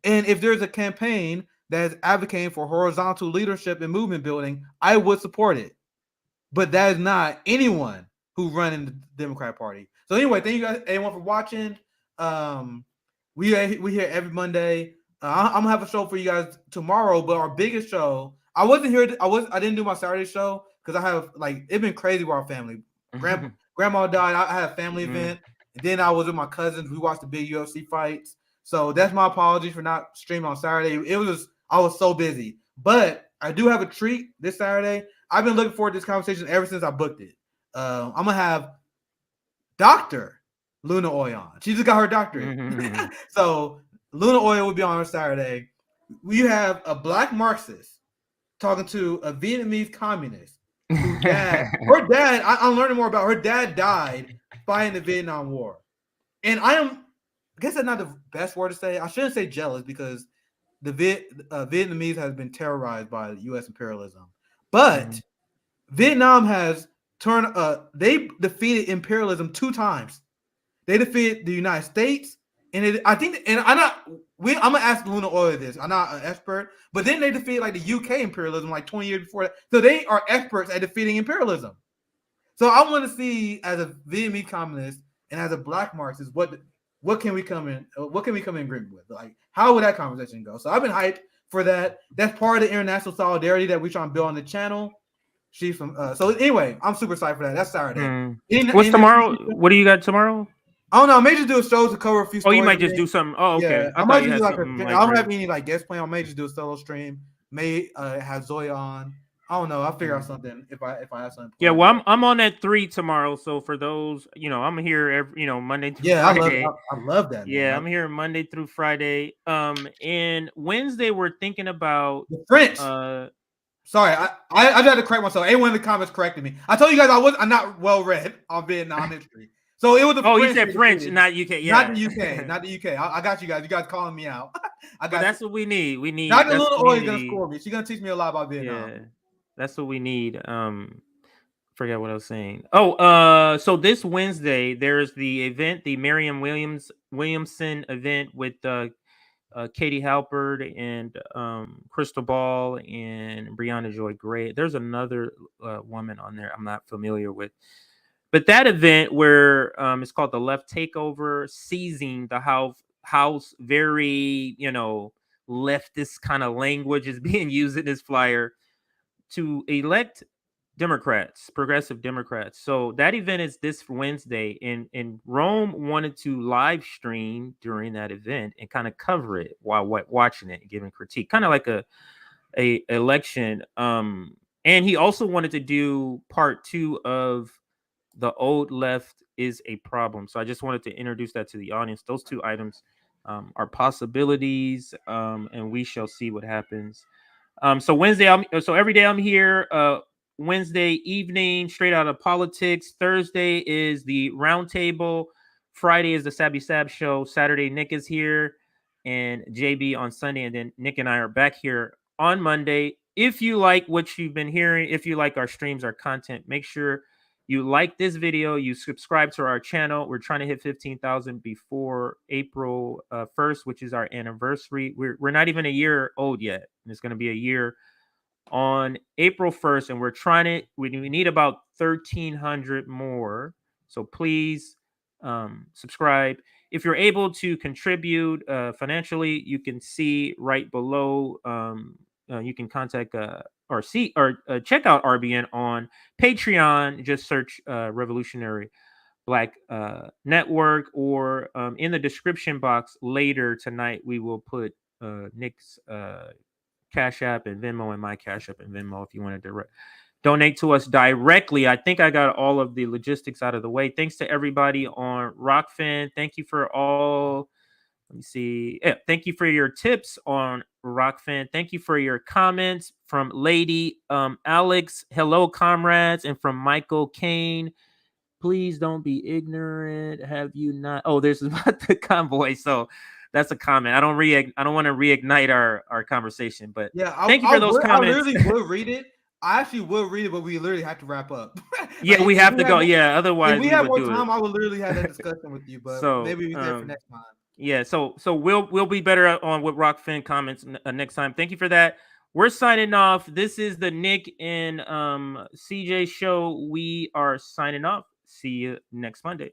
And if there's a campaign that is advocating for horizontal leadership and movement building, I would support it. But that is not anyone who run in the Democratic Party. So anyway, thank you guys, everyone, for watching. We here every Monday. I'm gonna have a show for you guys tomorrow, but our biggest show, I wasn't here. I didn't do my Saturday show because I have it's been crazy with our family. Grandma died. I had a family event, and then I was with my cousins. We watched the big UFC fights. So that's my apology for not streaming on Saturday. I was so busy, but I do have a treat this Saturday. I've been looking forward to this conversation ever since I booked it. I'm gonna have Dr. Luna Oy on. She just got her doctorate. So Luna Oy will be on her Saturday. We have a black Marxist talking to a Vietnamese communist. Her dad, I'm learning more about her dad died fighting the Vietnam War. And I guess that's not the best word to say. I shouldn't say jealous, because the Vietnamese has been terrorized by U.S. imperialism. But Vietnam has they defeated imperialism 2 times. They defeated the United States, and I'm gonna ask Luna Oil this. I'm not an expert, but then they defeated the UK imperialism 20 years before that. So they are experts at defeating imperialism. So I want to see, as a Vietnamese communist and as a black Marxist, what can we come in agreement with? How would that conversation go? So I've been hyped for that. That's part of the international solidarity that we're trying to build on the channel. She's from so anyway, I'm super excited for that. That's Saturday. What's tomorrow? What do you got tomorrow? I don't know. I may just do a show to cover a few stories. You might just do something. Oh, okay. Yeah, I might just do I don't have any guest plan. I may just do a solo stream. May have Zoya on. I don't know. I'll figure out something if I have something. Yeah, well, I'm on at 3 tomorrow. So for those, I'm here every Monday through Friday. I love that. Yeah, man. I'm here Monday through Friday. And Wednesday we're thinking about the French. Sorry, I tried to correct myself. Anyone in the comments corrected me. I told you guys I'm not well read on Vietnam history. So it was the French. You said French, not UK. Yeah, not the UK. Not the UK. I got you guys. You guys calling me out. That's what we need. We need. Not the little Oil gonna score me. She's gonna teach me a lot about Vietnam. Yeah, that's what we need. Forget what I was saying. So this Wednesday there's the event, the Marianne Williamson event with Katie Halpert and Crystal Ball and Brianna Joy Gray. There's another woman on there I'm not familiar with. But that event where it's called the Left Takeover, seizing the house, very, leftist kind of language is being used in this flyer to elect Democrats, progressive Democrats. So that event is this Wednesday, and Rome wanted to live stream during that event and kind of cover it while watching it and giving critique, kind of like a election. And he also wanted to do part 2 of The Old Left is a Problem. So I just wanted to introduce that to the audience. Those 2 items are possibilities, and we shall see what happens. So every day I'm here. Wednesday evening, Straight Out of Politics. Thursday is the Roundtable. Friday is the Sabby Sab Show. Saturday, Nick is here, and JB on Sunday, and then Nick and I are back here on Monday. If you like what you've been hearing, if you like our streams, our content, make sure you like this video, you subscribe to our channel. We're trying to hit 15,000 before April 1st, which is our anniversary. We're not even a year old yet, and it's going to be a year on April 1st, and we're trying to, we need about 1,300 more. So please subscribe. If you're able to contribute financially, you can see right below. You can contact or check out RBN on Patreon. Just search Revolutionary Black Network, or in the description box later tonight, we will put Nick's Cash App and Venmo, and my Cash App and Venmo if you want to donate to us directly. I think I got all of the logistics out of the way. Thanks to everybody on Rockfin. Thank you for all. Let me see. Yeah, thank you for your tips on Rockfin. Thank you for your comments from Lady Alex. Hello, comrades, and from Michael Kane. Please don't be ignorant. Have you not? Oh, this is about the convoy. So that's a comment. I don't want to reignite our conversation, but yeah, thank you for those comments. I literally will read it. I actually will read it, but we literally have to wrap up. Yeah, we have to go. Yeah, otherwise if we have more time, I would literally have that discussion with you. But so, maybe we did for next time. Yeah, so we'll be better on with Rockfin comments next time. Thank you for that. We're signing off. This is the Nick and CJ show. We are signing off. See you next Monday.